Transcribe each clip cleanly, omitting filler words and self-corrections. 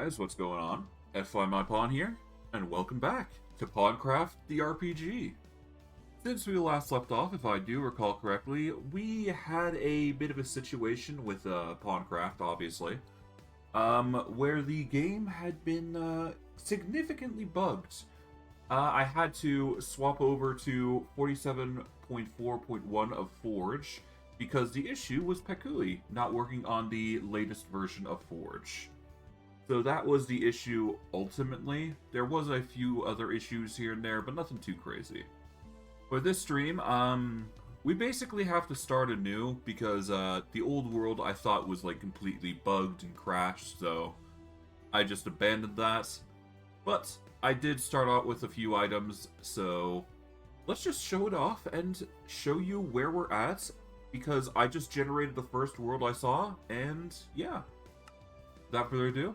guys, what's going on? FlyMyPawn here, and welcome back to Pawncraft the RPG. Since we last left off, if I do recall correctly, we had a bit of a situation with Pawncraft, obviously, where the game had been significantly bugged. I had to swap over to 47.4.1 of Forge, because the issue was Pekui not working on the latest version of Forge. So that was the issue ultimately. There was a few other issues here and there, but nothing too crazy. For this stream, we basically have to start anew because the old world I thought was like completely bugged and crashed, so I just abandoned that. But I did start out with a few items, so let's just show it off and show you where we're at, because I just generated the first world I saw, and yeah. Without further ado,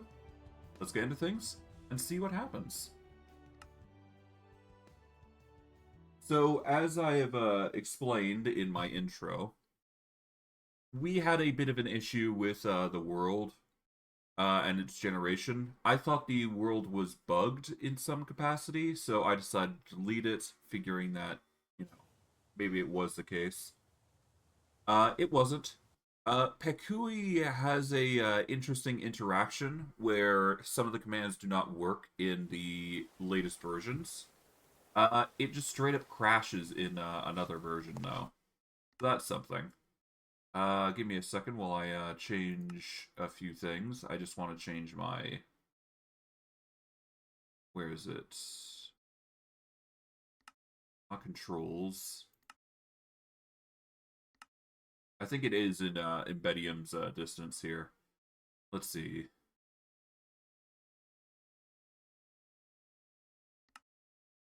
let's get into things and see what happens. So, as I have explained in my intro, we had a bit of an issue with the world and its generation. I thought the world was bugged in some capacity, so I decided to delete it, figuring that, maybe it was the case. It wasn't. Pekui has a interesting interaction where some of the commands do not work in the latest versions. It just straight up crashes in another version, though. That's something. Give me a second while I change a few things. I just want to change my... Where is it? My controls. I think it is in Embedium's distance here. Let's see.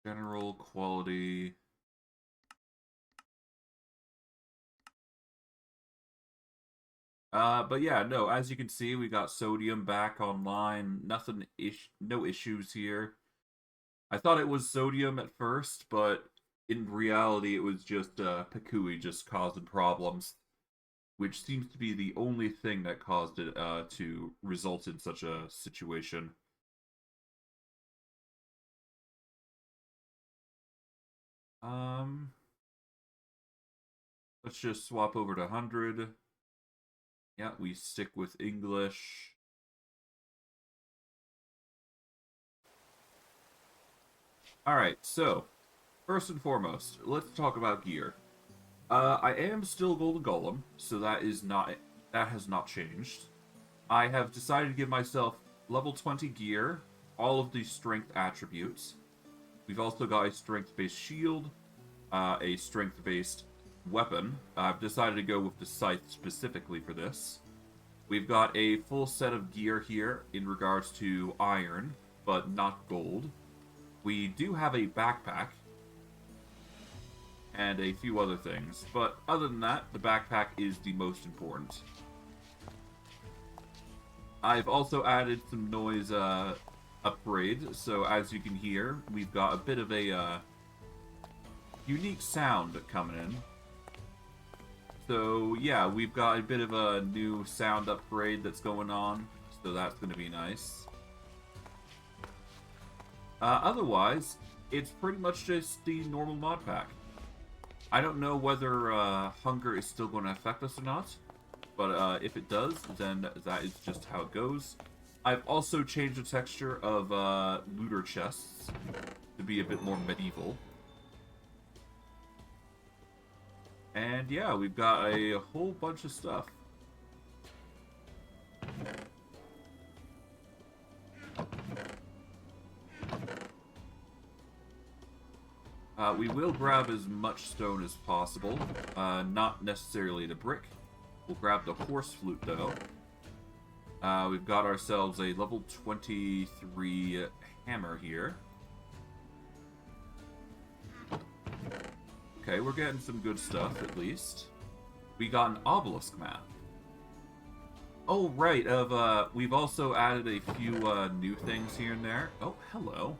General quality. But yeah, no, as you can see, we got Sodium back online. No issues here. I thought it was Sodium at first, but in reality, it was just Pekui just causing problems, which seems to be the only thing that caused it to result in such a situation. Let's just swap over to 100. Yeah, we stick with English. Alright, so, first and foremost, let's talk about gear. I am still Golden Golem, so that has not changed. I have decided to give myself level 20 gear, all of the strength attributes. We've also got a strength-based shield, a strength-based weapon. I've decided to go with the scythe specifically for this. We've got a full set of gear here in regards to iron, but not gold. We do have a backpack, and a few other things. But other than that, the backpack is the most important. I've also added some noise upgrade, so as you can hear, we've got a bit of a unique sound coming in. So yeah, we've got a bit of a new sound upgrade that's going on, so that's going to be nice. Otherwise, it's pretty much just the normal mod pack. I don't know whether hunger is still going to affect us or not, but if it does, then that is just how it goes. I've also changed the texture of looter chests to be a bit more medieval. And yeah, we've got a whole bunch of stuff. We will grab as much stone as possible, not necessarily the brick. We'll grab the horse flute though. We've got ourselves a level 23 hammer here. Okay, we're getting some good stuff at least. We got an obelisk map. Oh right, we've also added a few new things here and there. Oh, hello.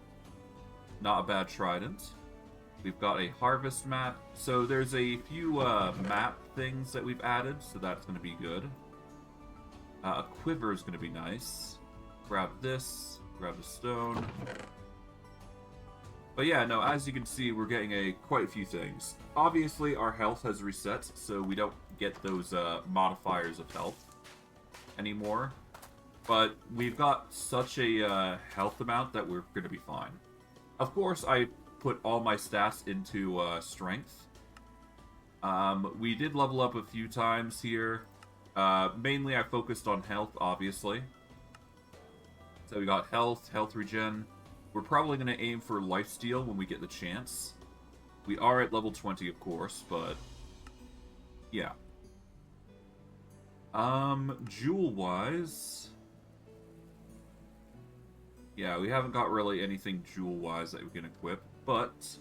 Not a bad trident. We've got a harvest map. So there's a few map things that we've added, so that's going to be good. A quiver is going to be nice. Grab this. Grab the stone. But yeah, no, as you can see, we're getting quite a few things. Obviously, our health has reset, so we don't get those modifiers of health anymore. But we've got such a health amount that we're going to be fine. Of course, I put all my stats into strength. We did level up a few times here. Mainly, I focused on health, obviously. So we got health, health regen. We're probably going to aim for lifesteal when we get the chance. We are at level 20, of course, but yeah. Jewel-wise, yeah, we haven't got really anything jewel-wise that we can equip, but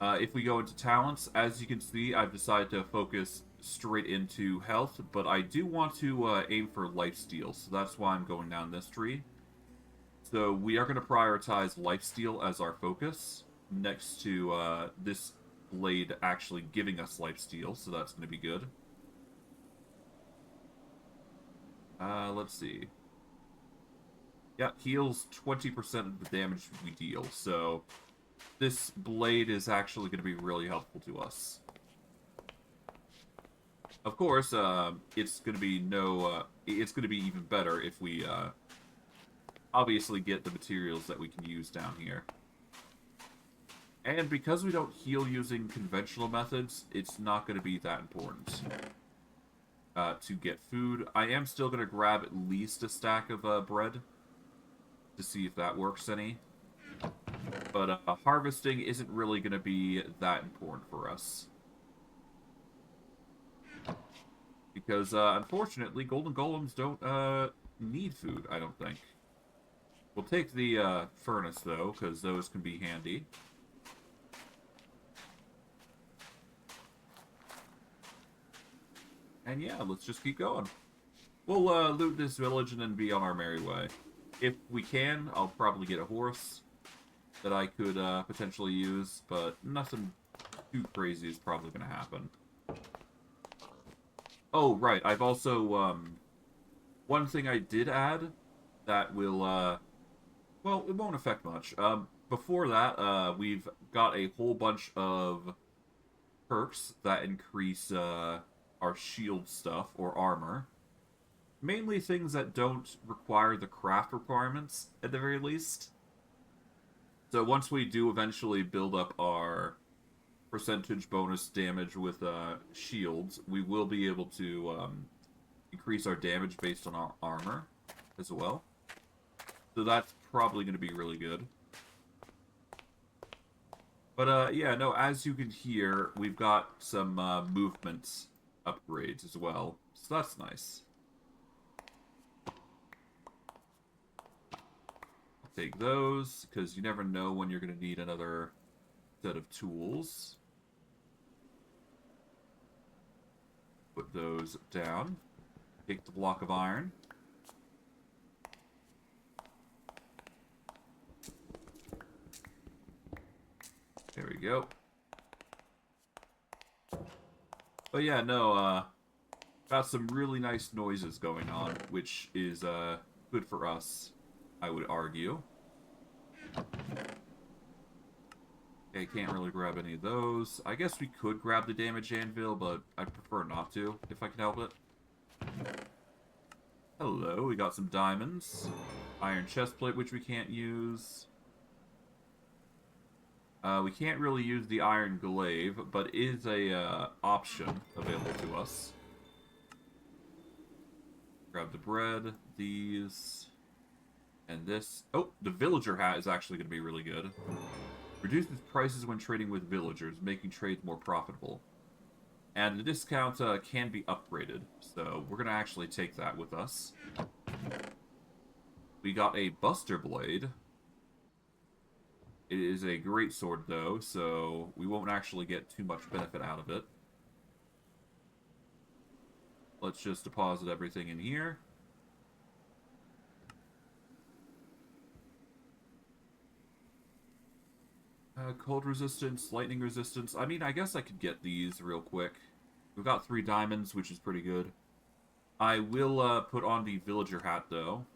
if we go into talents, as you can see, I've decided to focus straight into health, but I do want to aim for lifesteal, so that's why I'm going down this tree. So we are going to prioritize lifesteal as our focus, next to this blade actually giving us lifesteal, so that's going to be good. Let's see. Yeah, heals 20% of the damage we deal, so this blade is actually going to be really helpful to us. Of course, it's going to be it's going to be even better if we obviously get the materials that we can use down here. And because we don't heal using conventional methods, it's not going to be that important to get food. I am still going to grab at least a stack of bread to see if that works any. But harvesting isn't really going to be that important for us. Because, unfortunately, golden golems don't need food, I don't think. We'll take the furnace, though, because those can be handy. And yeah, let's just keep going. We'll loot this village and then be on our merry way. If we can, I'll probably get a horse that I could potentially use, but nothing too crazy is probably going to happen. Oh, right, I've also, one thing I did add that will, well, it won't affect much. Before that, we've got a whole bunch of perks that increase our shield stuff or armor. Mainly things that don't require the craft requirements, at the very least. So once we do eventually build up our percentage bonus damage with shields, we will be able to increase our damage based on our armor as well. So that's probably going to be really good. But yeah, no, as you can hear, we've got some movement upgrades as well. So that's nice. I'll take those, because you never know when you're going to need another set of tools. Put those down. Take the block of iron. There we go. But yeah, no, got some really nice noises going on, which is good for us, I would argue. Okay, can't really grab any of those. I guess we could grab the damage anvil, but I prefer not to, if I can help it. Hello, we got some diamonds. Iron chestplate, which we can't use. We can't really use the iron glaive, but is a option available to us. Grab the bread, these, and this. Oh, the villager hat is actually going to be really good. Reduces prices when trading with villagers, making trades more profitable. And the discount can be upgraded, so we're going to actually take that with us. We got a Buster Blade. It is a great sword, though, so we won't actually get too much benefit out of it. Let's just deposit everything in here. Cold resistance, lightning resistance. I mean, I guess I could get these real quick. We've got 3 diamonds, which is pretty good. I will put on the villager hat, though.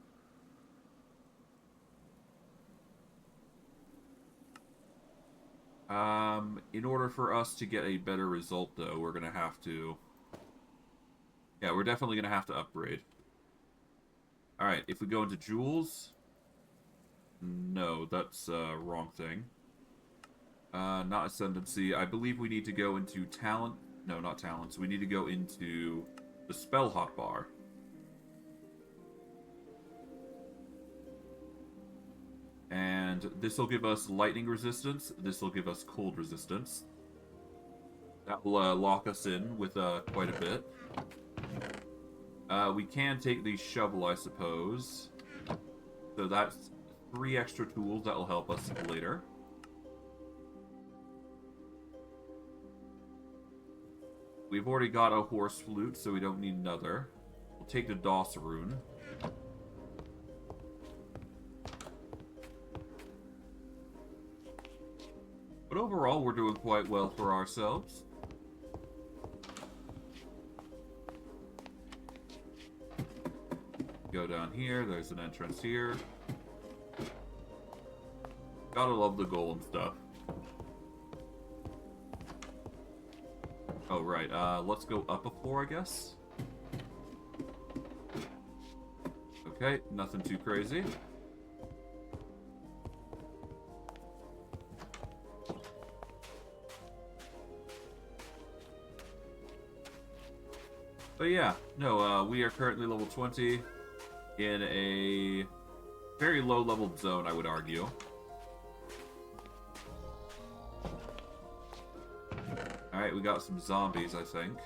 In order for us to get a better result, though, we're gonna have to... Yeah, we're definitely gonna have to upgrade. Alright, if we go into jewels... No, that's, wrong thing. Not ascendancy. I believe we need to go into talent... No, not talents. We need to go into the spell hotbar. And this will give us lightning resistance. This will give us cold resistance. That will lock us in with quite a bit. We can take the shovel, I suppose. So that's 3 extra tools that will help us later. We've already got a horse flute, so we don't need another. We'll take the Doss rune. But overall, we're doing quite well for ourselves. Go down here, there's an entrance here. Gotta love the golem stuff. Oh, right, let's go up a floor, I guess. Okay, nothing too crazy. But yeah, no, we are currently level 20 in a very low-leveled zone, I would argue. Alright, we got some zombies, I think.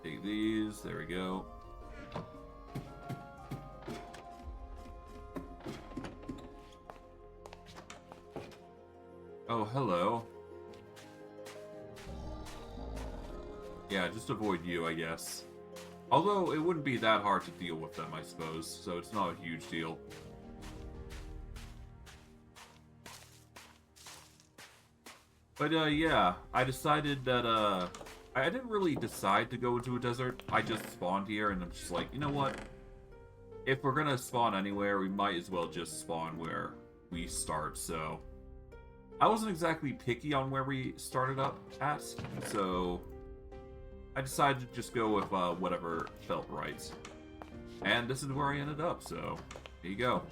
Take these, there we go. Oh, hello. Yeah, just avoid you, I guess. Although, it wouldn't be that hard to deal with them, I suppose, so it's not a huge deal. But, yeah, I decided that, I didn't really decide to go into a desert. I just spawned here, and I'm just like, you know what? If we're gonna spawn anywhere, we might as well just spawn where we start, so... I wasn't exactly picky on where we started up at, so... I decided to just go with whatever felt right. And this is where I ended up, so there you go.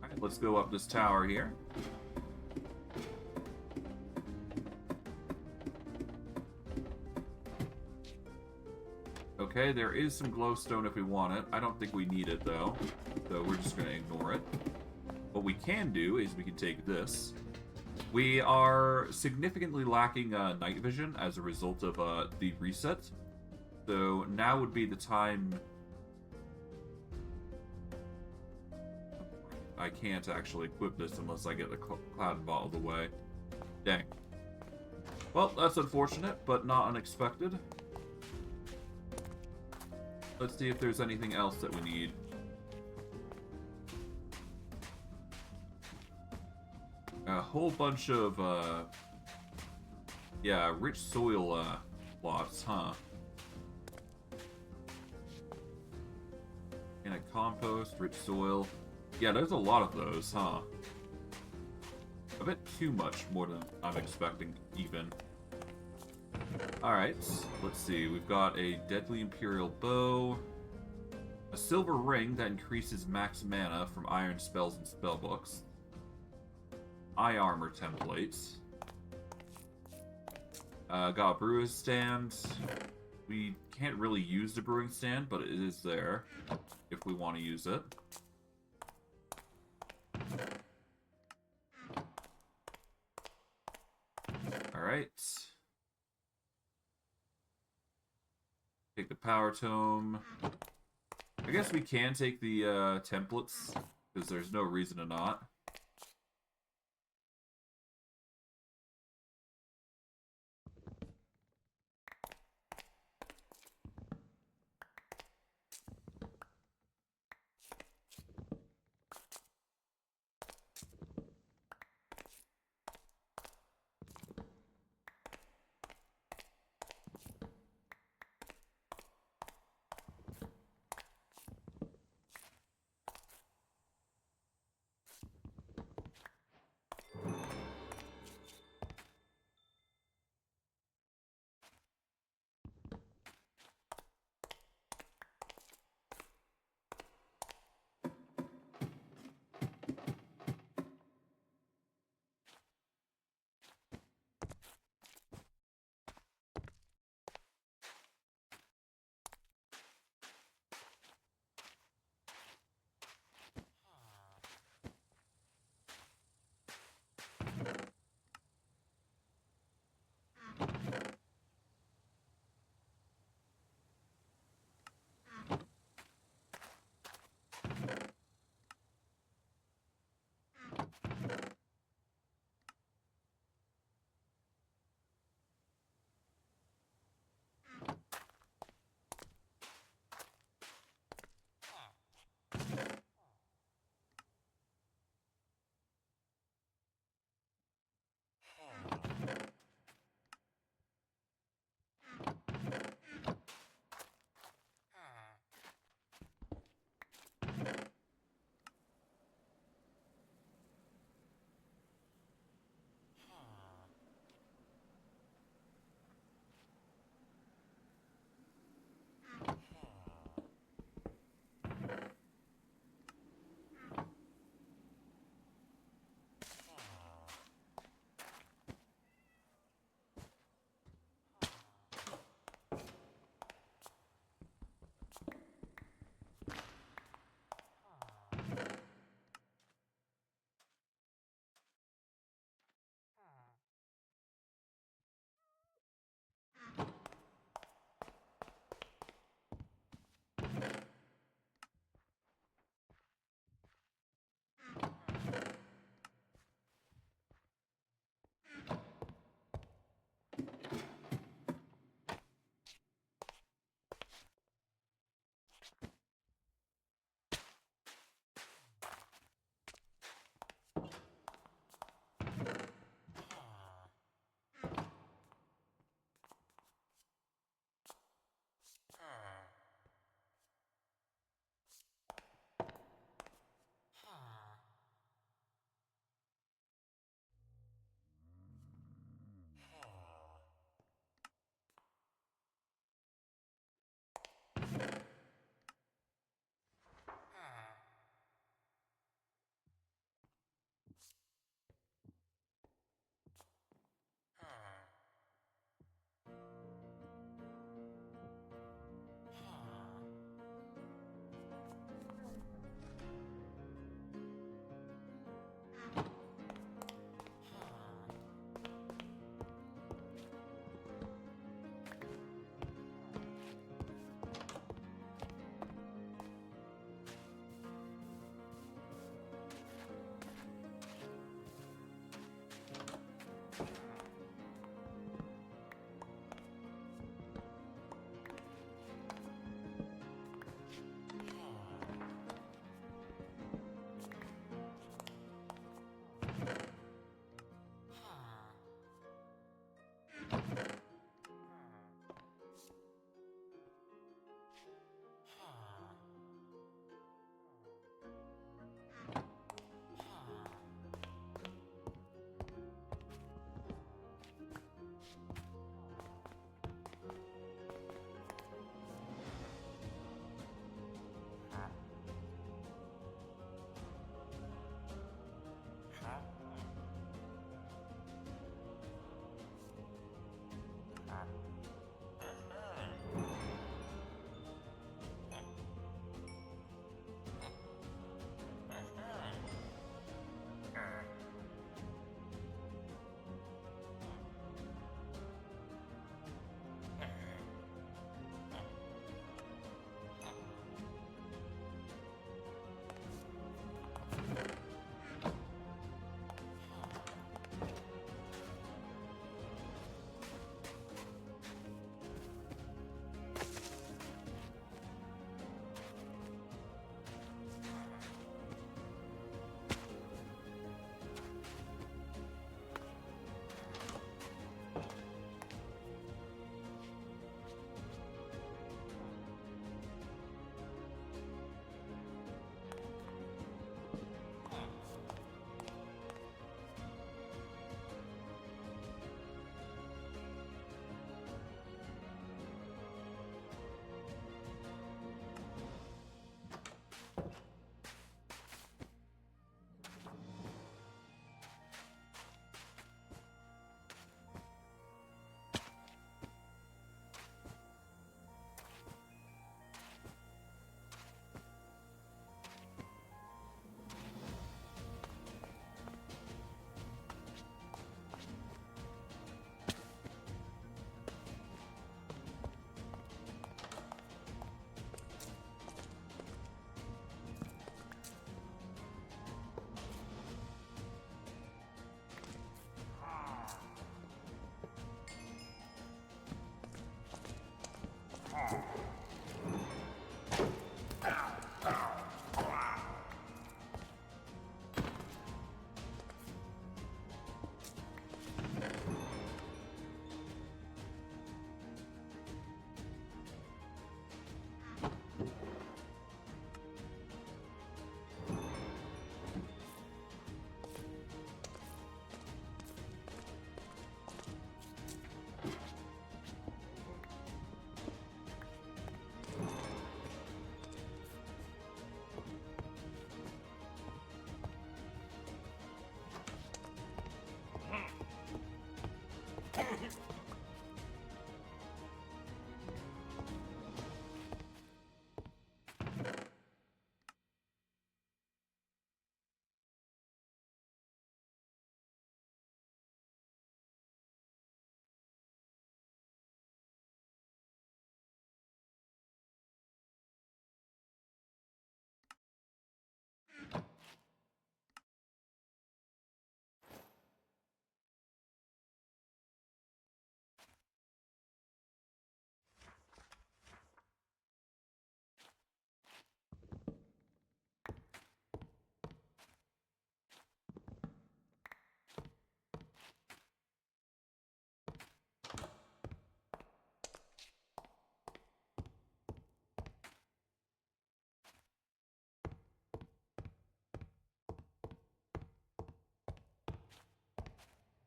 Alright, let's go up this tower here. Okay, there is some glowstone if we want it. I don't think we need it, though, so we're just going to ignore it. What we can do is we can take this. We are significantly lacking night vision as a result of the reset. So now would be the time... I can't actually equip this unless I get the cloud bottled away. Dang. Well, that's unfortunate, but not unexpected. Let's see if there's anything else that we need. A whole bunch of, yeah, rich soil, plots, huh? And a compost, rich soil. Yeah, there's a lot of those, huh? A bit too much, more than I'm expecting, even. Alright, let's see. We've got a deadly imperial bow. A silver ring that increases max mana from iron spells and spellbooks. Eye armor templates. Got a brewing stand. We can't really use the brewing stand, but it is there if we want to use it. Alright. Take the power tome. I guess we can take the templates, because there's no reason to not.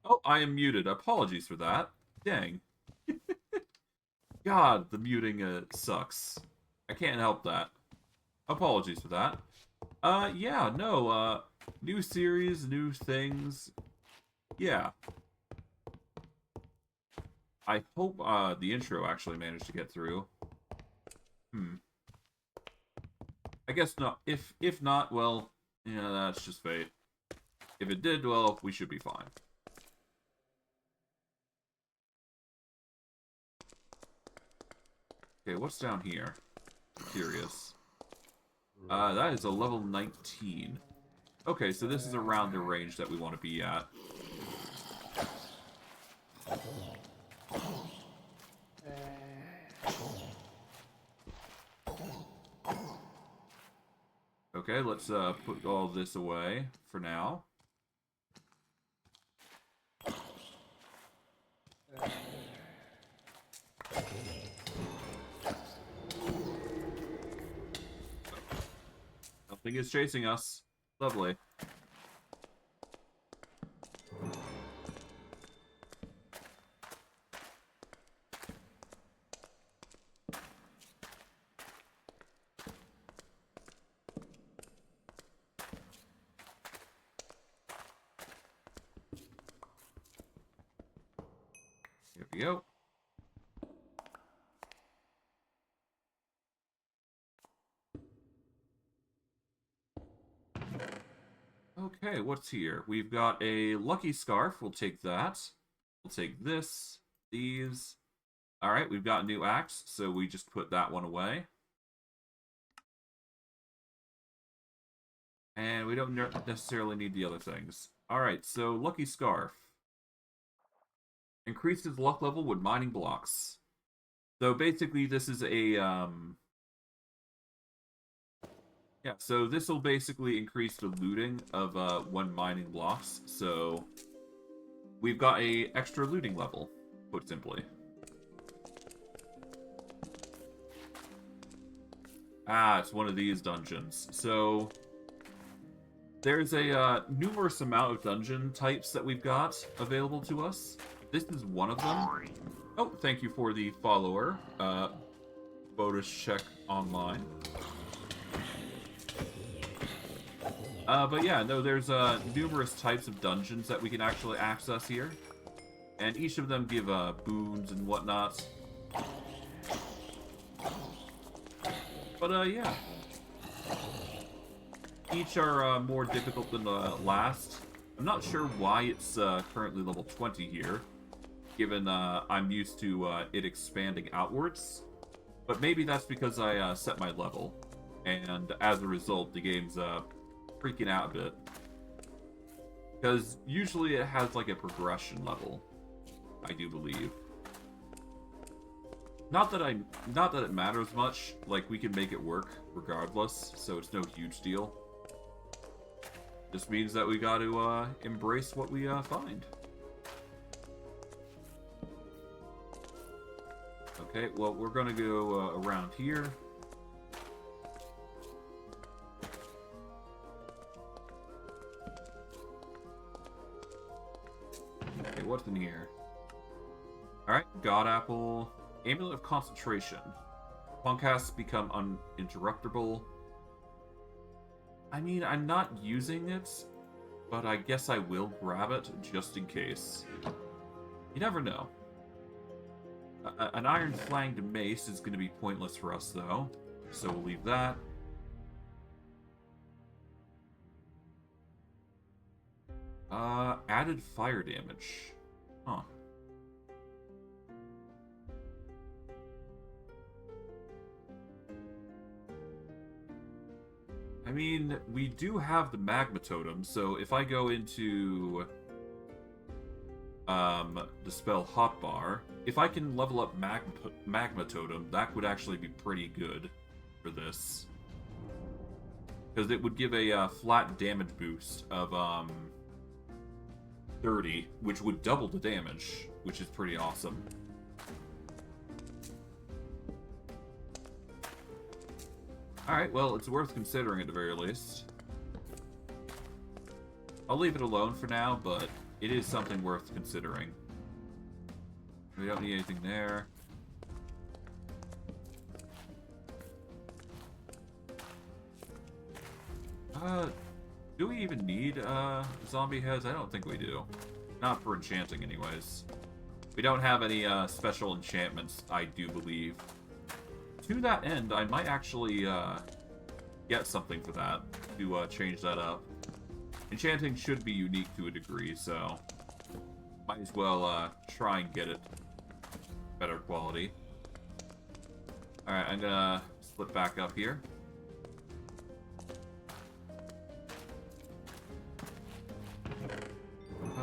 Oh, I am muted. Apologies for that. Dang. God, the muting sucks. I can't help that. Apologies for that. Yeah, no, new series, new things. Yeah. I hope, the intro actually managed to get through. I guess not. If not, well, yeah, that's just fate. If it did, well, we should be fine. Okay, what's down here? I'm curious. That is a level 19. Okay, so this is around the range that we want to be at. Okay, let's put all this away for now. Nothing is chasing us. Lovely. Here we go. Okay, what's here? We've got a lucky scarf. We'll take that. We'll take this, these. Alright, we've got a new axe, so we just put that one away. And we don't necessarily need the other things. Alright, so lucky scarf. Increases luck level with mining blocks. So basically this is a, yeah, so this will basically increase the looting of when mining blocks. So we've got a extra looting level, put simply. Ah, it's one of these dungeons. So there's a numerous amount of dungeon types that we've got available to us. This is one of them. Oh, thank you for the follower. Bonus check online. But yeah, no, there's numerous types of dungeons that we can actually access here. And each of them give boons and whatnot. But yeah. Each are more difficult than the last. I'm not sure why it's currently level 20 here, given I'm used to it expanding outwards. But maybe that's because I set my level, and as a result, the game's freaking out a bit. Because usually it has like a progression level, I do believe. Not that it matters much. Like, we can make it work regardless, so it's no huge deal. Just means that we got to embrace what we find. Okay, well, we're gonna go around here. Okay, what's in here? Alright, God Apple. Amulet of Concentration. Pawncraft become uninterruptible. I mean, I'm not using it, but I guess I will grab it just in case. You never know. An iron-flanged mace is going to be pointless for us, though, so we'll leave that. Added fire damage. Huh. I mean, we do have the magma totem, so if I go into the spell hotbar, if I can level up magma totem, that would actually be pretty good for this. Because it would give a flat damage boost of 30, which would double the damage, which is pretty awesome. Alright, well, it's worth considering at the very least. I'll leave it alone for now, but it is something worth considering. We don't need anything there. Do we even need, zombie heads? I don't think we do. Not for enchanting, anyways. We don't have any, special enchantments, I do believe. To that end, I might actually, get something for that, to, change that up. Enchanting should be unique to a degree, so... might as well, try and get it better quality. Alright, I'm gonna slip back up here.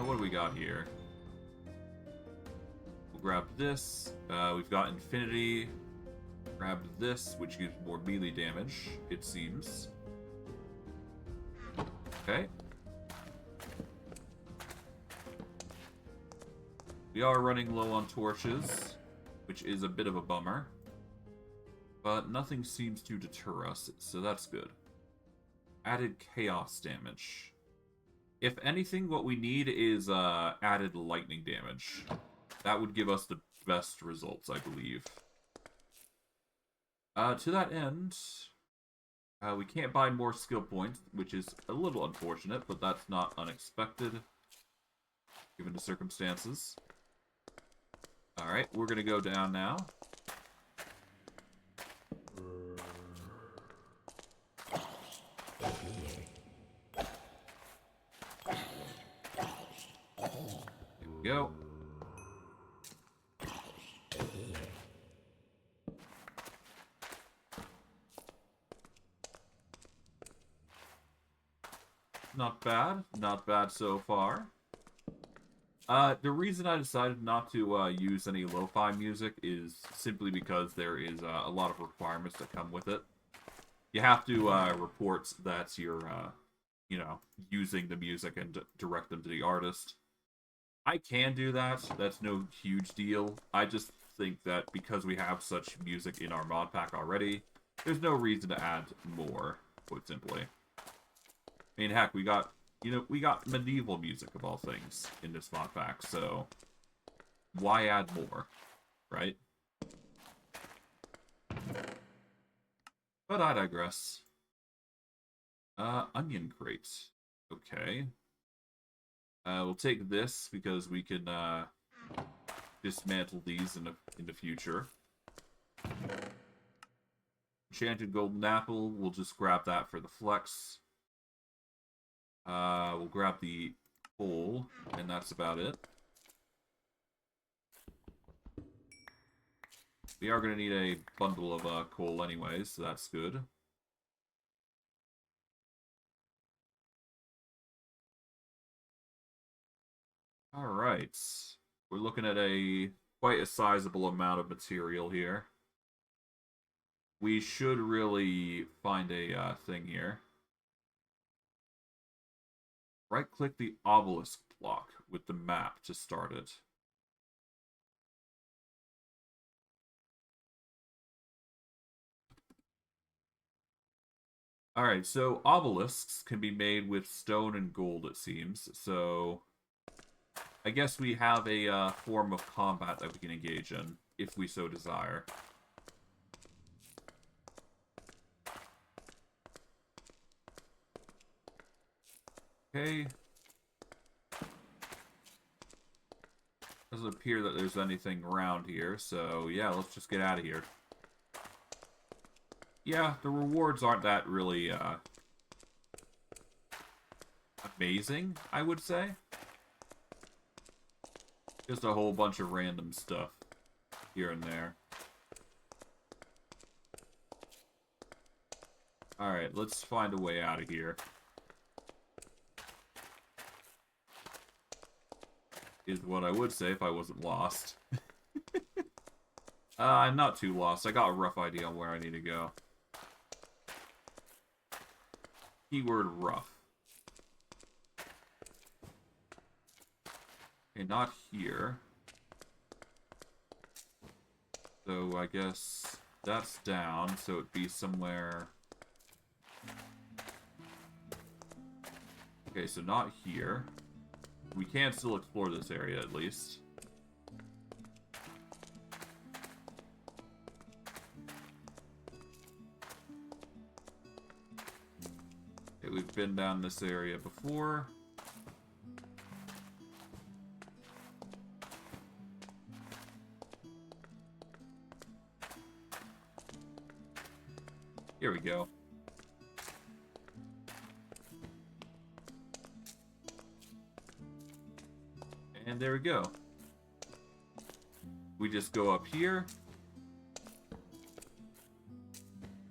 What do we got here? We'll grab this. We've got Infinity. Grab this, which gives more melee damage, it seems. Okay. We are running low on torches, which is a bit of a bummer. But nothing seems to deter us, so that's good. Added chaos damage. If anything, what we need is added lightning damage. That would give us the best results, I believe. To that end, we can't buy more skill points, which is a little unfortunate, but that's not unexpected, given the circumstances. Alright, we're gonna go down now. Go. Not bad. Not bad so far. The reason I decided not to use any lo-fi music is simply because there is a lot of requirements that come with it. You have to report that you're, you know, using the music and direct them to the artist. I can do that. That's no huge deal. I just think that because we have such music in our mod pack already, there's no reason to add more, quite simply. I mean, heck, we got, you know, we got medieval music of all things in this mod pack, so why add more, right? But I digress. Onion crate. Okay. We'll take this because we can dismantle these in the future. Enchanted golden apple. We'll just grab that for the flex. We'll grab the coal, and that's about it. We are going to need a bundle of coal anyways, so that's good. Alright. We're looking at quite a sizable amount of material here. We should really find a thing here. Right-click the obelisk block with the map to start it. Alright, so obelisks can be made with stone and gold, it seems. So I guess we have a form of combat that we can engage in, if we so desire. Okay. Doesn't appear that there's anything around here, so yeah, let's just get out of here. Yeah, the rewards aren't that really, amazing, I would say. Just a whole bunch of random stuff here and there. Alright, let's find a way out of here. Is what I would say if I wasn't lost. I'm not too lost. I got a rough idea on where I need to go. Keyword rough. Okay, not here. So I guess that's down, so it'd be somewhere... Okay, so not here. We can still explore this area, at least. Okay, we've been down this area before. Here we go. And there we go. We just go up here.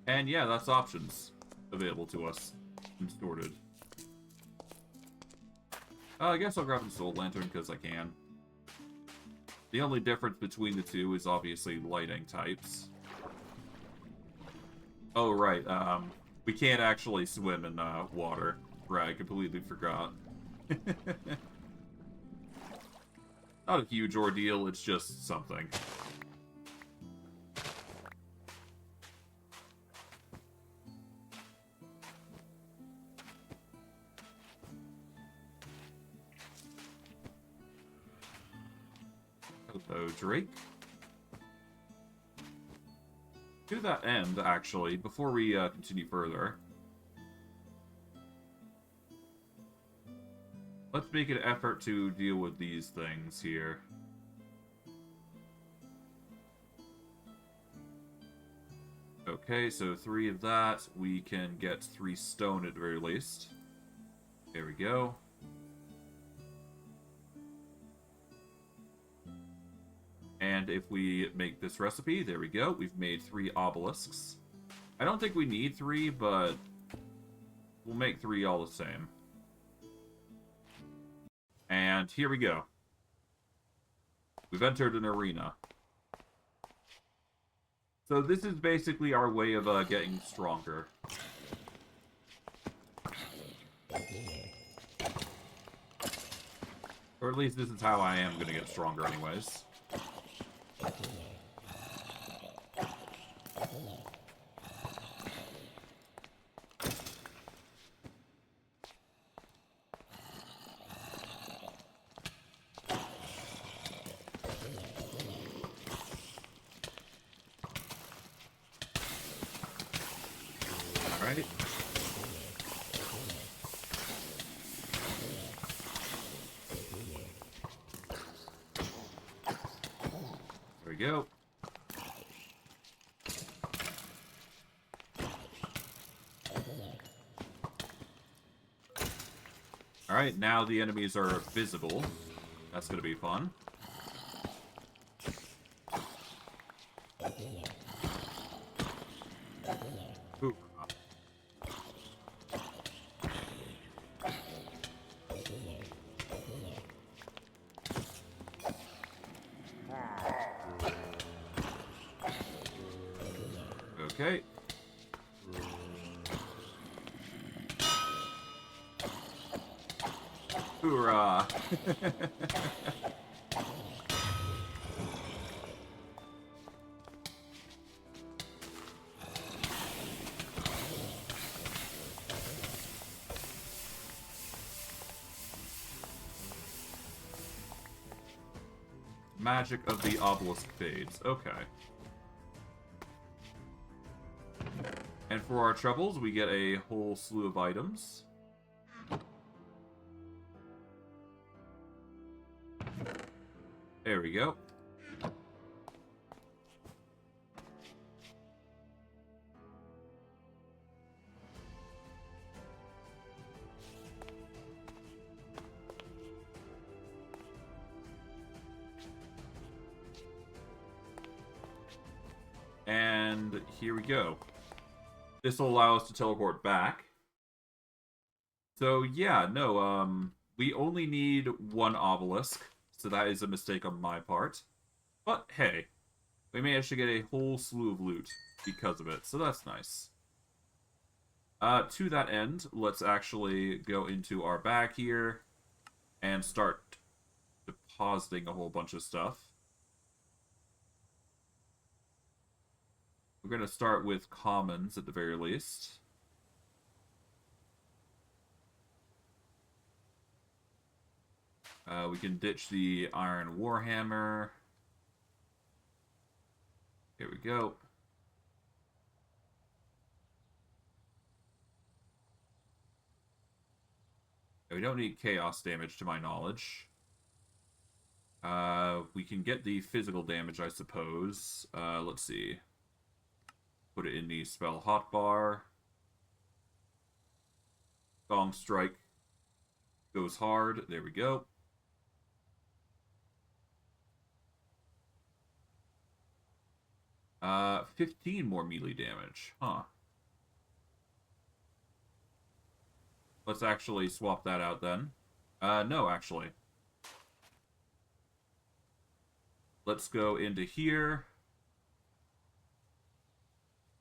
And yeah, that's options available to us and sorted. I guess I'll grab a soul lantern because I can. The only difference between the two is obviously lighting types. Oh, right. We can't actually swim in water. Right, I completely forgot. Not a huge ordeal, it's just something. Hello, Drake. To that end, actually, before we continue further, let's make an effort to deal with these things here. Okay, so 3 of that. We can get 3 stone at the very least. There we go. And if we make this recipe, there we go. We've made 3 obelisks. I don't think we need 3, but we'll make 3 all the same. And here we go. We've entered an arena. So this is basically our way of getting stronger. Or at least this is how I am going to get stronger anyways. Alright. There we go. Alright, now the enemies are visible. That's gonna be fun. Ooh. Okay. Hoorah! Magic of the obelisk fades. Okay. And for our troubles, we get a whole slew of items. There we go. And here we go. This will allow us to teleport back. So yeah, no, we only need 1 obelisk. So that is a mistake on my part. But hey, we managed to get a whole slew of loot because of it, so that's nice. To that end, let's actually go into our bag here and start depositing a whole bunch of stuff. We're going to start with commons at the very least. We can ditch the Iron Warhammer. Here we go. We don't need chaos damage to my knowledge. We can get the physical damage, I suppose. Let's see. Put it in the spell hotbar. Gong Strike goes hard. There we go. Uh, 15 more melee damage. Huh. Let's actually swap that out then. No, actually. Let's go into here.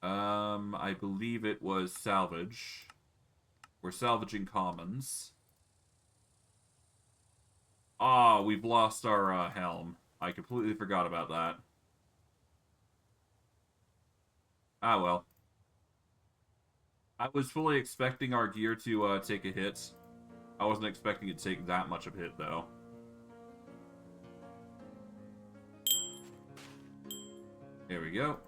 I believe it was salvage. We're salvaging commons. Ah, we've lost our helm. I completely forgot about that. Ah, well. I was fully expecting our gear to take a hit. I wasn't expecting it to take that much of a hit, though. There we go.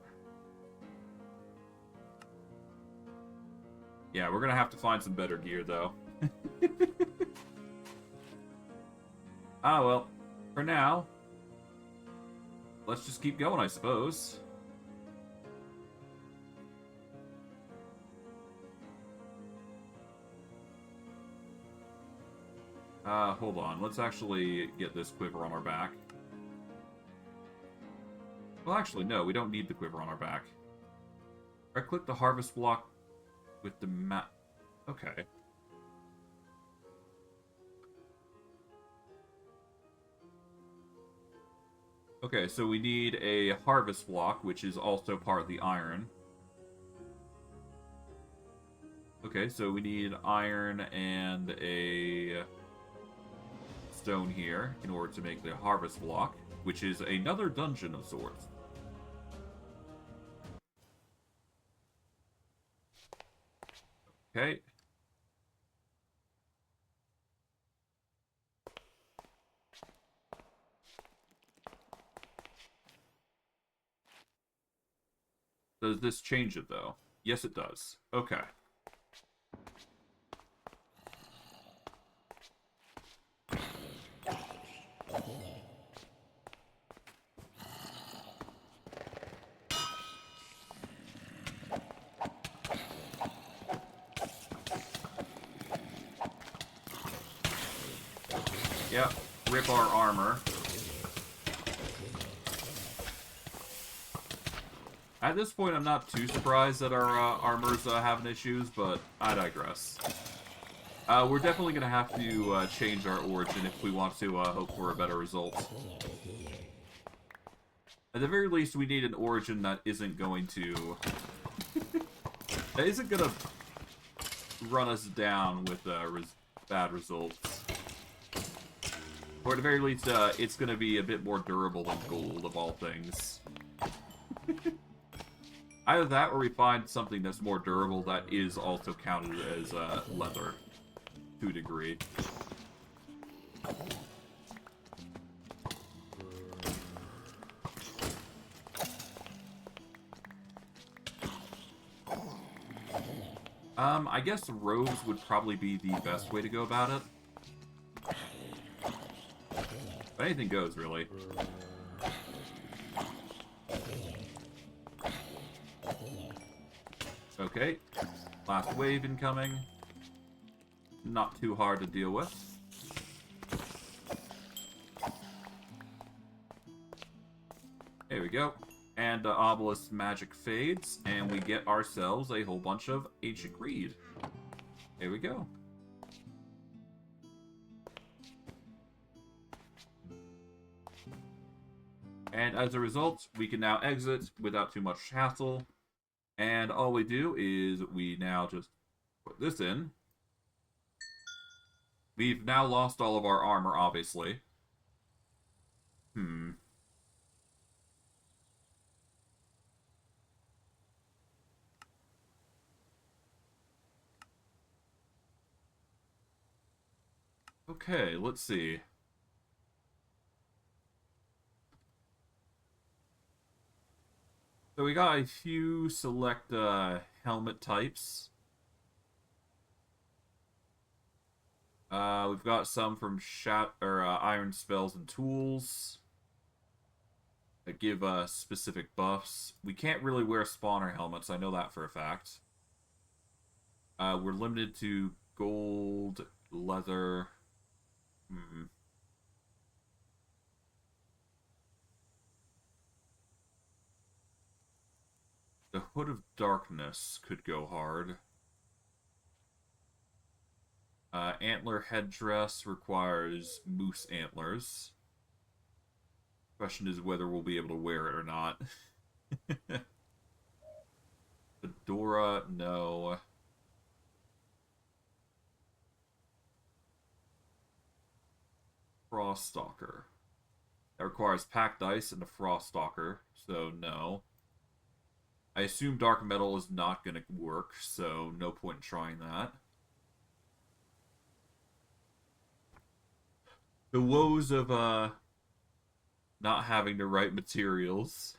Yeah, we're gonna have to find some better gear, though. Ah, well. For now, let's just keep going, I suppose. Hold on. Let's actually get this quiver on our back. Well, actually, no. We don't need the quiver on our back. Right-click the harvest block with the map. Okay. Okay, so we need a harvest block, which is also part of the iron. Okay, so we need iron and a stone here in order to make the harvest block, which is another dungeon of sorts. Okay. Does this change it, though? Yes, it does. Okay. Yep, rip our armor. At this point, I'm not too surprised that our armor's having issues, but I digress. We're definitely going to have to change our origin if we want to hope for a better result. At the very least, we need an origin that isn't going to... that isn't going to run us down with bad results. Or at the very least, it's going to be a bit more durable than gold, of all things. Either that, or we find something that's more durable that is also counted as leather, to a degree. I guess robes would probably be the best way to go about it. But anything goes, really. Okay. Last wave incoming. Not too hard to deal with. There we go. And Obelisk magic fades, and we get ourselves a whole bunch of Ancient Greed. There we go. And as a result, we can now exit without too much hassle. And all we do is we now just put this in. We've now lost all of our armor, obviously. Okay, let's see. So we got a few select helmet types. We've got some from iron spells and tools that give specific buffs. We can't really wear spawner helmets, I know that for a fact. We're limited to gold, leather. The Hood of Darkness could go hard. Antler headdress requires moose antlers. Question is whether we'll be able to wear it or not. Fedora, no. Froststalker. That requires packed ice and a Froststalker, so no. I assume dark metal is not going to work, so no point in trying that. The woes of not having the right materials.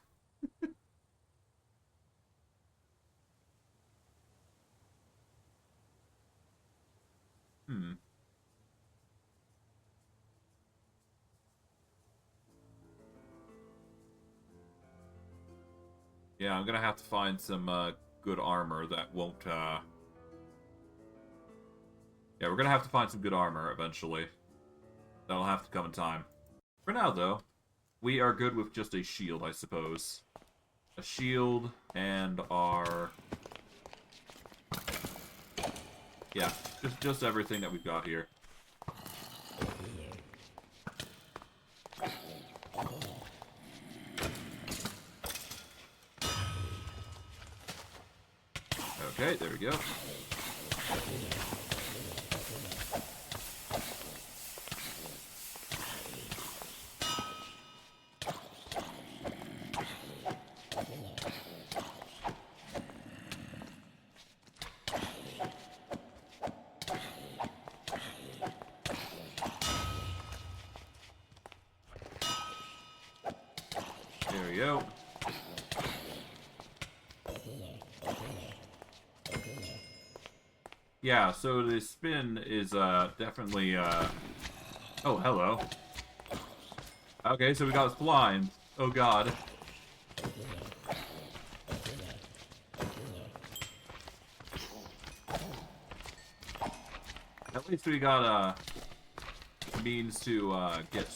Yeah, I'm gonna have to find some good armor that won't yeah, we're gonna have to find some good armor eventually. That'll have to come in time. For now, though, we are good with just a shield, I suppose. A shield and our... Yeah, just everything that we've got here. Okay, there we go. There we go. Yeah, so the spin is definitely oh, hello. Okay, so we got blind. Oh god. At least we got means to get...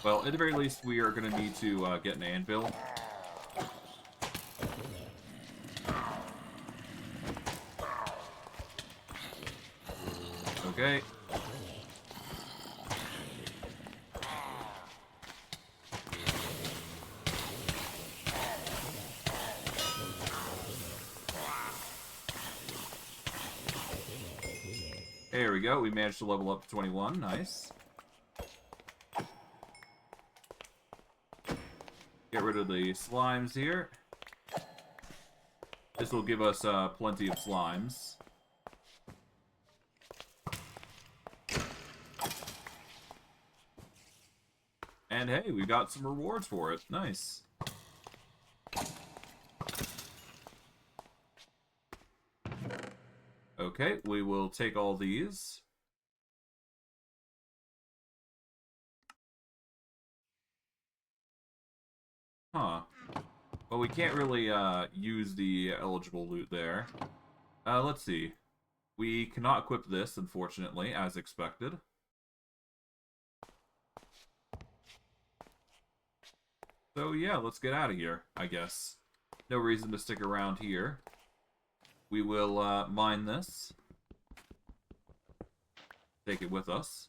Well, at the very least, we are going to need to get an anvil. Okay. There we go. We managed to level up to 21. Nice. Get rid of the slimes here. This will give us plenty of slimes. And hey, we got some rewards for it. Nice. Okay, we will take all these. Huh. Well, we can't really use the eligible loot there. Let's see. We cannot equip this, unfortunately, as expected. So yeah, let's get out of here, I guess. No reason to stick around here. We will mine this. Take it with us.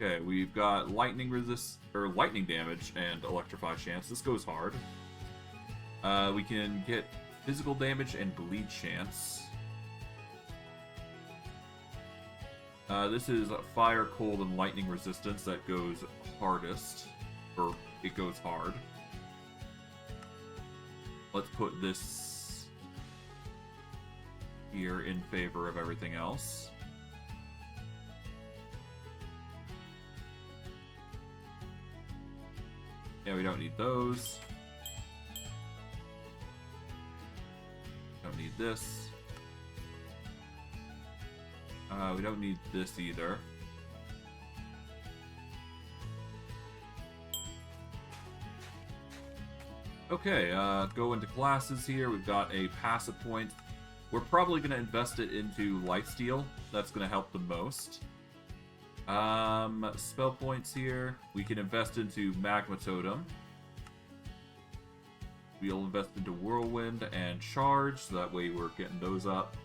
Okay, we've got lightning damage and electrify chance. This goes hard. We can get physical damage and bleed chance. This is fire, cold, and lightning resistance that goes hardest. Or, it goes hard. Let's put this here in favor of everything else. Yeah, we don't need those. Don't need this. We don't need this either. Okay, go into classes here. We've got a passive point. We're probably going to invest it into lifesteal. That's going to help the most. Spell points here. We can invest into Magma Totem. We'll invest into Whirlwind and Charge, so that way we're getting those up.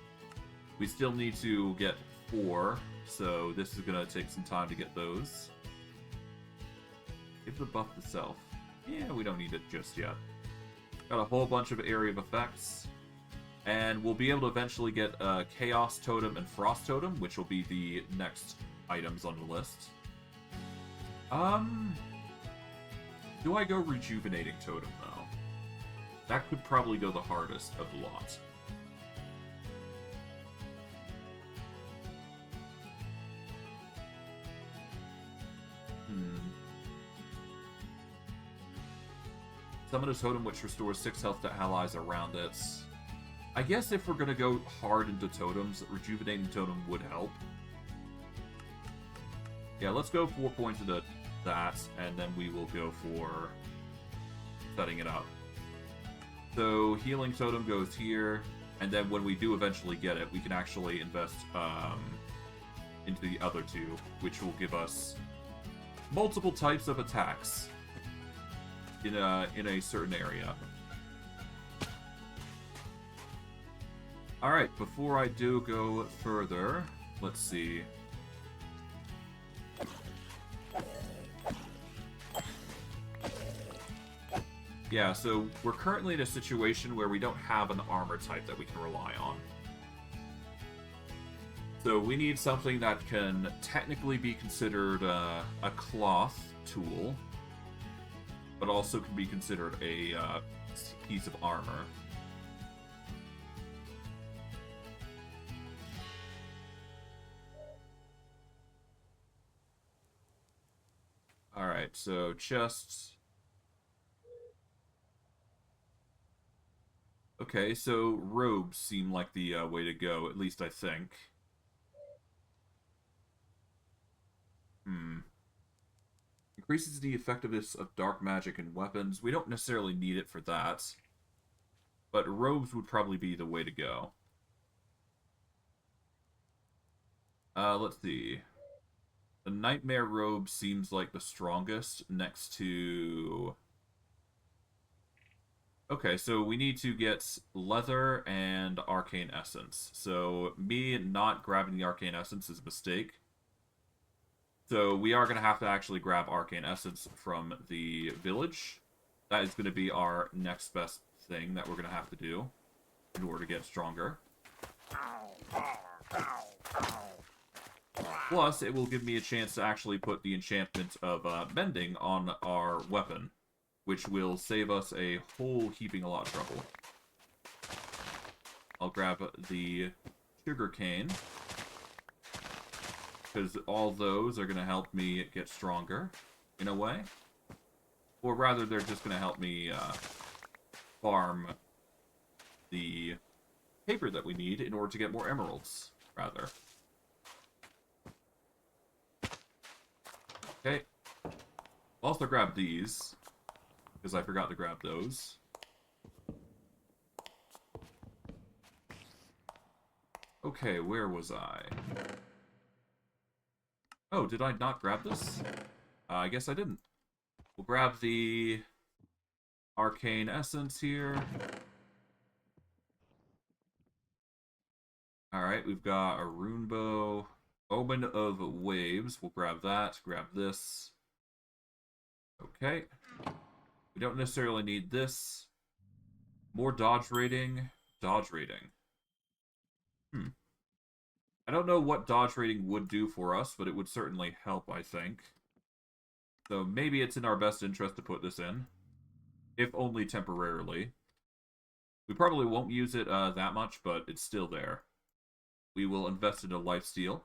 We still need to get 4, so this is going to take some time to get those. Give the buff itself. Yeah, we don't need it just yet. Got a whole bunch of area of effects. And we'll be able to eventually get Chaos Totem and Frost Totem, which will be the next items on the list. Do I go Rejuvenating Totem, though? That could probably go the hardest of the lot. Summon a totem which restores 6 health to allies around it. I guess if we're going to go hard into totems, Rejuvenating Totem would help. Yeah, let's go 4 points into that, and then we will go for setting it up. So, Healing Totem goes here, and then when we do eventually get it, we can actually invest into the other 2, which will give us multiple types of attacks in a certain area. Alright, before I do go further, let's see. Yeah, so we're currently in a situation where we don't have an armor type that we can rely on. So we need something that can technically be considered a cloth tool, but also can be considered a piece of armor. Alright, so chests. Okay, so robes seem like the way to go, at least I think. Increases the effectiveness of dark magic and weapons. We don't necessarily need it for that. But robes would probably be the way to go. Let's see. The Nightmare Robe seems like the strongest next to... Okay, so we need to get Leather and Arcane Essence. So me not grabbing the Arcane Essence is a mistake. So we are going to have to actually grab Arcane Essence from the village. That is going to be our next best thing that we're going to have to do in order to get stronger. Plus, it will give me a chance to actually put the enchantment of Mending on our weapon, which will save us a whole heaping a lot of trouble. I'll grab the sugarcane, because all those are going to help me get stronger, in a way. Or rather, they're just going to help me farm the paper that we need in order to get more emeralds, rather. Okay. I'll also grab these, because I forgot to grab those. Okay, where was I? Oh, did I not grab this? I guess I didn't. We'll grab the Arcane Essence here. Alright, we've got a Rune Bow. Omen of Waves. We'll grab that. Grab this. Okay. We don't necessarily need this. More dodge rating. Dodge rating. I don't know what dodge rating would do for us, but it would certainly help, I think. So maybe it's in our best interest to put this in. If only temporarily. We probably won't use it that much, but it's still there. We will invest in a lifesteal.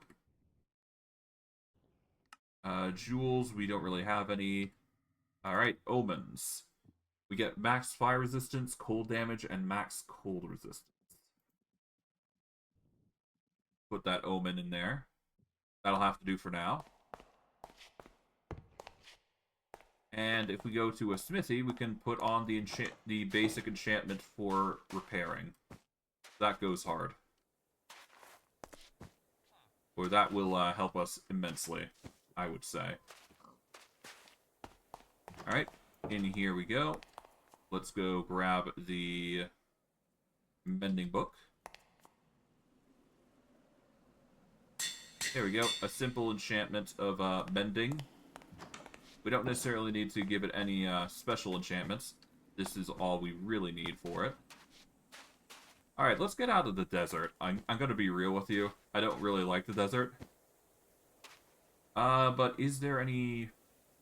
Jewels, we don't really have any. Alright, omens. We get max fire resistance, cold damage, and max cold resistance. Put that omen in there. That'll have to do for now. And if we go to a smithy, we can put on the basic enchantment for repairing. That goes hard. Or that will help us immensely, I would say. Alright, in here we go. Let's go grab the mending book. There we go, a simple enchantment of mending. We don't necessarily need to give it any special enchantments. This is all we really need for it. Alright, let's get out of the desert. I'm gonna be real with you. I don't really like the desert. But is there any...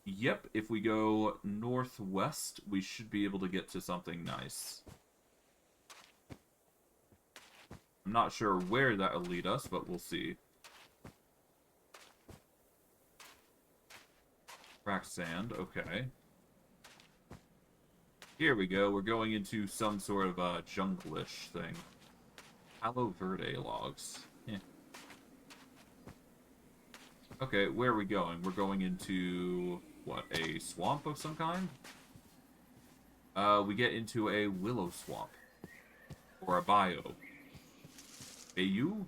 Yep, if we go northwest, we should be able to get to something nice. I'm not sure where that will lead us, but we'll see. Cracked sand, okay. Here we go, we're going into some sort of jungle-ish thing. Palo Verde logs. Eh. Okay, where are we going? We're going into, what, a swamp of some kind? We get into a willow swamp. Or a bio. A U?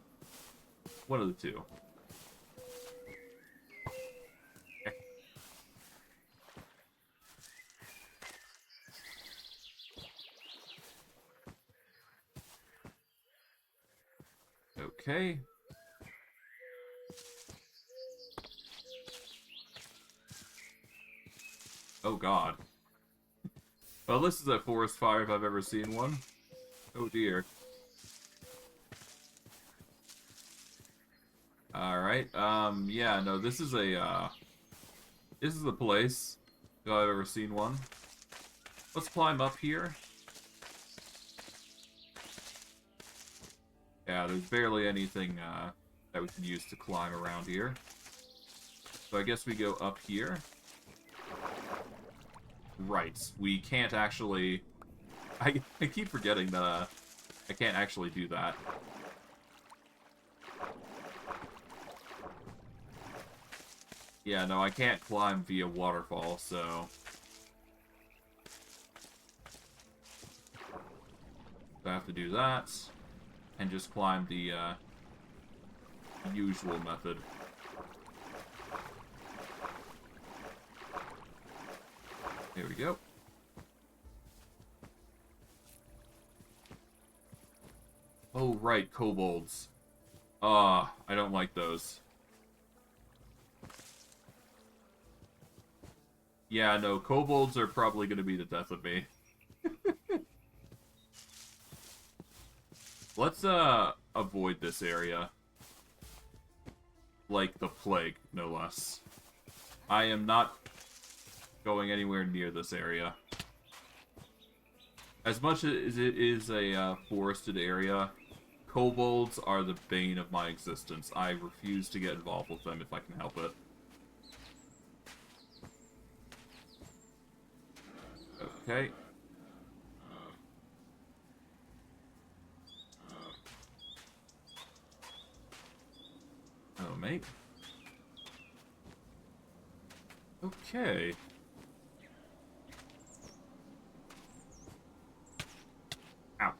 One of the two. Okay. Oh god. Well, this is a forest fire if I've ever seen one. Oh dear. Alright, yeah, no, this is a place if I've ever seen one. Let's climb up here. Yeah, there's barely anything, that we can use to climb around here. So I guess we go up here. Right, we can't actually... I keep forgetting that, I can't actually do that. Yeah, no, I can't climb via waterfall, so... I have to do that. And just climb the, usual method. There we go. Oh, right, kobolds. I don't like those. Yeah, no, kobolds are probably going to be the death of me. Let's, avoid this area. Like the plague, no less. I am not going anywhere near this area. As much as it is a forested area, kobolds are the bane of my existence. I refuse to get involved with them if I can help it. Okay. Oh, mate. Okay. Ow.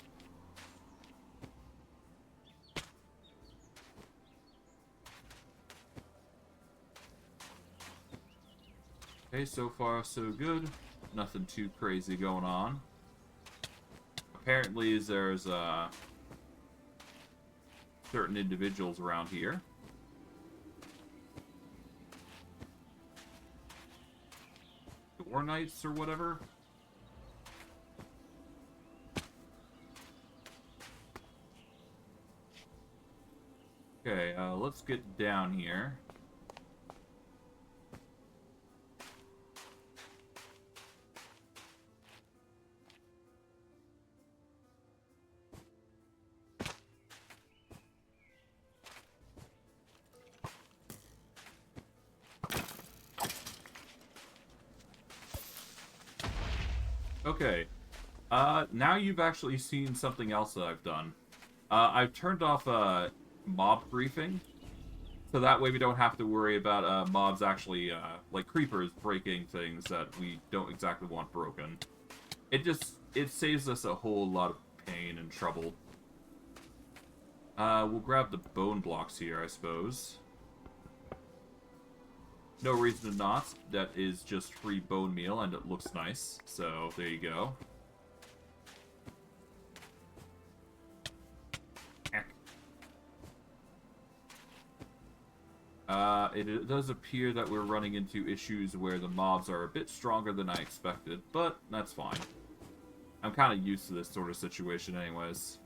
Okay, so far so good. Nothing too crazy going on. Apparently there's certain individuals around here. War Knights or whatever. Okay, let's get down here. Okay. Now you've actually seen something else that I've done. I've turned off mob briefing, so that way we don't have to worry about mobs actually, like creepers, breaking things that we don't exactly want broken. It saves us a whole lot of pain and trouble. We'll grab the bone blocks here, I suppose. No reason to not. That is just free bone meal, and it looks nice. So, there you go. It does appear that we're running into issues where the mobs are a bit stronger than I expected, but that's fine. I'm kind of used to this sort of situation anyways.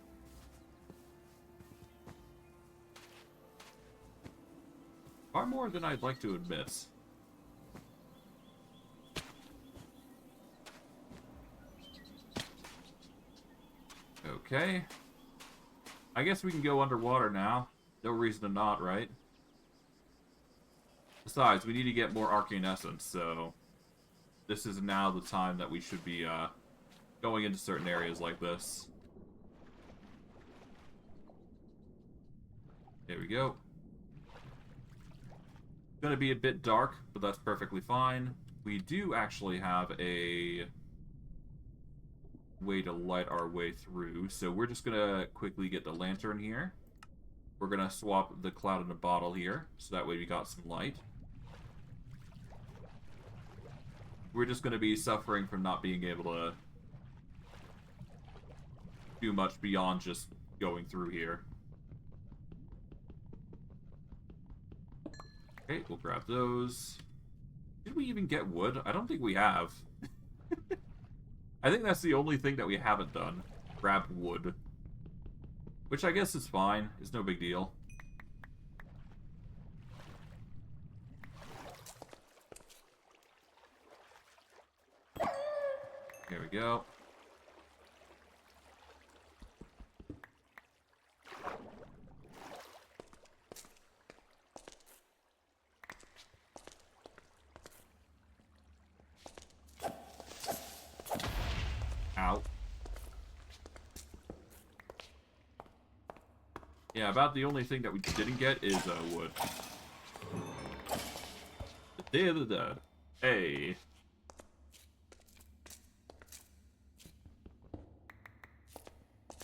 Far more than I'd like to admit. Okay. I guess we can go underwater now. No reason to not, right? Besides, we need to get more arcane essence, so this is now the time that we should be going into certain areas like this. There we go. It's gonna be a bit dark, but that's perfectly fine. We do actually have a way to light our way through, so we're just gonna quickly get the lantern here. We're gonna swap the cloud in a bottle here, so that way we got some light. We're just gonna be suffering from not being able to do much beyond just going through here. Okay, we'll grab those. Did we even get wood? I don't think we have. I think that's the only thing that we haven't done. Grab wood. Which I guess is fine. It's no big deal. Here we go. Ow. Yeah, about the only thing that we didn't get is wood. Hey.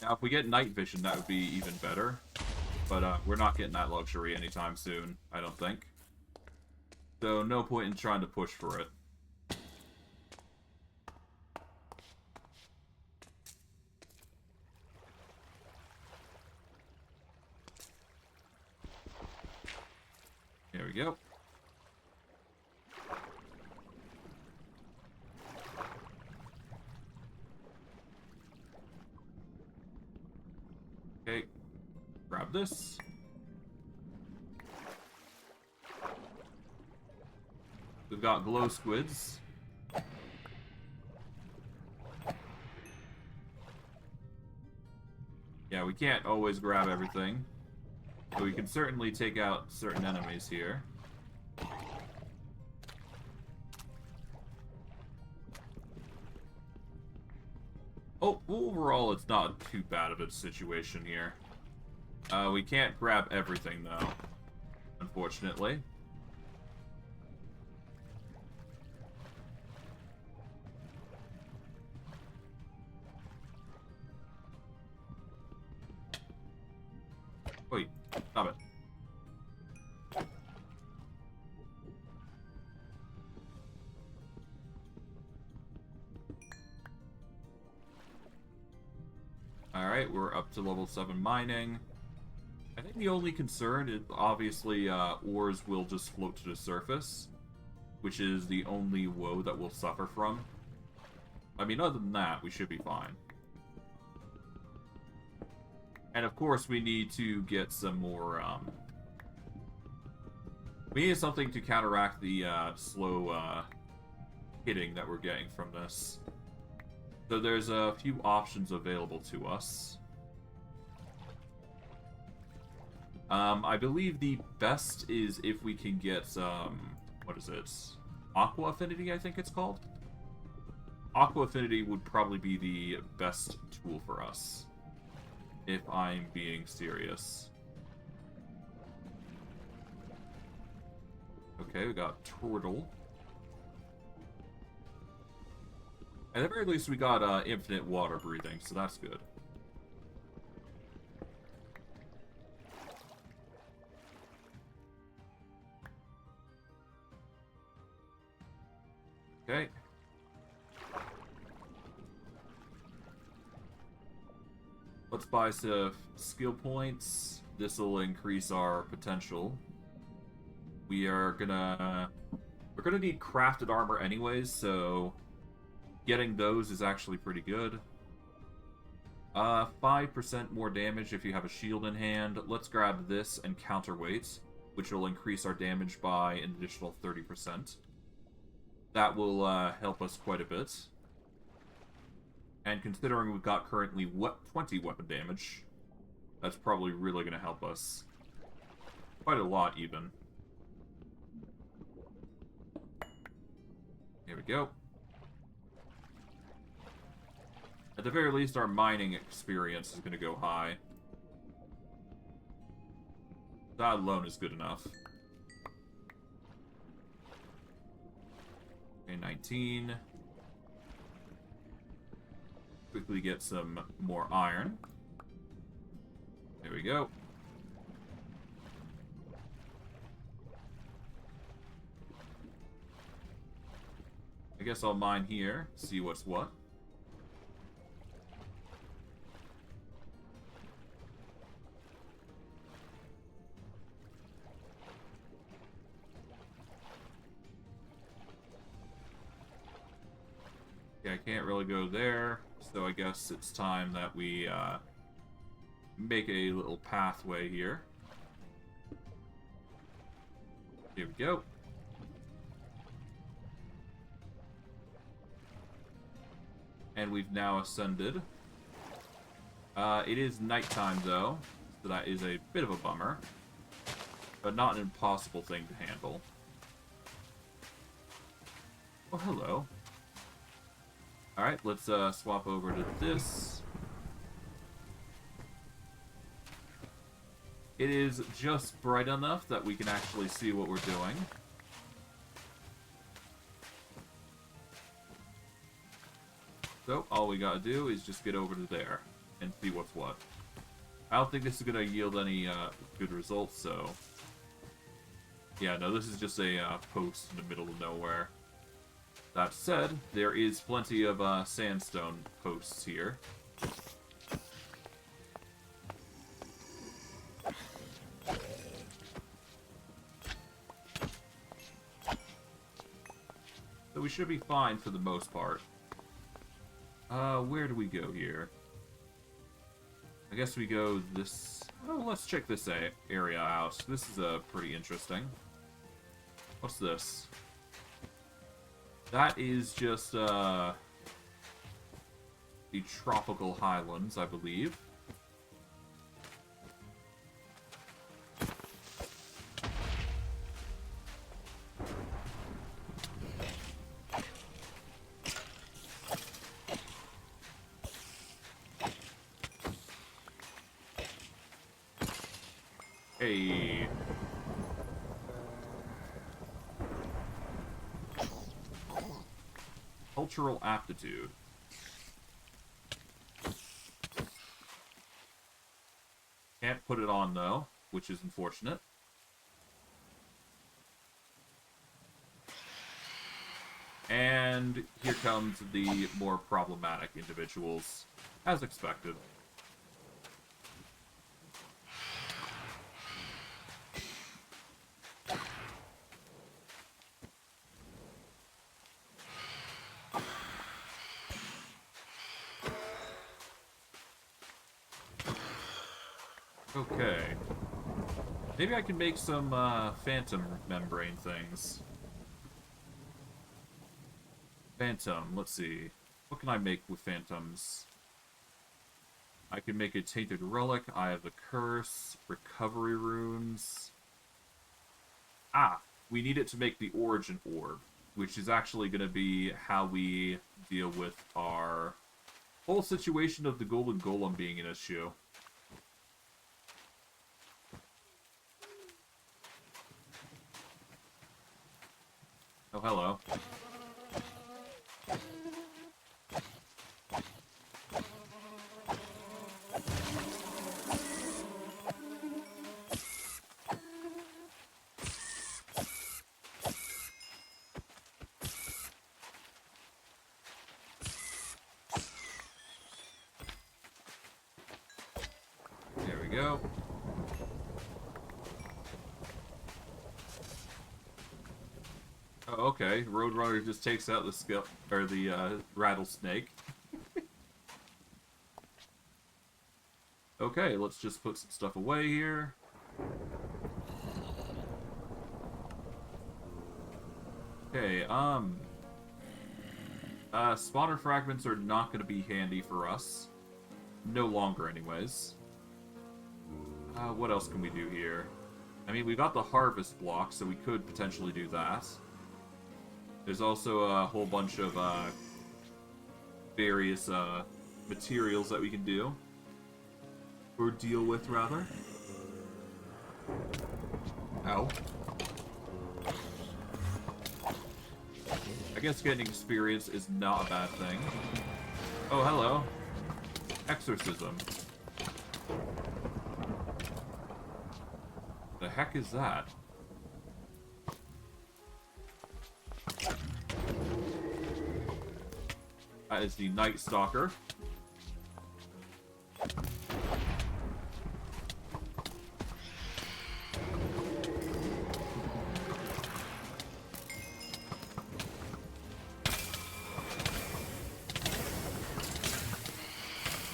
Now, if we get night vision, that would be even better. But we're not getting that luxury anytime soon, I don't think. So, no point in trying to push for it. There we go. Okay. Grab this. We've got glow squids. Yeah, we can't always grab everything. So we can certainly take out certain enemies here. Oh, overall, it's not too bad of a situation here. We can't grab everything, though, unfortunately. Wait, stop it. Alright, we're up to level 7 mining. I think the only concern is, obviously, ores will just float to the surface, which is the only woe that we'll suffer from. I mean, other than that, we should be fine. And of course, we need to get some more, we need something to counteract the, slow, hitting that we're getting from this. So there's a few options available to us. I believe the best is if we can get, what is it? Aqua Affinity, I think it's called? Aqua Affinity would probably be the best tool for us, if I'm being serious. Okay, we got Turtle. At the very least, we got infinite water breathing, so that's good. Okay. Let's buy some skill points. This will increase our potential. We're gonna need crafted armor anyways, so getting those is actually pretty good. 5% more damage if you have a shield in hand. Let's grab this and counterweight, which will increase our damage by an additional 30%. That will help us quite a bit. And considering we've got currently 20 weapon damage, that's probably really going to help us. Quite a lot, even. Here we go. At the very least, our mining experience is going to go high. That alone is good enough. Okay, 19. Quickly get some more iron. There we go. I guess I'll mine here, see what's what. Yeah, I can't really go there, so I guess it's time that we make a little pathway here. Here we go. And we've now ascended. It is nighttime, though, so that is a bit of a bummer. But not an impossible thing to handle. Oh, hello. Alright, let's swap over to this. It is just bright enough that we can actually see what we're doing. So, all we gotta do is just get over to there and see what's what. I don't think this is gonna yield any good results, so... Yeah, no, this is just a post in the middle of nowhere. That said, there is plenty of sandstone posts here. So we should be fine for the most part. Where do we go here? I guess we go this... Oh, let's check this area out. This is pretty interesting. What's this? That is just, the tropical highlands, I believe. Hey. Cultural aptitude. Can't put it on, though, which is unfortunate. And here comes the more problematic individuals, as expected. Okay. Maybe I can make some phantom membrane things. Phantom, let's see. What can I make with phantoms? I can make a tainted relic, Eye of the Curse, recovery runes. Ah, we need it to make the origin orb. which is actually going to be how we deal with our whole situation of the golden golem being an issue. Oh, hello. There we go. Oh, okay. Roadrunner just takes out the rattlesnake. Okay, let's just put some stuff away here. Okay, spawner fragments are not going to be handy for us. No longer, anyways. What else can we do here? I mean, we got the harvest block, so we could potentially do that. There's also a whole bunch of, various, materials that we can do. Or deal with, rather. Ow. I guess getting experience is not a bad thing. Oh, hello. Exorcism. The heck is that? That is the Night Stalker.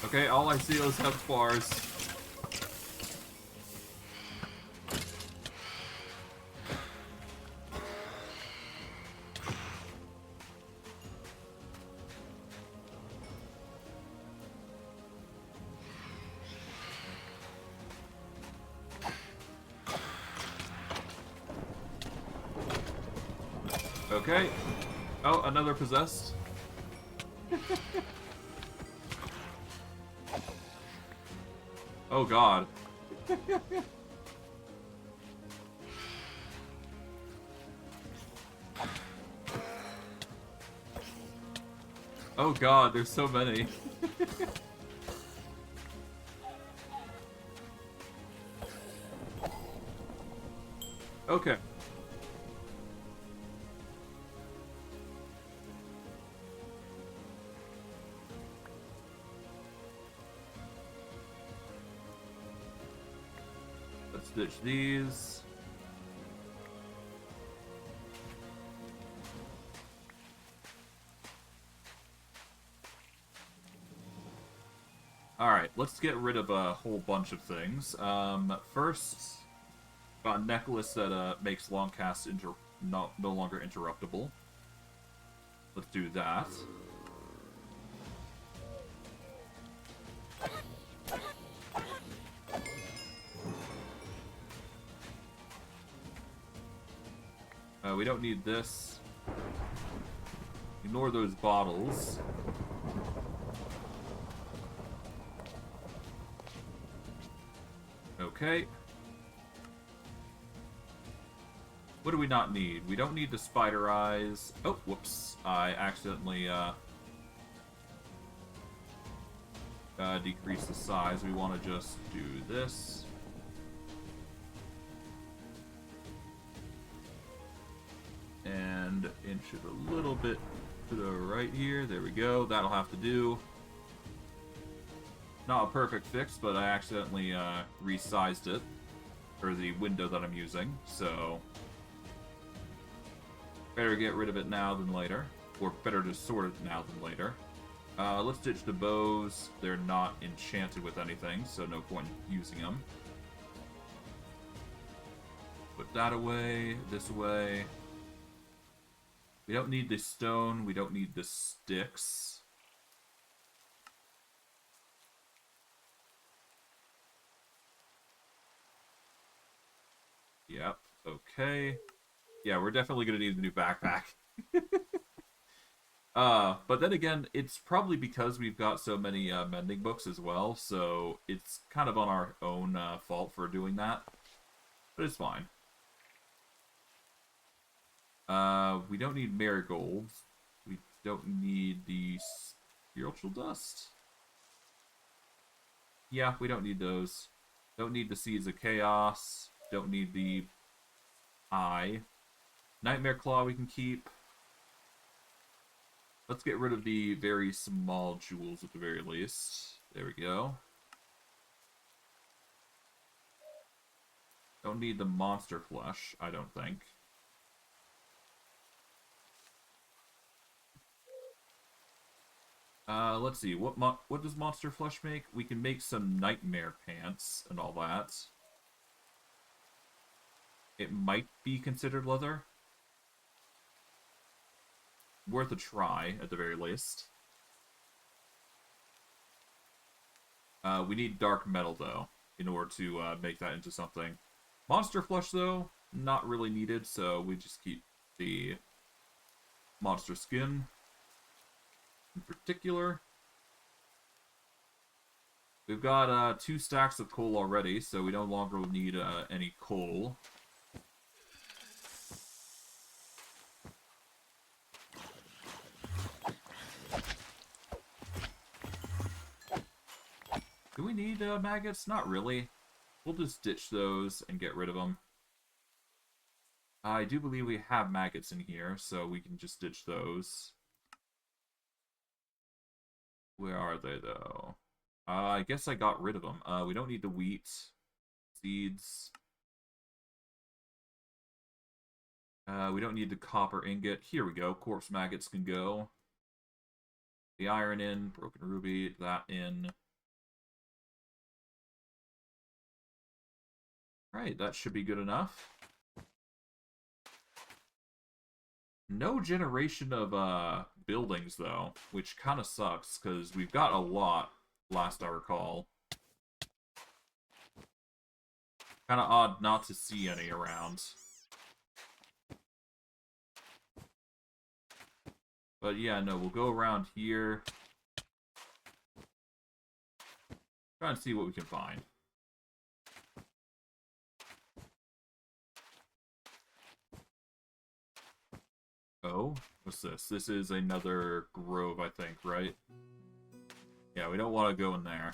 Okay, all I see is health bars. Okay. Oh, another possessed. Oh god. Oh god, there's so many. Okay. Let's ditch these. Alright, let's get rid of a whole bunch of things. First, got a necklace that makes long casts no longer interruptible. Let's do that. We don't need this. Ignore those bottles. Okay. What do we not need? We don't need the spider eyes. Oh, whoops. I accidentally, decreased the size. We want to just do this. And inch it a little bit to the right here. There we go. That'll have to do. Not a perfect fix, but I accidentally resized it for the window that I'm using, so better get rid of it now than later, or better to sort it now than later. Let's ditch the bows. They're not enchanted with anything, so no point in using them. Put that away, this away. We don't need the stone, we don't need the sticks. Yep, okay. Yeah, we're definitely going to need a new backpack. But then again, it's probably because we've got so many mending books as well, so it's kind of on our own fault for doing that. But it's fine. We don't need marigolds. We don't need the spiritual dust. Yeah, we don't need those. Don't need the seeds of chaos. Don't need the eye. Nightmare claw we can keep. Let's get rid of the very small jewels at the very least. There we go. Don't need the monster flesh, I don't think. Let's see. What does monster flesh make? We can make some nightmare pants and all that. It might be considered leather. Worth a try, at the very least. We need dark metal, though, in order to make that into something. Monster flesh, though, not really needed, so we just keep the monster skin in particular. We've got 2 stacks of coal already, so we no longer need any coal. Do we need maggots? Not really. We'll just ditch those and get rid of them. I do believe we have maggots in here, so we can just ditch those. Where are they, though? I guess I got rid of them. We don't need the wheat. Seeds. We don't need the copper ingot. Here we go. Corpse maggots can go. The iron in. Broken ruby. That in. Alright, that should be good enough. No generation of buildings, though, which kind of sucks, because we've got a lot, last I recall. Kind of odd not to see any around. But yeah, no, we'll go around here. Try and see what we can find. Oh, what's this? This is another grove, I think, right? Yeah, we don't want to go in there.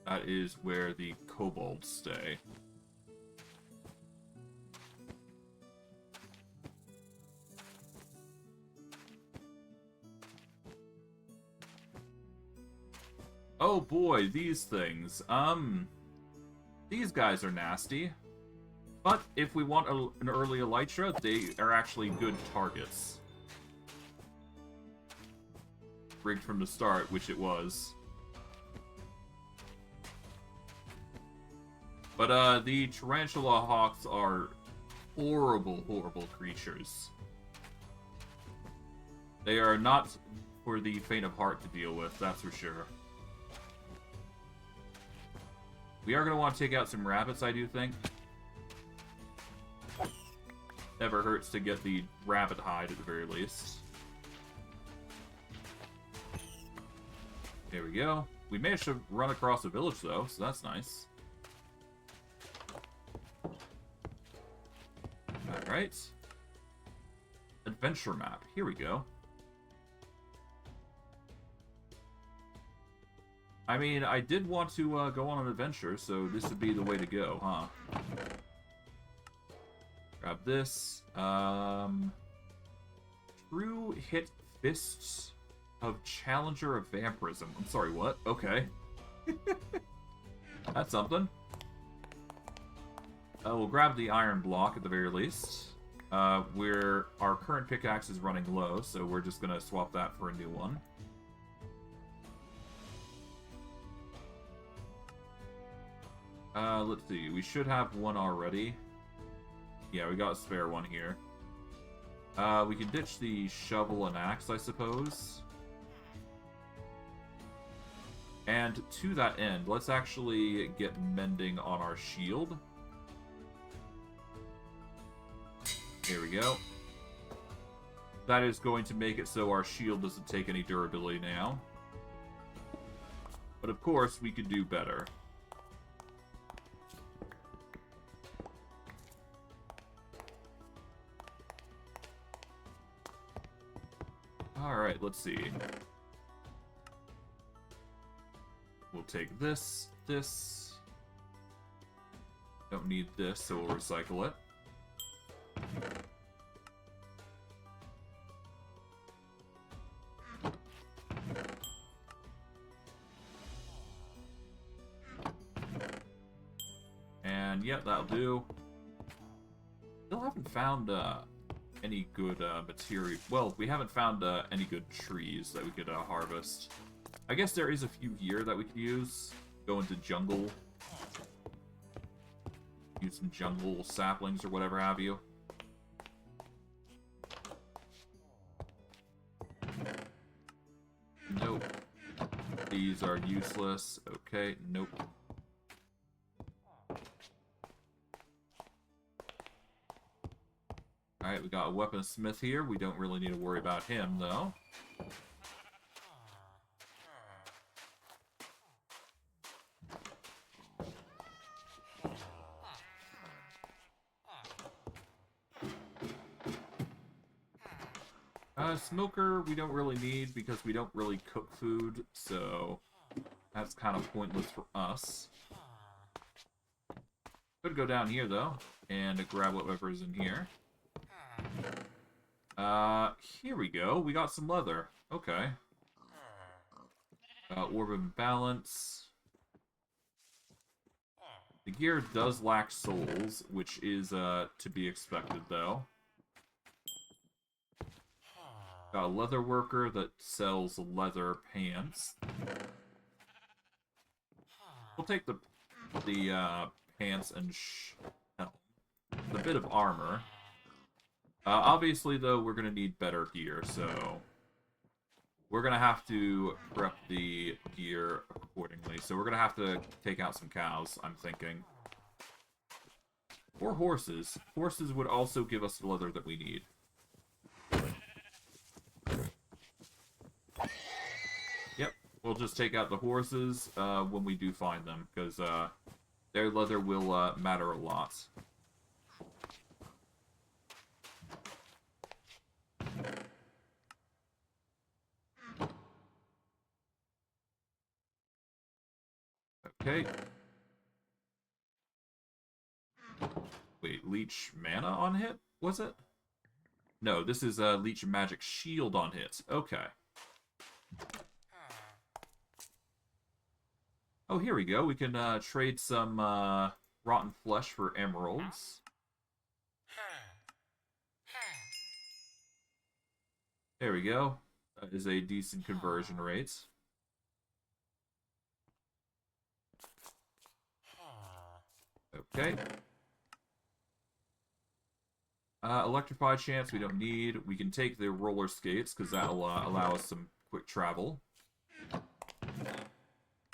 That is where the kobolds stay. Oh boy, these things. These guys are nasty. But if we want an early elytra, they are actually good targets. Rigged from the start, which it was. But the tarantula hawks are horrible, horrible creatures. They are not for the faint of heart to deal with, that's for sure. We are going to want to take out some rabbits, I do think. Never hurts to get the rabbit hide at the very least. There we go. We managed to run across a village, though, so that's nice. Alright. Adventure map. Here we go. I mean, I did want to go on an adventure, so this would be the way to go, huh? Grab this. True hit fists of Challenger of Vampirism. I'm sorry, what? Okay. That's something. We'll grab the iron block at the very least. Our current pickaxe is running low, so we're just gonna swap that for a new one. Let's see. We should have one already. Yeah, we got a spare one here. We can ditch the shovel and axe, I suppose. And to that end, let's actually get mending on our shield. Here we go. That is going to make it so our shield doesn't take any durability now. But of course, we could do better. Alright, let's see. We'll take this, this. Don't need this, so we'll recycle it. And yeah, that'll do. Still haven't found any good material. Well, we haven't found any good trees that we could harvest. I guess there is a few here that we could use. Go into jungle. Use some jungle saplings or whatever have you. Nope. These are useless. Okay, nope. Alright, we got a weaponsmith here. We don't really need to worry about him, though. Smoker, we don't really need because we don't really cook food, so that's kind of pointless for us. Could go down here, though, and grab whatever's in here. Here we go. We got some leather. Okay. Orb of balance. The gear does lack souls, which is, to be expected, though. Got a leather worker that sells leather pants. We'll take the pants and helm. A bit of armor. Obviously, though, we're going to need better gear, so we're going to have to prep the gear accordingly. So we're going to have to take out some cows, I'm thinking. Or horses. Horses would also give us the leather that we need. Yep, we'll just take out the horses when we do find them, because their leather will matter a lot. Okay. Wait, leech mana on hit? Was it? No, this is leech magic shield on hit. Okay. Oh, here we go. We can trade some rotten flesh for emeralds. There we go. That is a decent conversion rate. Okay. Electrify chance we don't need. We can take the roller skates because that'll allow us some quick travel.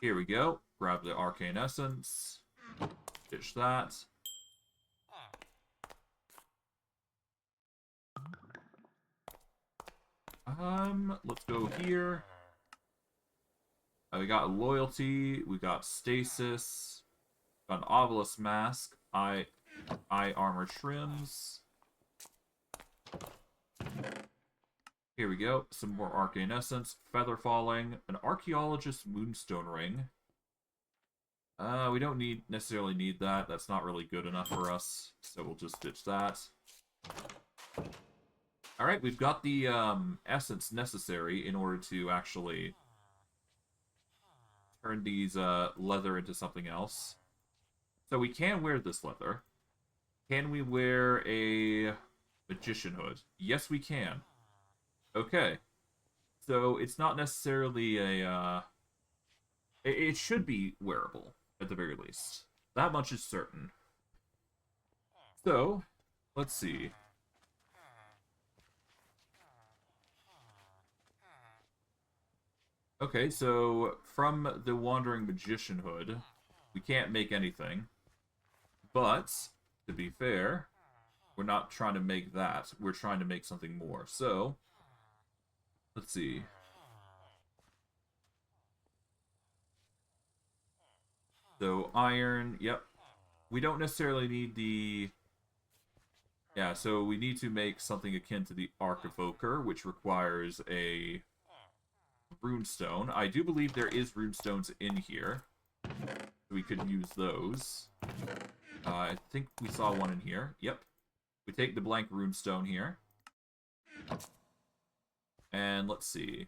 Here we go. Grab the arcane essence. Ditch that. Let's go here. We got loyalty. We got stasis. Got an obelisk mask. Eye armor trims. Here we go. Some more arcane essence. Feather falling. An archaeologist moonstone ring. We don't necessarily need that. That's not really good enough for us. So we'll just ditch that. Alright, we've got the essence necessary in order to actually turn these leather into something else. So we can wear this leather. Can we wear a magician hood? Yes, we can. Okay. So it's not necessarily a... It should be wearable, at the very least. That much is certain. So, let's see. Okay, so from the Wandering Magician hood, we can't make anything. But, to be fair, We're not trying to make that. We're trying to make something more. So, let's see. So, iron, yep. We don't necessarily need the... Yeah, so we need to make something akin to the Arc Evoker, which requires a runestone. I do believe there is runestones in here. We could use those. I think we saw one in here. Yep. We take the blank runestone here. And let's see.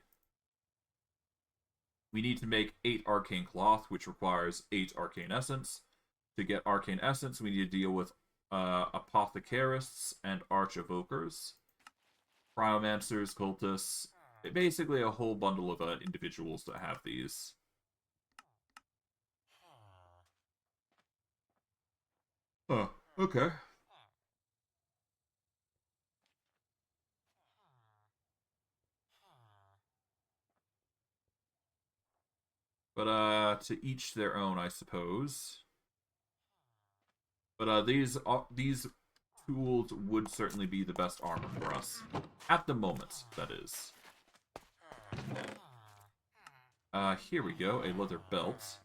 We need to make 8 arcane cloth, which requires 8 arcane essence. To get arcane essence, we need to deal with apothecarists and arch evokers, cryomancers, cultists, basically a whole bundle of individuals that have these. Oh, okay. But to each their own, I suppose. But these tools would certainly be the best armor for us at the moment. That is. Here we go. A leather belt.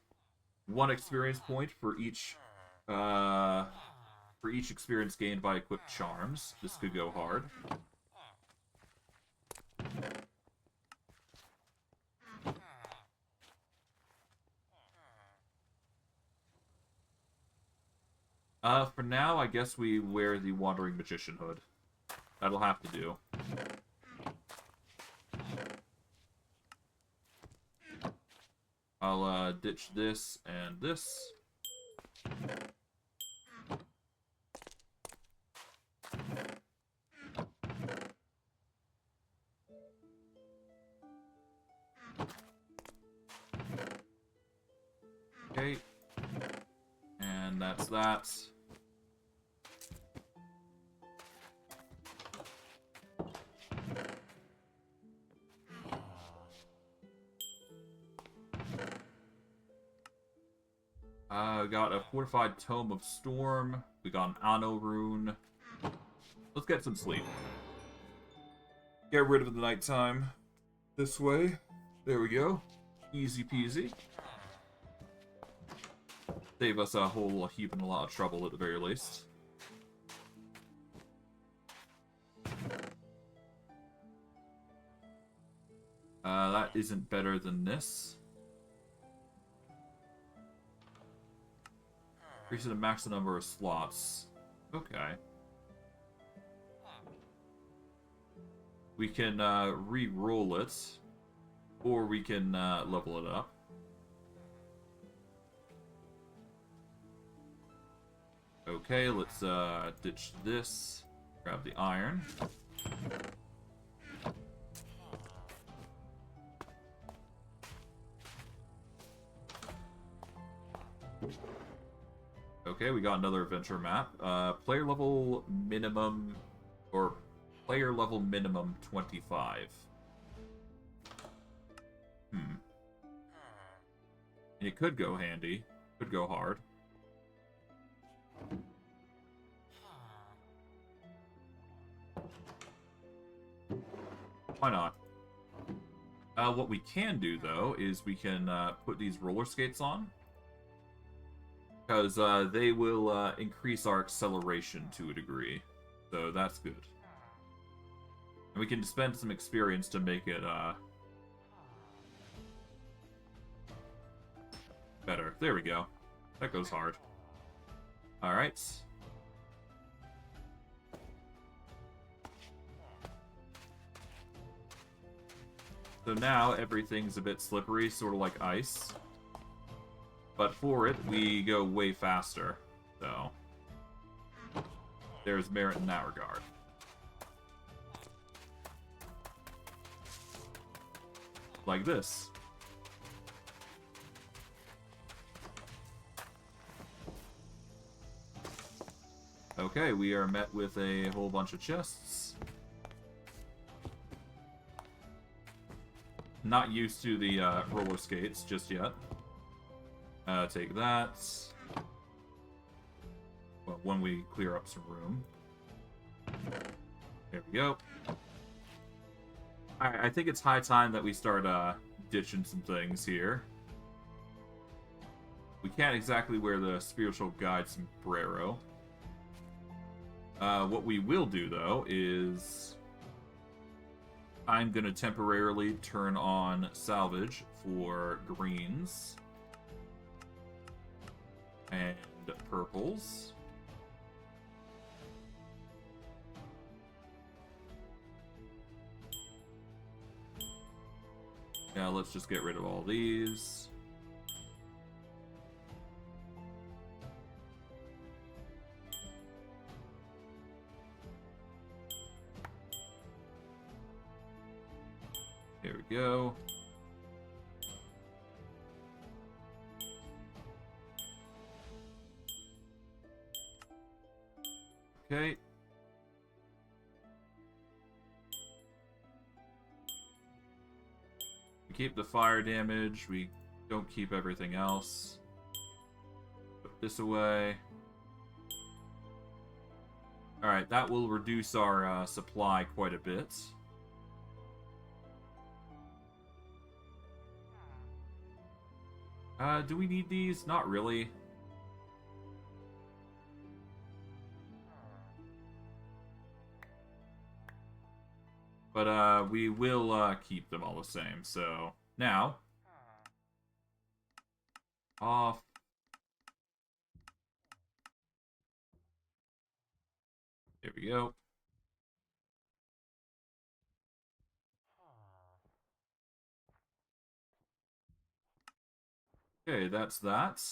1 experience point for each experience gained by equipped charms. This could go hard. For now, I guess we wear the Wandering Magician hood. That'll have to do. I'll, ditch this and this. Okay. And that's that. Got a fortified Tome of Storm. We got an Anno rune. Let's get some sleep. Get rid of the nighttime. This way. There we go. Easy peasy. Save us a whole heap and a lot of trouble at the very least. That isn't better than this. Increasing the max number of slots. Okay. We can re-roll it, or we can level it up. Okay, let's ditch this. Grab the iron. Okay, we got another adventure map. Player level minimum 25. It could go handy. Could go hard. Why not? What we can do, though, is we can put these roller skates on. Because they will increase our acceleration to a degree. So that's good. And we can spend some experience to make it better. There we go. That goes hard. Alright. So now everything's a bit slippery, sort of like ice. But for it, we go way faster. So there's merit in that regard. Like this. Okay, we are met with a whole bunch of chests. Not used to the roller skates just yet. Take that. Well, when we clear up some room. There we go. Alright, I think it's high time that we start ditching some things here. We can't exactly wear the spiritual guide sombrero. What we will do, though, is I'm going to temporarily turn on salvage for greens and purples. Now let's just get rid of all these. There we go. Okay. We keep the fire damage. We don't keep everything else. Put this away. Alright, that will reduce our supply quite a bit. Do we need these? Not really. But we will keep them all the same. So now, off. There we go. Okay, that's that.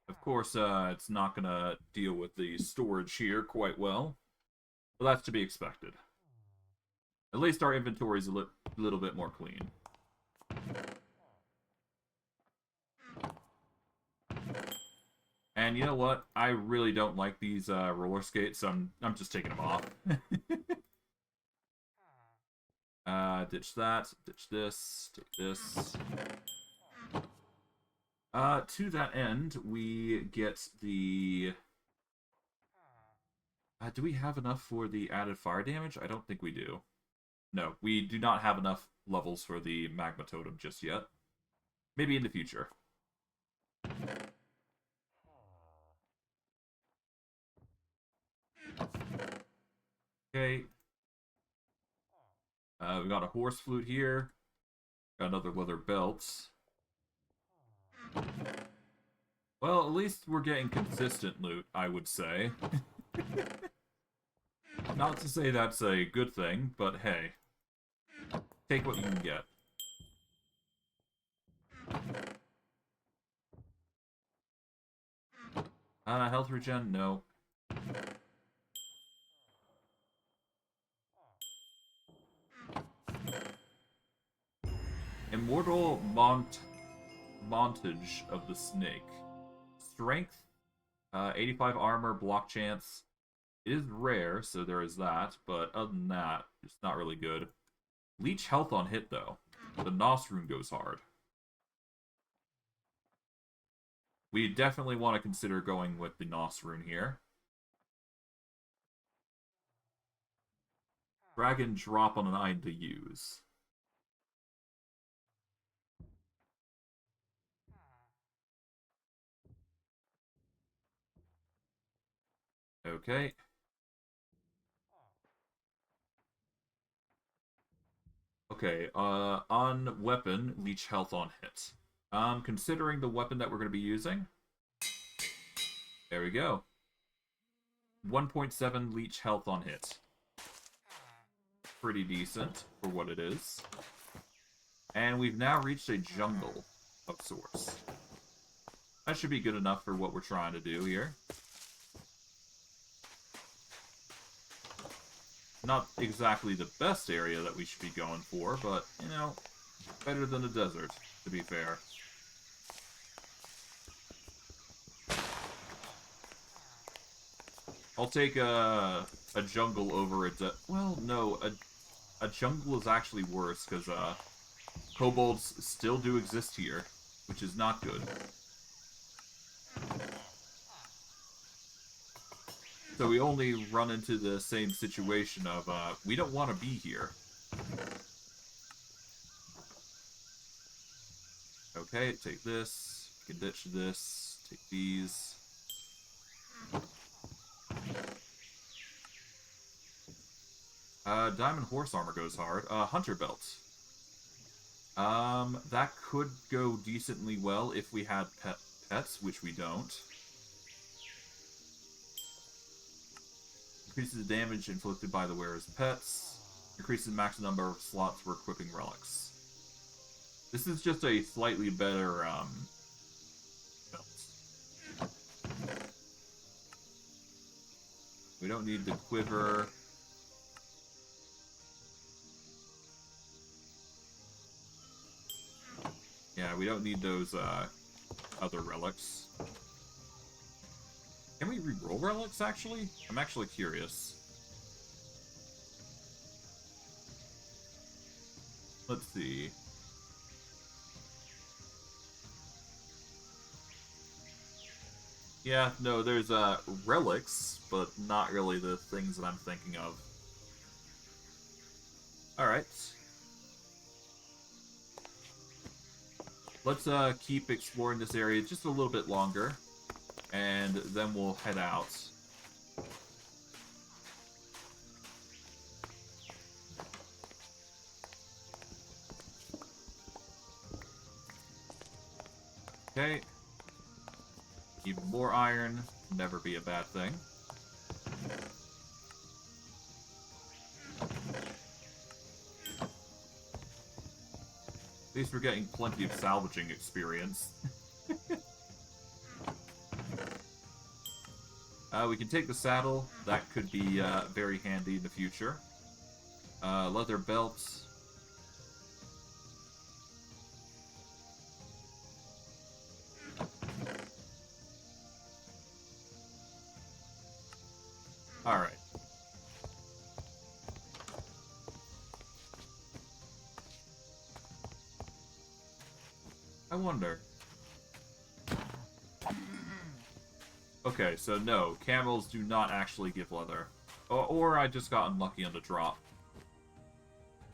Of course, it's not gonna deal with the storage here quite well, but that's to be expected. At least our inventory is a little bit more clean. And you know what? I really don't like these roller skates, so I'm just taking them off. Ditch that. Ditch this. Take this. To that end, we get the... do we have enough for the added fire damage? I don't think we do. No, we do not have enough levels for the magma totem just yet. Maybe in the future. Okay. We got a horse flute here. Got another leather belt. Well, at least we're getting consistent loot, I would say. Not to say that's a good thing, but hey. Take what you can get. Health regen? No. Immortal montage of the snake. Strength, 85 armor, block chance. It is rare, so there is that, but other than that, it's not really good. Leech health on hit, though. The Nos rune goes hard. We definitely want to consider going with the Nos rune here. Drag and drop on an item to use. Okay. Okay, on weapon, leech health on hit. Considering the weapon that we're going to be using, there we go. 1.7 leech health on hit. Pretty decent for what it is. And we've now reached a jungle of sorts. That should be good enough for what we're trying to do here. Not exactly the best area that we should be going for, but, you know, better than a desert, to be fair. I'll take a jungle over a well, no, a jungle is actually worse, because kobolds still do exist here, which is not good. So we only run into the same situation of, we don't want to be here. Okay, take this. We can ditch this. Take these. Diamond horse armor goes hard. Hunter belt. That could go decently well if we had pets, which we don't. Increases the damage inflicted by the wearer's pets. Increases the max number of slots for equipping relics. This is just a slightly better, belt. We don't need the quiver. Yeah, we don't need those, other relics. Can we reroll relics, actually? I'm actually curious. Let's see. Yeah, no, there's, relics, but not really the things that I'm thinking of. Alright. Let's, keep exploring this area just a little bit longer, and then we'll head out. Okay. Even more iron, never be a bad thing. At least we're getting plenty of salvaging experience. We can take the saddle. That could be very handy in the future. Leather belts. Alright. I wonder. Okay, so no, camels do not actually give leather. Or I just got unlucky on the drop.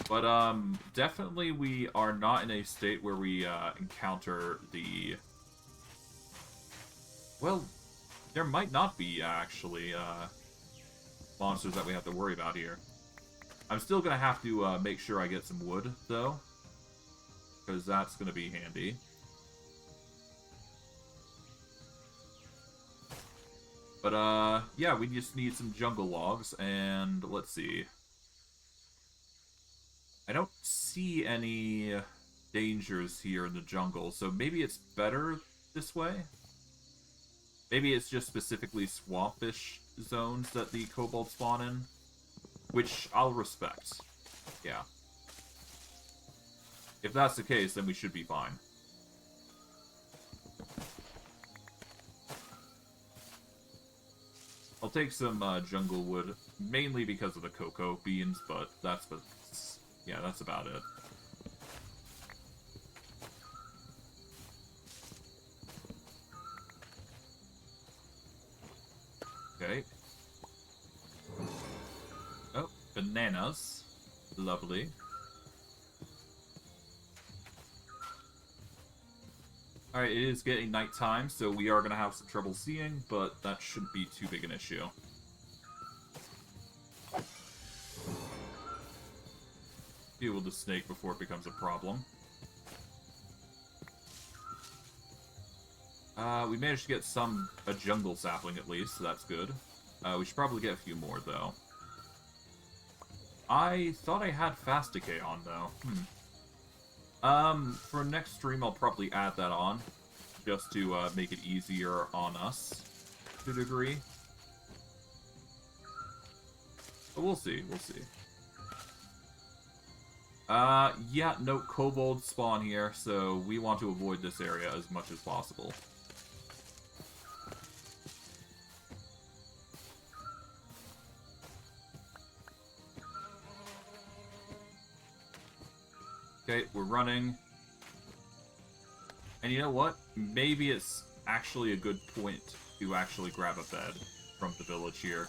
But, definitely we are not in a state where we, encounter the... Well, there might not be, actually, monsters that we have to worry about here. I'm still gonna have to, make sure I get some wood, though. Because that's gonna be handy. But, yeah, we just need some jungle logs, and let's see. I don't see any dangers here in the jungle, so maybe it's better this way? Maybe it's just specifically swampish zones that the kobolds spawn in, which I'll respect. Yeah. If that's the case, then we should be fine. I'll take some jungle wood, mainly because of the cocoa beans, but that's about it. Okay. Oh, bananas. Lovely. Alright, it is getting nighttime, so we are going to have some trouble seeing, but that shouldn't be too big an issue. Deal with the snake before it becomes a problem. We managed to get a jungle sapling at least, so that's good. We should probably get a few more, though. I thought I had fast decay on, though. For next stream, I'll probably add that on, just to make it easier on us, to a degree. But we'll see, we'll see. Yeah, no kobolds spawn here, so we want to avoid this area as much as possible. Okay, we're running. And you know what? Maybe it's actually a good point to actually grab a bed. from the village here.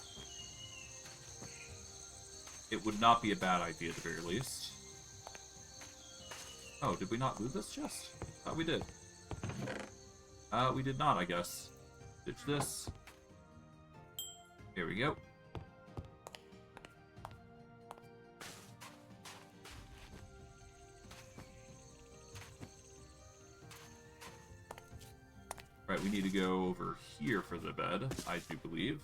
It would not be a bad idea at the very least. Oh, did we not loot this chest? Thought we did. We did not, I guess. Ditch this. Here we go. Right, we need to go over here for the bed, I do believe.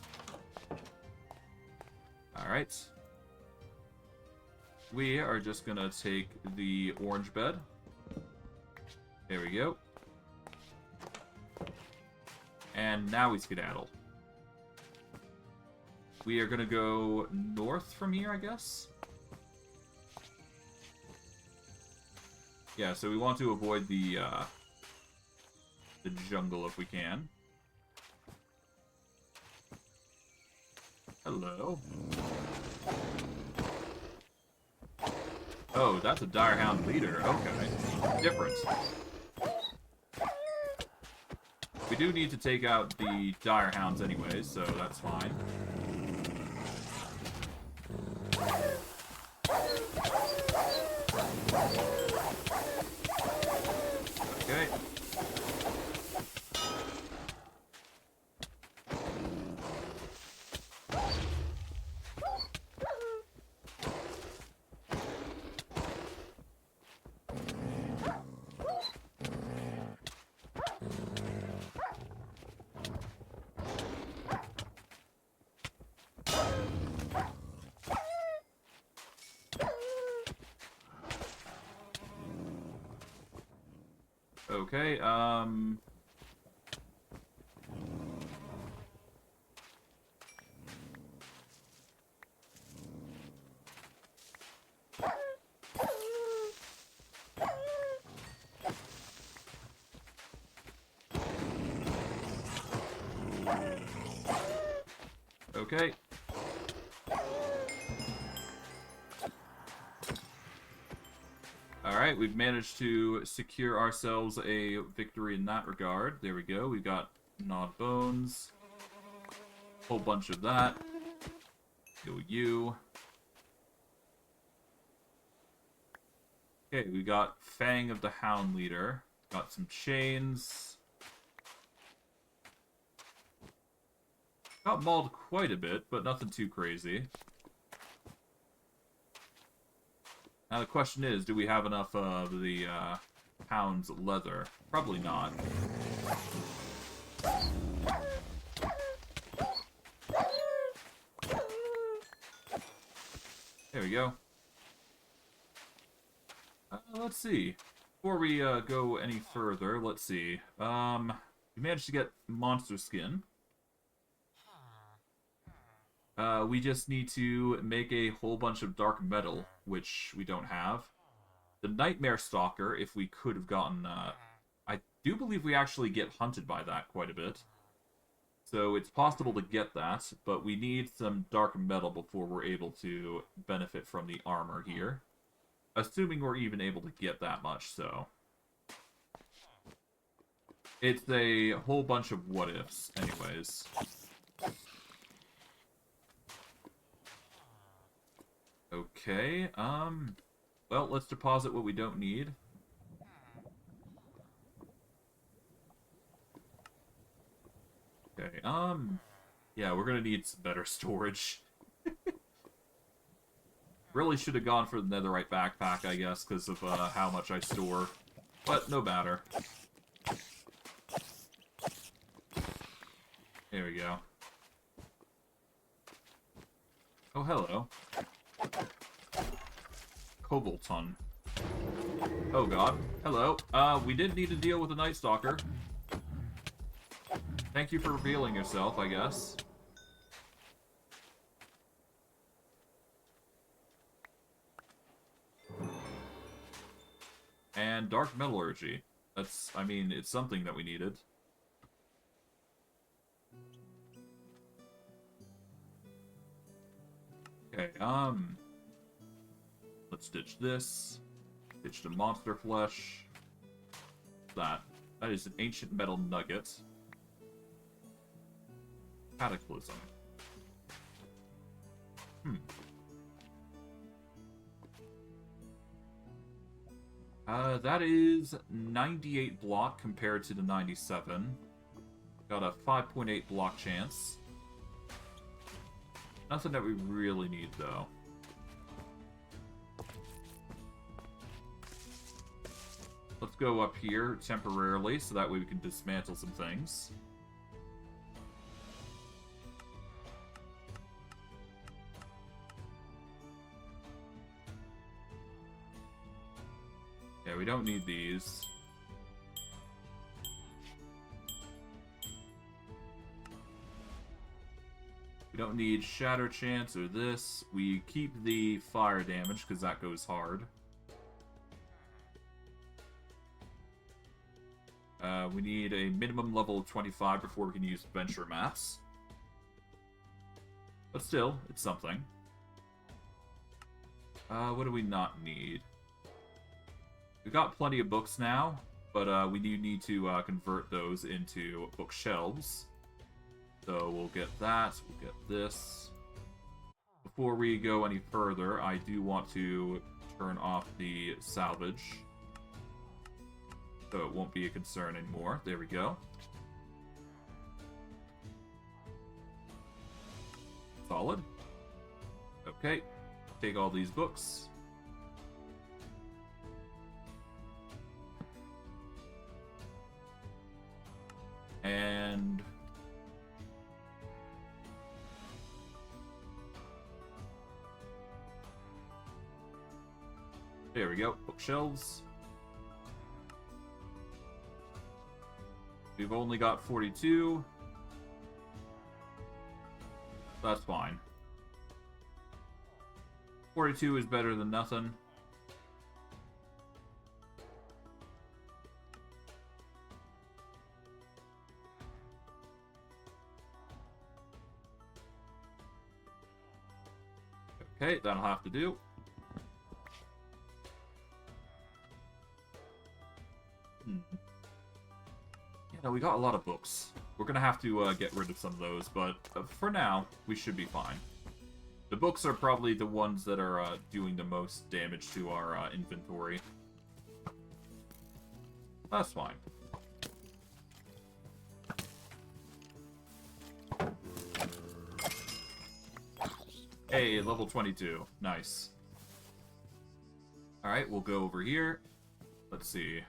Alright. We are just gonna take the orange bed. There we go. And now we skedaddle. We are gonna go north from here, I guess? Yeah, so we want to avoid the jungle if we can. Hello. Oh, that's a Direhound leader. Okay. Different. We do need to take out the Direhounds anyways, so that's fine. Okay. Okay, okay. Alright, we've managed to secure ourselves a victory in that regard. There we go. We've got gnawed bones. Whole bunch of that. Go you. Okay, we got Fang of the Hound Leader. Got some chains. Got mauled quite a bit, but nothing too crazy. Now the question is, do we have enough of the hound's leather? Probably not. There we go. Let's see. Before we go any further, let's see. We managed to get monster skin. We just need to make a whole bunch of dark metal, which we don't have. The Nightmare Stalker, if we could have gotten... I do believe we actually get hunted by that quite a bit. So it's possible to get that, but we need some dark metal before we're able to benefit from the armor here. Assuming we're even able to get that much, so... It's a whole bunch of what-ifs, anyways. Okay, well, let's deposit what we don't need. Okay, yeah, we're gonna need some better storage. Really should have gone for the netherite backpack, I guess, because of how much I store. But no matter. There we go. Oh, hello. Cobalton. Oh god. Hello. We did need to deal with a Night Stalker. Thank you for revealing yourself, I guess. And Dark Metallurgy. That's, I mean, it's something that we needed. Okay, let's ditch this. Ditch the monster flesh. That is an ancient metal nugget. Cataclysm. Hmm. That is 98 block compared to the 97. Got a 5.8 block chance. Nothing that we really need, though. Let's go up here temporarily, so that way we can dismantle some things. Yeah, we don't need these. We don't need shatter chance or this. We keep the fire damage, because that goes hard. We need a minimum level of 25 before we can use adventure maps. But still, it's something. What do we not need? We've got plenty of books now, but we do need to convert those into bookshelves. So we'll get that, we'll get this. Before we go any further, I do want to turn off the salvage, so it won't be a concern anymore. There we go. Solid. Okay, take all these books. And... there we go, bookshelves. We've only got 42. That's fine. 42 is better than nothing. Okay, that'll have to do. Yeah, no, we got a lot of books. We're gonna have to get rid of some of those, but for now, we should be fine. The books are probably the ones that are doing the most damage to our inventory. That's fine. Hey, level 22. Nice. Alright, we'll go over here. Let's see.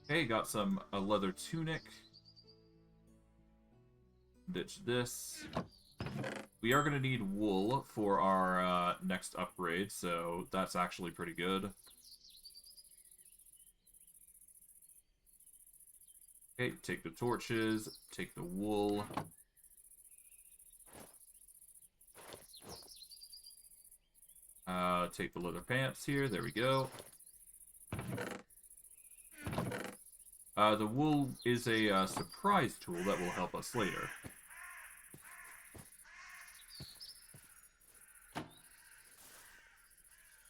Okay, got a leather tunic. Ditch this. We are going to need wool for our next upgrade, so that's actually pretty good. Okay, take the torches, take the wool. Take the leather pants here, there we go. The wool is a surprise tool that will help us later.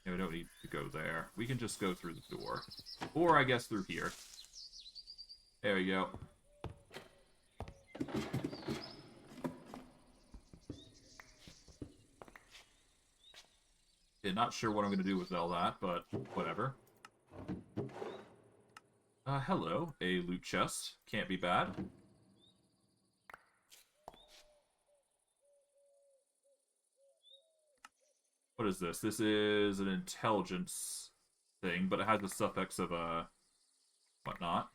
Yeah, we don't need to go there. We can just go through the door. Or, I guess, through here. There we go. Yeah, not sure what I'm going to do with all that, but whatever. Hello. A loot chest. Can't be bad. What is this? This is an intelligence thing, but it has the suffix of, whatnot.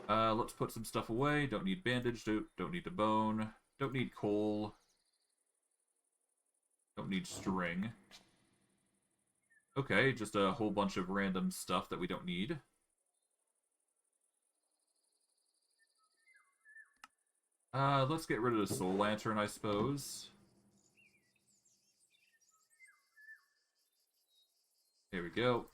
Let's put some stuff away. Don't need bandage, don't need the bone. Don't need coal. Don't need string. Okay, just a whole bunch of random stuff that we don't need. Let's get rid of the soul lantern, I suppose. Here we go.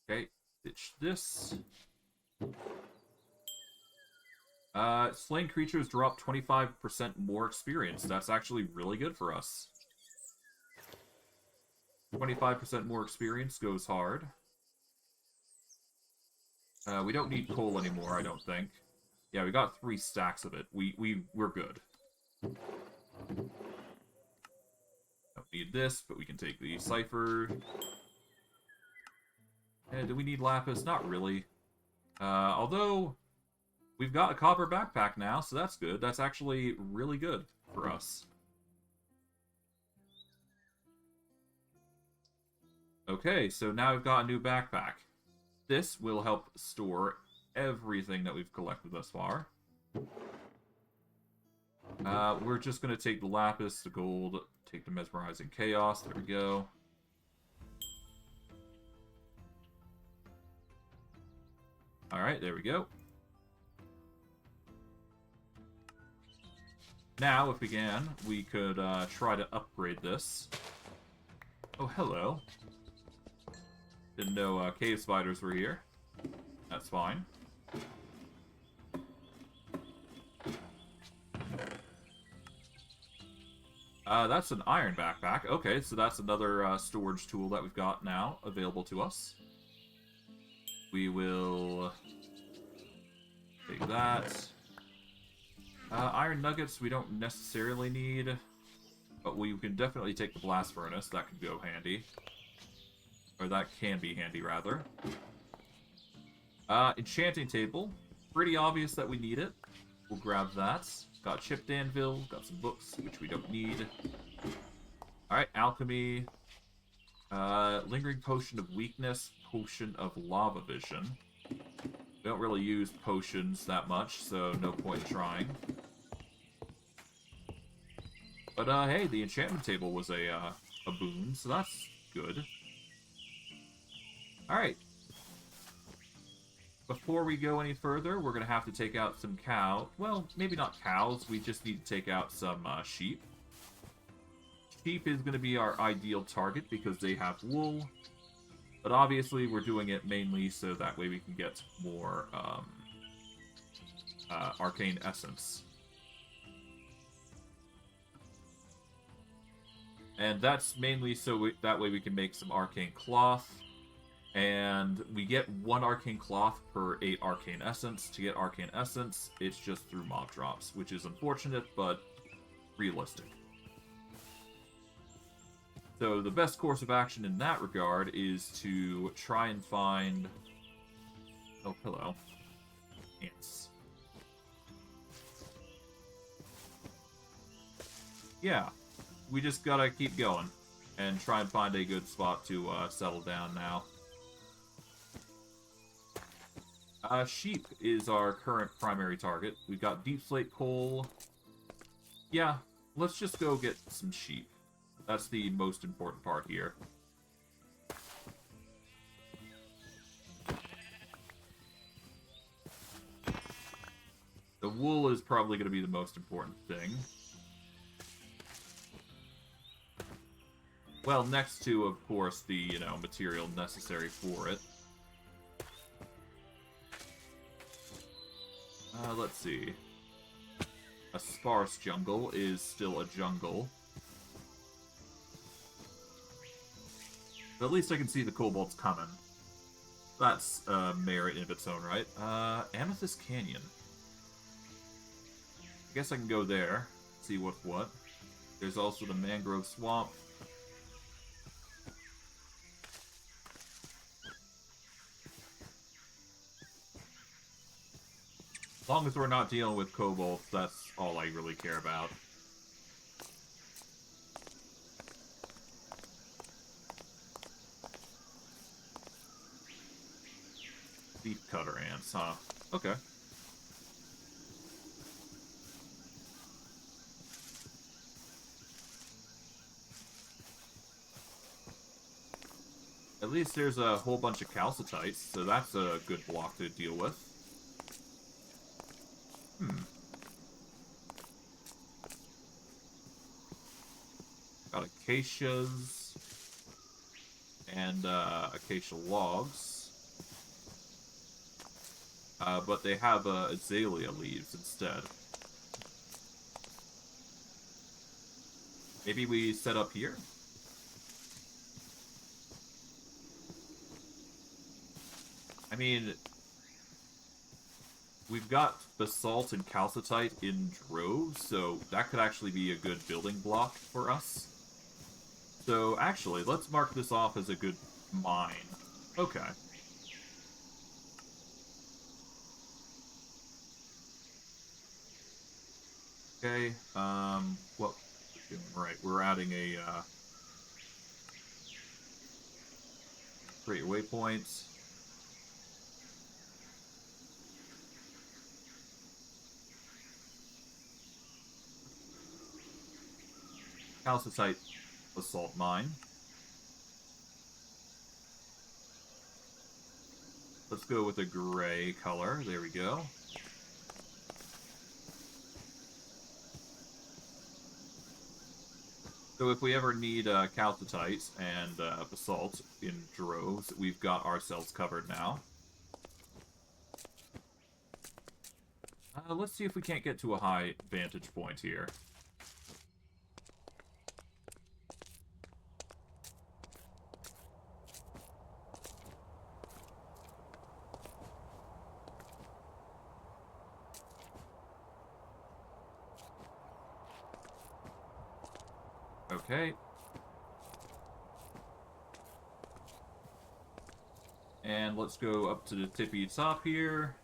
Okay, ditch this. Slain creatures drop 25% more experience. That's actually really good for us. 25% more experience goes hard. We don't need coal anymore, I don't think. Yeah, we got 3 stacks of it. We're good. Don't need this, but we can take the cipher. And do we need lapis? Not really. Although, we've got a copper backpack now, so that's good. That's actually really good for us. Okay, so now we've got a new backpack. This will help store everything that we've collected thus far. We're just going to take the lapis, the gold, take the mesmerizing chaos. There we go. Alright, there we go. Now, if we can, we could try to upgrade this. Oh, hello. Didn't know cave spiders were here. That's fine. That's an iron backpack. Okay, so that's another storage tool that we've got now available to us. We will take that. Iron nuggets we don't necessarily need, but we can definitely take the blast furnace. That could go handy. Or that can be handy, rather. Enchanting table. Pretty obvious that we need it. We'll grab that. Got chipped anvil. Got some books, which we don't need. Alright, alchemy. Lingering potion of weakness. Potion of lava vision. We don't really use potions that much, so no point in trying. But, hey, the enchantment table was a boon, so that's good. Alright. Before we go any further, we're going to have to take out some cow. Well, maybe not cows. We just need to take out some sheep. Sheep is going to be our ideal target because they have wool. But obviously, we're doing it mainly so that way we can get more arcane essence. And that's mainly so that way we can make some arcane cloth. And we get 1 arcane cloth per 8 arcane essence. To get arcane essence, it's just through mob drops, which is unfortunate, but realistic. So the best course of action in that regard is to try and find... Oh, hello. Ants. Yeah, we just gotta keep going and try and find a good spot to settle down now. Sheep is our current primary target. We've got deep slate coal. Yeah, let's just go get some sheep. That's the most important part here. The wool is probably going to be the most important thing. Well, next to, of course, the, material necessary for it. Let's see. A sparse jungle is still a jungle. But at least I can see the kobolds coming. That's a merit in its own right. Amethyst Canyon. I guess I can go there, see what's what. There's also the mangrove swamp. As long as we're not dealing with kobolds, that's all I really care about. Leaf cutter ants, huh? Okay. At least there's a whole bunch of calcitites, so that's a good block to deal with. Got acacias and acacia logs. But they have azalea leaves instead. Maybe we set up here? I mean, we've got basalt and calcitite in droves, so that could actually be a good building block for us. So, actually, let's mark this off as a good mine. Okay. Okay, what we're doing, right, we're adding a, create waypoint. Calcitite basalt mine. Let's go with a gray color. There we go. So if we ever need calcitite and basalt in droves, we've got ourselves covered now. Let's see if we can't get to a high vantage point here. Okay. And let's go up to the tippy top here.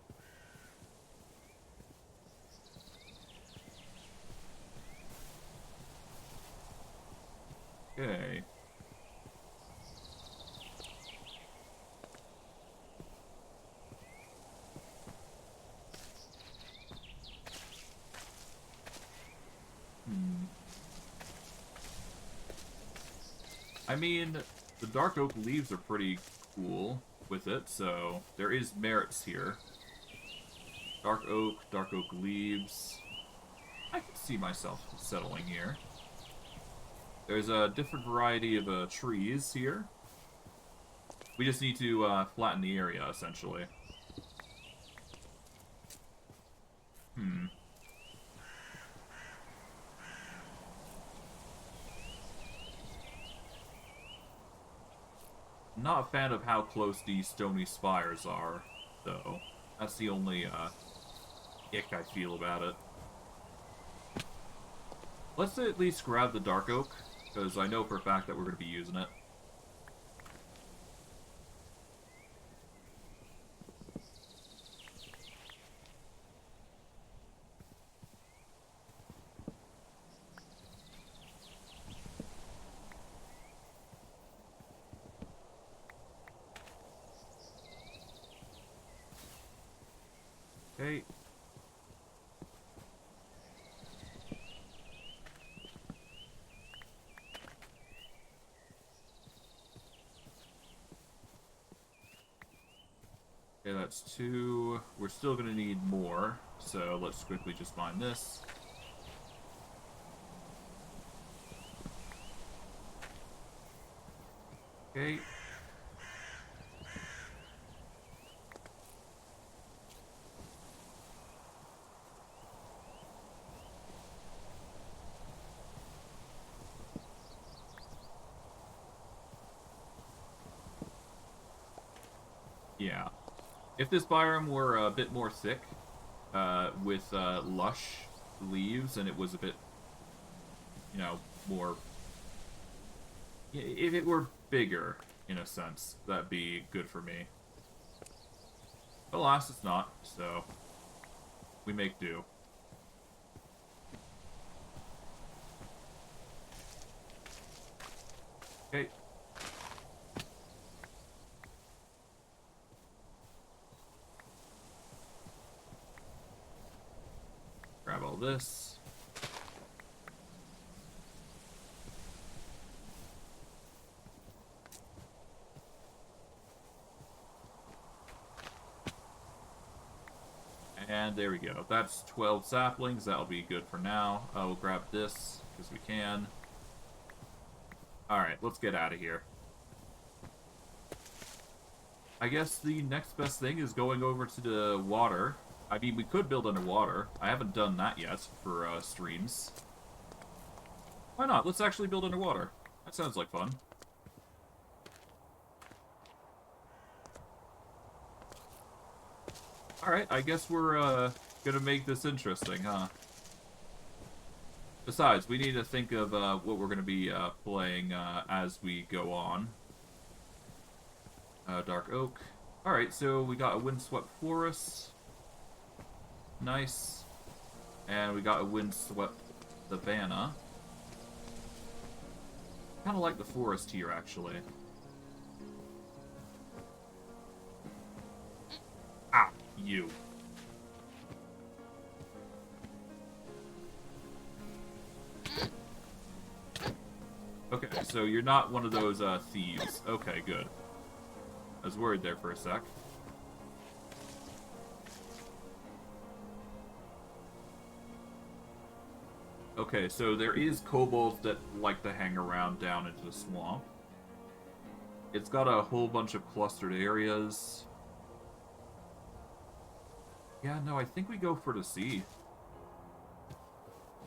Okay. I mean, the dark oak leaves are pretty cool with it, so there is merits here. Dark oak leaves. I can see myself settling here. There's a different variety of trees here. We just need to flatten the area, essentially. Not a fan of how close these stony spires are, though. That's the only ick I feel about it. Let's at least grab the dark oak, because I know for a fact that we're going to be using it. Okay. Okay, that's 2. We're still going to need more, so let's quickly just mine this. Okay. Yeah. If this biome were a bit more thick, with lush leaves, and it was a bit, more... If it were bigger, in a sense, that'd be good for me. But alas, it's not, so we make do. Okay. Grab all this. And there we go. That's 12 saplings. That'll be good for now. We'll grab this, because we can. Alright, let's get out of here. I guess the next best thing is going over to the water. I mean, we could build underwater. I haven't done that yet for streams. Why not? Let's actually build underwater. That sounds like fun. Alright, I guess we're, gonna make this interesting, huh? Besides, we need to think of, what we're gonna be, playing, as we go on. Dark Oak. Alright, so we got a windswept forest. Nice. And we got a windswept savanna. Kind of like the forest here, actually. Ah, you. Okay, so you're not one of those, thieves. Okay, good. I was worried there for a sec. Okay, so there is kobolds that like to hang around down into the swamp. It's got a whole bunch of clustered areas. Yeah, no, I think we go for the sea.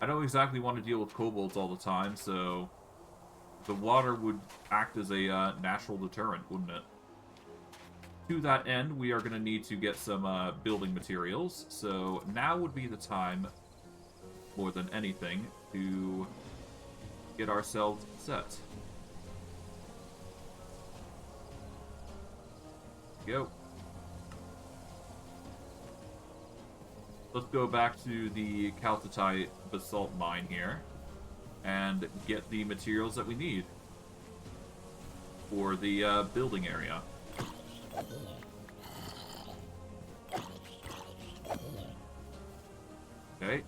I don't exactly want to deal with kobolds all the time, so the water would act as a natural deterrent, wouldn't it? To that end, we are going to need to get some building materials, so now would be the time, more than anything, to get ourselves set. Go. Let's go back to the calcitite basalt mine here and get the materials that we need for the building area. Okay.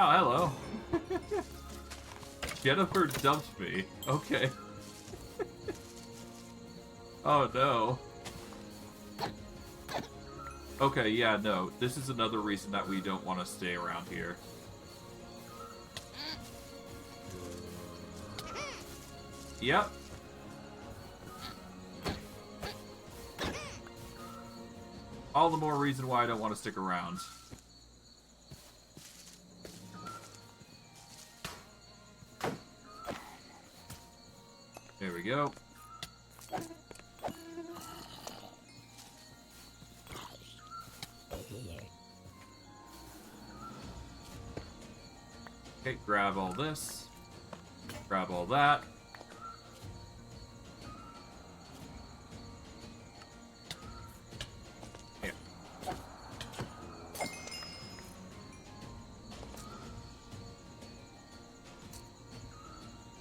Oh, hello. Jennifer dumped me. Okay. Oh, no. Okay, yeah, no. This is another reason that we don't want to stay around here. Yep. All the more reason why I don't want to stick around. There we go. Okay, grab all this. Grab all that. Here.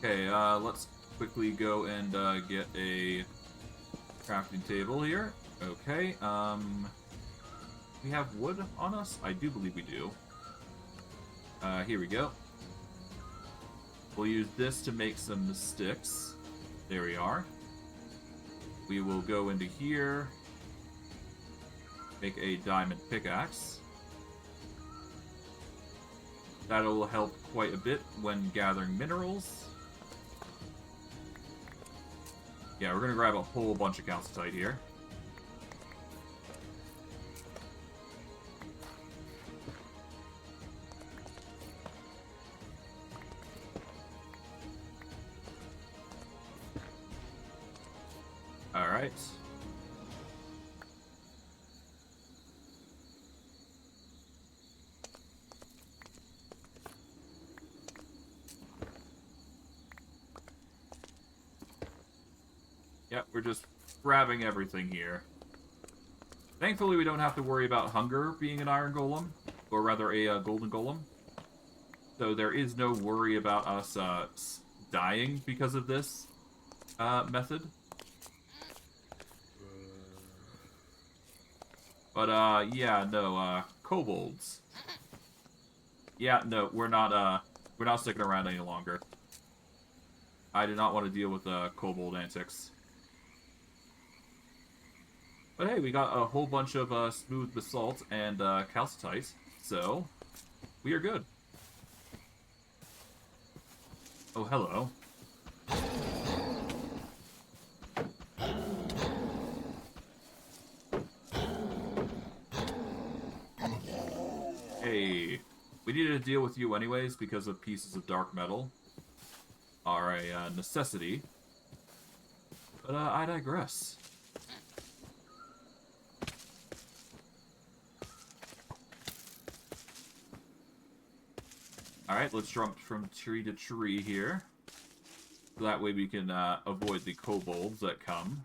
Okay, let's quickly go and get a crafting table here. Okay, we have wood on us? I do believe we do. Here we go. We'll use this to make some sticks. There we are. We will go into here, make a diamond pickaxe. That'll help quite a bit when gathering minerals. Yeah, we're gonna grab a whole bunch of calcitite here. Alright. Yep, we're just grabbing everything here. Thankfully, we don't have to worry about hunger being an iron golem, or rather a golden golem. So there is no worry about us dying because of this method. But yeah, no, kobolds. Yeah, no, we're not sticking around any longer. I do not want to deal with kobold antics. But hey, we got a whole bunch of smooth basalt and calcitite, so we are good. Oh, hello. Hey, we needed to deal with you anyways because of pieces of dark metal are a necessity. But I digress. Alright, let's jump from tree to tree here. So that way we can avoid the kobolds that come.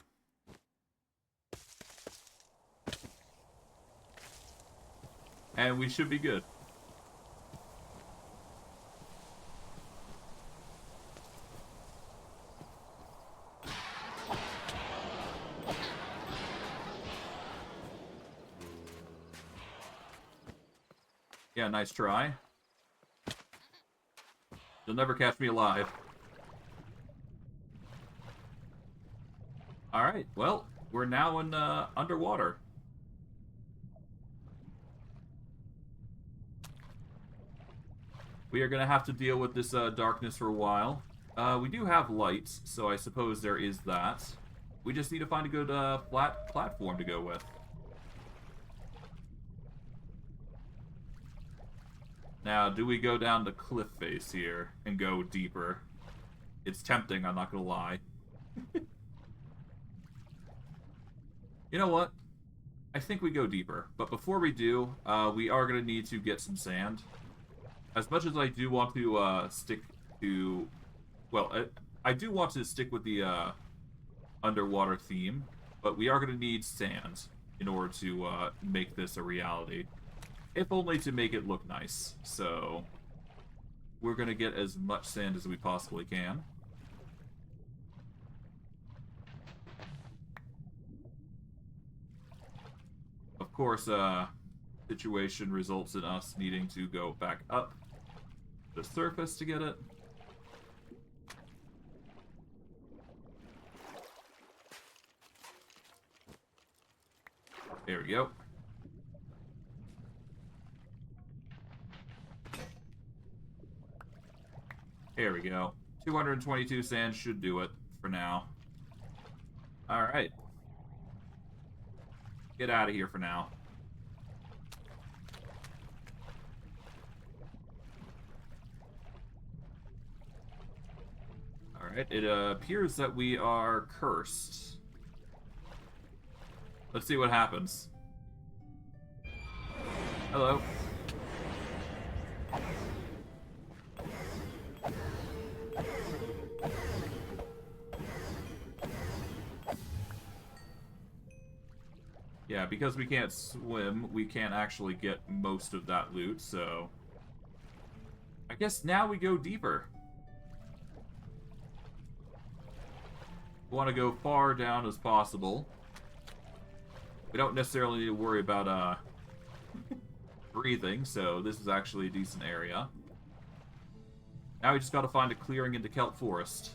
And we should be good. Yeah, nice try. You'll never catch me alive. Alright, well, we're now in underwater. We are going to have to deal with this darkness for a while. We do have lights, so I suppose there is that. We just need to find a good flat platform to go with. Now, do we go down the cliff face here and go deeper? It's tempting, I'm not going to lie. You know what? I think we go deeper. But before we do, we are going to need to get some sand. As much as I do want to stick to... Well, I do want to stick with the underwater theme, but we are going to need sand in order to make this a reality. If only to make it look nice. So, we're going to get as much sand as we possibly can. Of course, situation results in us needing to go back up the surface to get it. There we go. There we go. 222 sand should do it for now. Alright. Get out of here for now. Alright, it appears that we are cursed. Let's see what happens. Hello. Yeah, because we can't swim, we can't actually get most of that loot, so... I guess now we go deeper. We want to go far down as possible. We don't necessarily need to worry about, breathing, so this is actually a decent area. Now we just gotta find a clearing into kelp forest.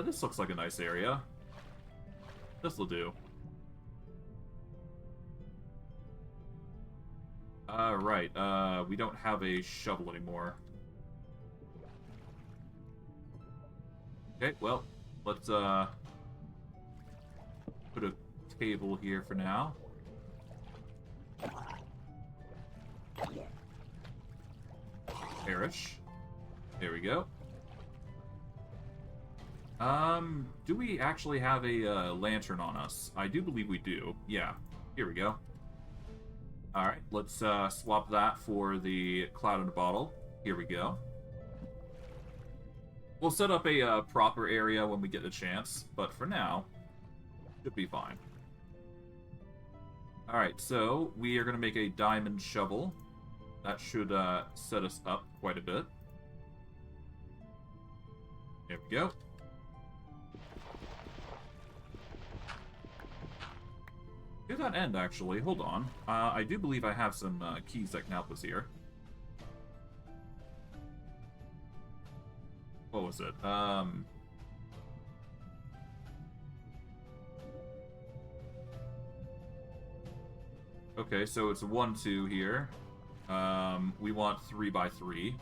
This looks like a nice area. This'll do. Right, we don't have a shovel anymore. Okay, well, let's, put a table here for now. Perish. There we go. Do we actually have a lantern on us? I do believe we do. Yeah, here we go. Alright, let's swap that for the cloud in a bottle. Here we go. We'll set up a proper area when we get the chance, but for now, should be fine. Alright, so we are going to make a diamond shovel. That should set us up quite a bit. There we go. To that end, actually, hold on. I do believe I have some keys that can help us here. What was it? Okay, so it's a 1-2 here. We want 3x3.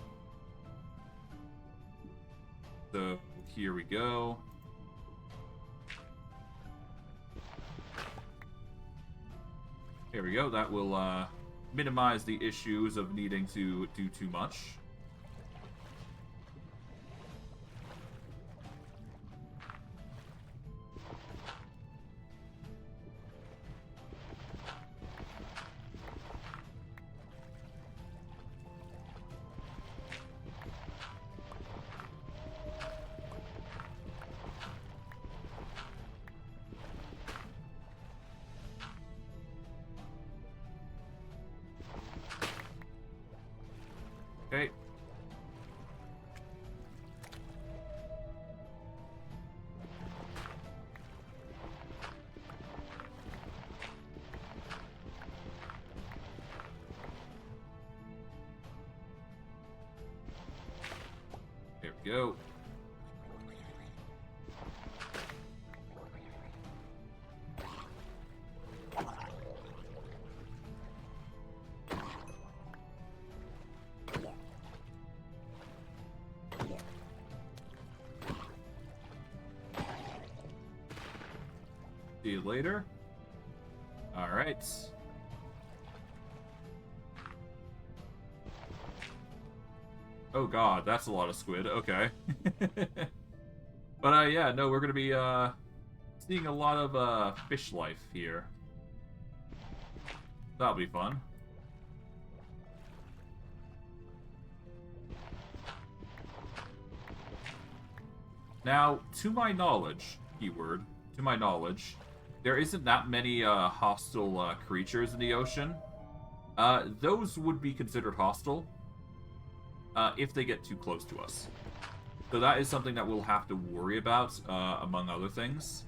So here we go. Here we go. That will minimize the issues of needing to do too much. Okay. There we go. See you later. Alright. Oh god, that's a lot of squid. Okay. But yeah, no, we're gonna be seeing a lot of fish life here. That'll be fun. Now, to my knowledge, keyword, to my knowledge, there isn't that many hostile creatures in the ocean. Those would be considered hostile if they get too close to us. So that is something that we'll have to worry about, among other things.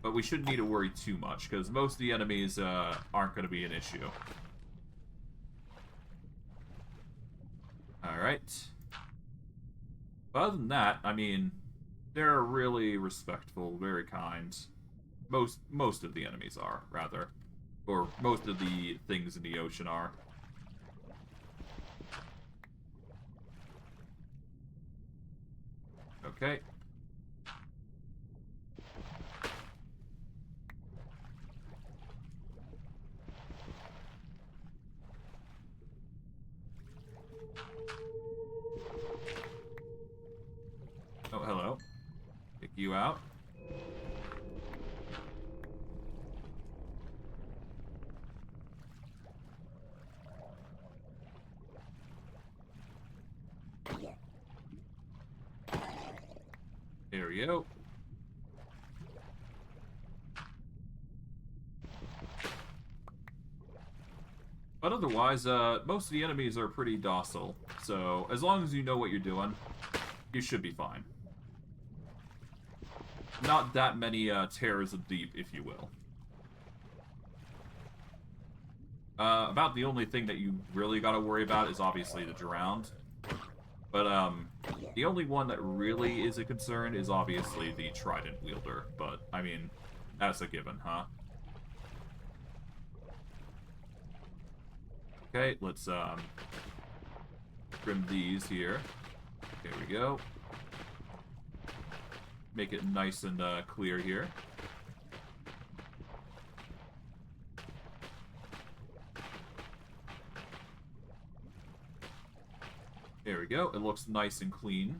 But we shouldn't need to worry too much, because most of the enemies aren't going to be an issue. Alright. Other than that, I mean, they're really respectful, very kind. Most of the enemies are, rather. Or most of the things in the ocean are. Okay. Oh, hello. Pick you out. There we go. But otherwise, most of the enemies are pretty docile. So, as long as you know what you're doing, you should be fine. Not that many terrors of deep, if you will. About the only thing that you really gotta worry about is obviously the drowned. But, the only one that really is a concern is obviously the trident wielder. But, I mean, that's a given, huh? Okay, let's, trim these here. There we go. Make it nice and clear here. There we go. It looks nice and clean.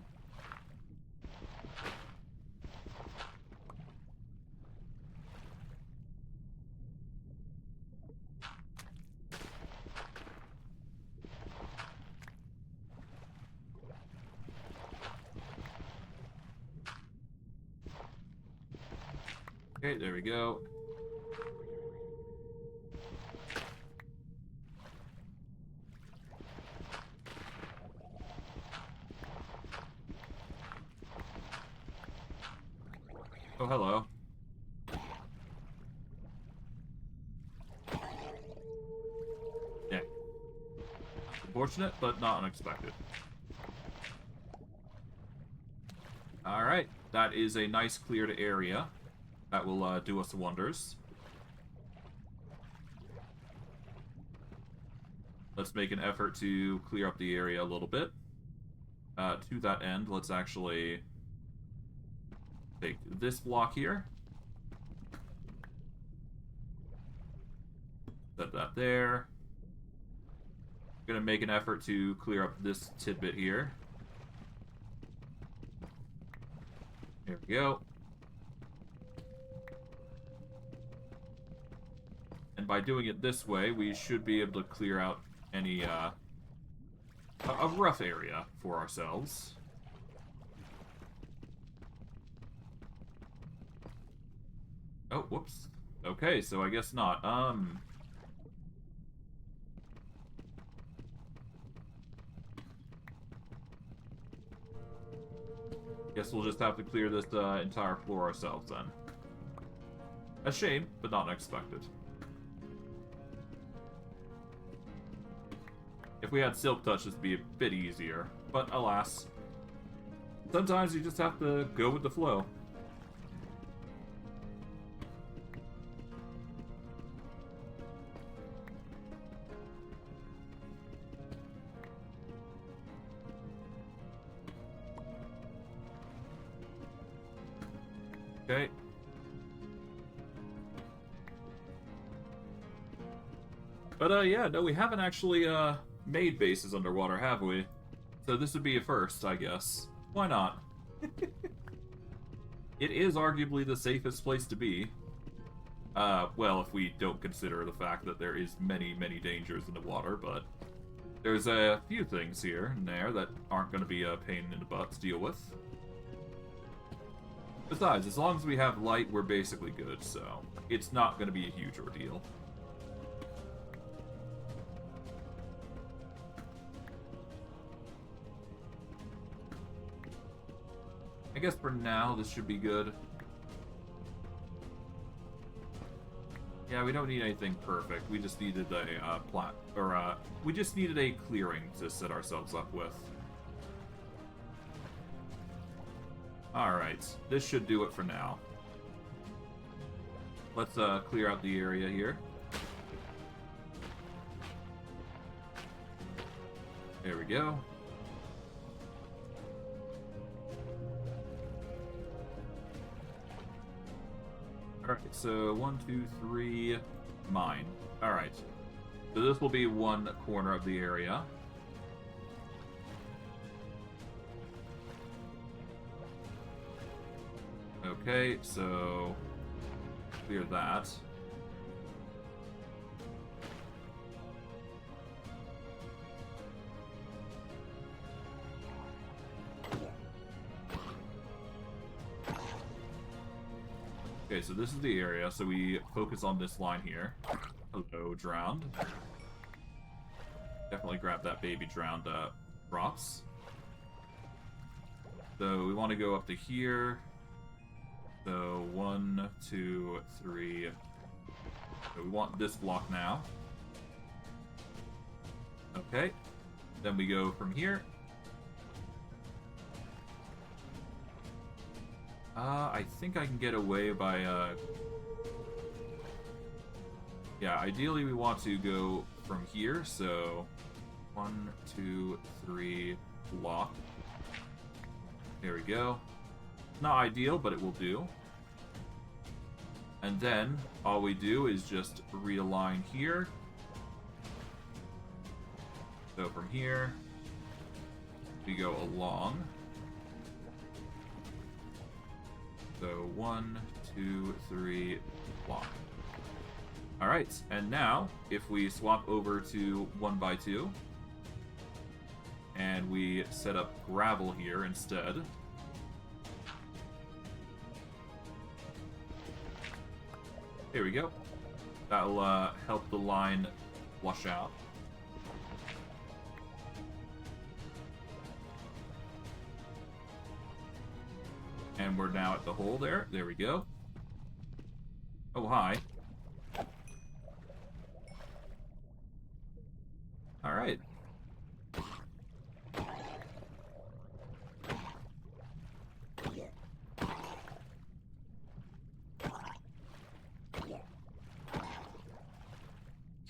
Okay, there we go. Oh, hello. Yeah. Unfortunate, but not unexpected. Alright, that is a nice cleared area. That will do us wonders. let's make an effort to clear up the area a little bit. To that end, let's actually take this block here. Set that there. I'm gonna make an effort to clear up this tidbit here. There we go. And by doing it this way, we should be able to clear out any, a rough area for ourselves. Oh, whoops. Okay, so I guess not. Guess we'll just have to clear this entire floor ourselves then. A shame, but not unexpected. If we had Silk Touch, this would be a bit easier. But alas, sometimes you just have to go with the flow. Okay. But yeah, no, we haven't actually made bases underwater, have we? So this would be a first, I guess. Why not? It is arguably the safest place to be. Well, if we don't consider the fact that there is many, many dangers in the water, but there's a few things here and there that aren't going to be a pain in the butt to deal with. Besides, as long as we have light, we're basically good, so it's not going to be a huge ordeal. I guess for now, this should be good. Yeah, we don't need anything perfect. We just needed a we just needed a clearing to set ourselves up with. Alright, this should do it for now. Let's clear out the area here. There we go. Alright, so 1, 2, 3, mine. Alright. So this will be one corner of the area. Okay, so clear that. Okay, so this is the area, so we focus on this line here. Hello, drowned. Definitely grab that baby drowned props. So we want to go up to here. So 1, 2, 3. So we want this block now. Okay. Then we go from here. I think I can get away by, yeah, ideally we want to go from here, so 1, 2, 3, block. There we go. Not ideal, but it will do. And then, all we do is just realign here. So from here, we go along. So 1, 2, 3, block. Alright, and now, if we swap over to 1x2, and we set up gravel here instead. Here we go. That'll help the line flush out. And we're now at the hole there. There we go. Oh, hi. Alright.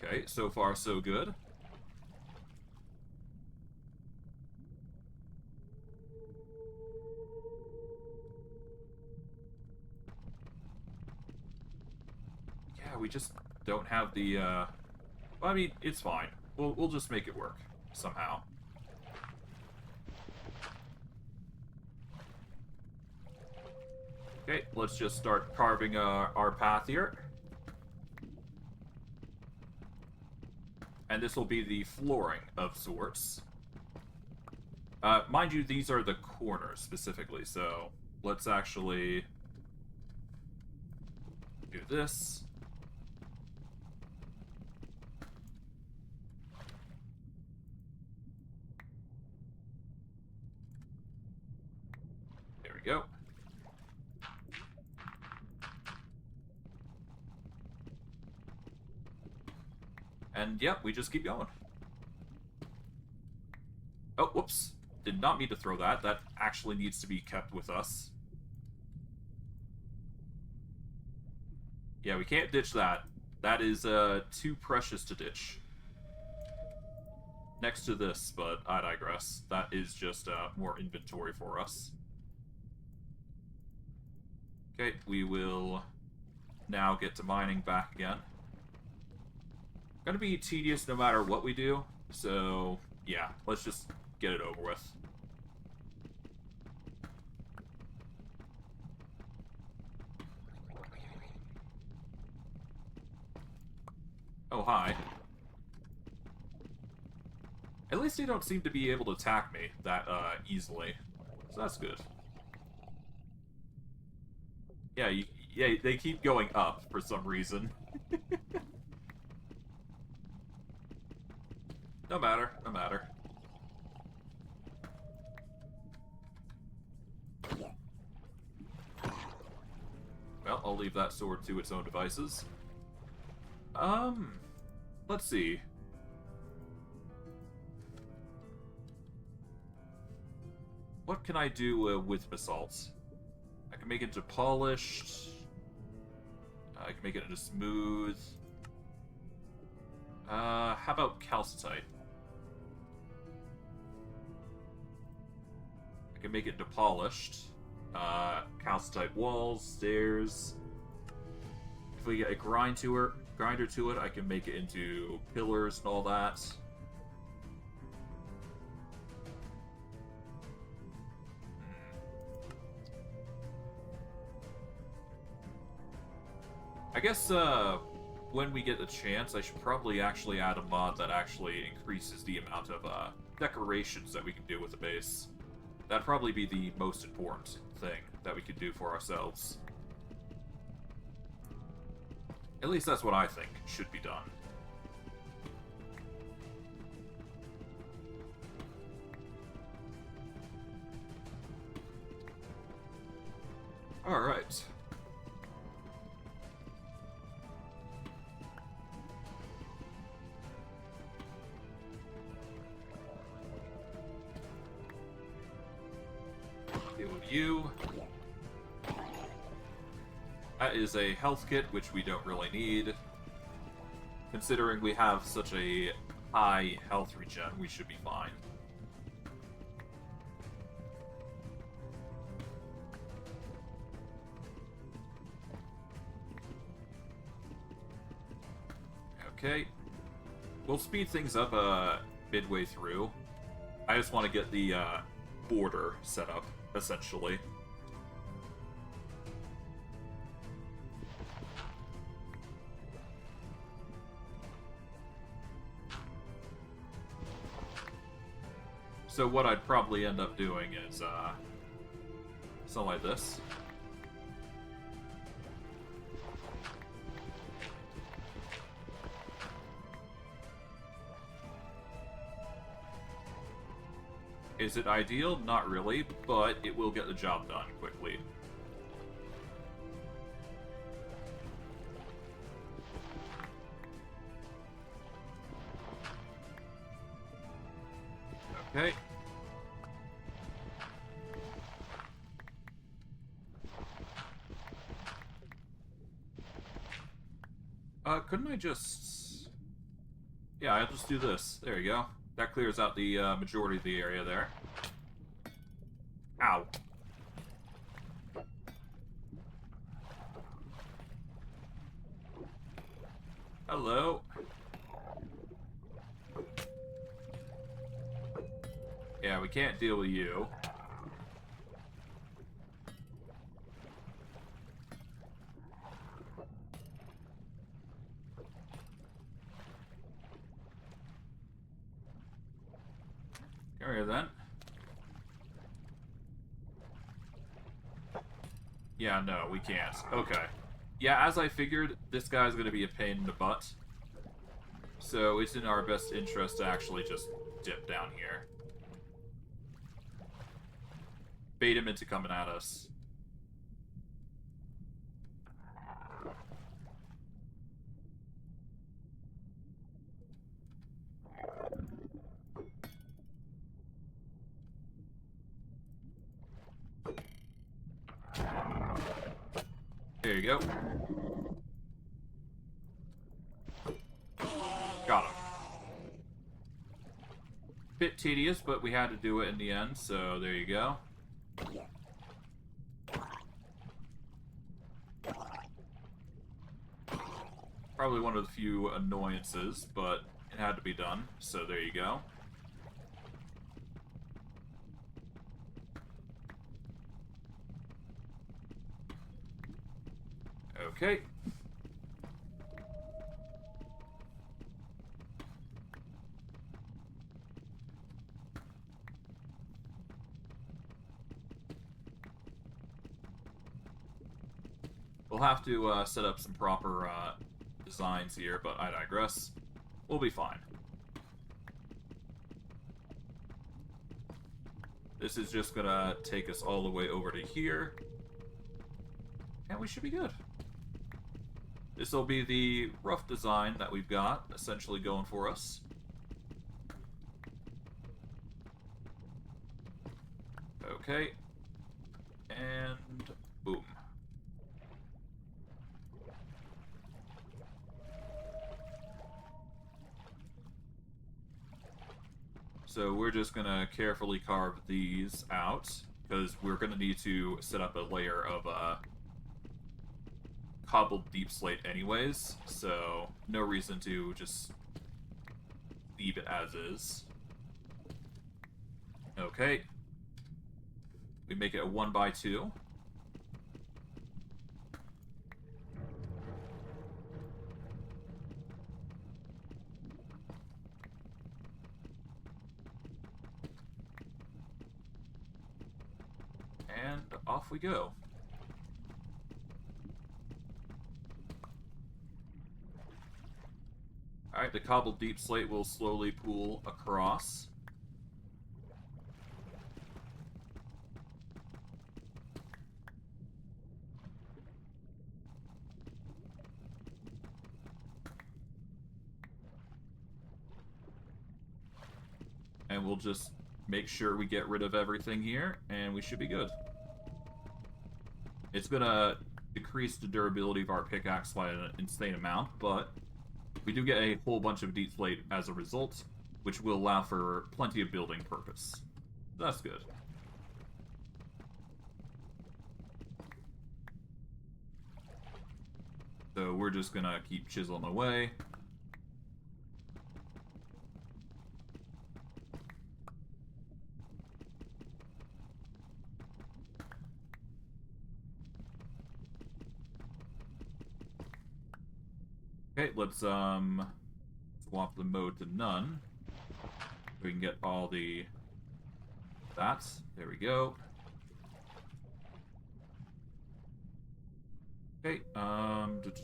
Okay, so far so good. we just don't have the, well, I mean, it's fine. We'll just make it work, somehow. Okay, let's just start carving our path here. And this will be the flooring of sorts. Mind you, these are the corners, specifically, so let's actually do this. There we go. And, yep, we just keep going. Oh, whoops. Did not mean to throw that. That actually needs to be kept with us. Yeah, we can't ditch that. That is, too precious to ditch. Next to this, but I digress. That is just, more inventory for us. Okay, we will now get to mining back again. Gonna be tedious no matter what we do, so yeah, let's just get it over with. Oh, hi. At least they don't seem to be able to attack me that easily, so that's good. Yeah, yeah, they keep going up for some reason. No matter, no matter. Well, I'll leave that sword to its own devices. Let's see. What can I do with basalts? I can make it into polished. I can make it into smooth. How about calcitite? I can make it into polished. Calcitite walls, stairs. If we get a grinder to it, I can make it into pillars and all that. I guess, when we get the chance, I should probably actually add a mod that actually increases the amount of, decorations that we can do with the base. That'd probably be the most important thing that we could do for ourselves. At least that's what I think should be done. Alright. Deal with you. That is a health kit, which we don't really need. Considering we have such a high health regen, we should be fine. Okay. We'll speed things up midway through. I just want to get the border set up, essentially. So what I'd probably end up doing is, something like this. Is it ideal? Not really, but it will get the job done quickly. Okay. Couldn't I just... Yeah, I'll just do this. There you go. That clears out the majority of the area there. Ow. Hello. Yeah, we can't deal with you. Come here, then. Yeah, no, we can't. Okay. Yeah, as I figured, this guy's gonna be a pain in the butt. So it's in our best interest to actually just dip down here. Bait him into coming at us. There you go. Got him. Bit tedious, but we had to do it in the end, so there you go. Probably one of the few annoyances, but it had to be done, so there you go. Okay. We'll have to set up some proper designs here, but I digress. We'll be fine. This is just gonna take us all the way over to here. And we should be good. This will be the rough design that we've got, essentially going for us. Okay. And boom. So we're just gonna carefully carve these out, because we're gonna need to set up a layer of cobbled deep slate anyways, so no reason to just leave it as is. Okay. We make it a 1x2. And off we go. Alright, the cobbled deep slate will slowly pool across. And we'll just make sure we get rid of everything here, and we should be good. It's gonna decrease the durability of our pickaxe by an insane amount, but we do get a whole bunch of deep slate as a result, which will allow for plenty of building purpose. That's good. So we're just gonna keep chiseling away. Okay, let's swap the mode to none. We can get all the that's. There we go. Okay, just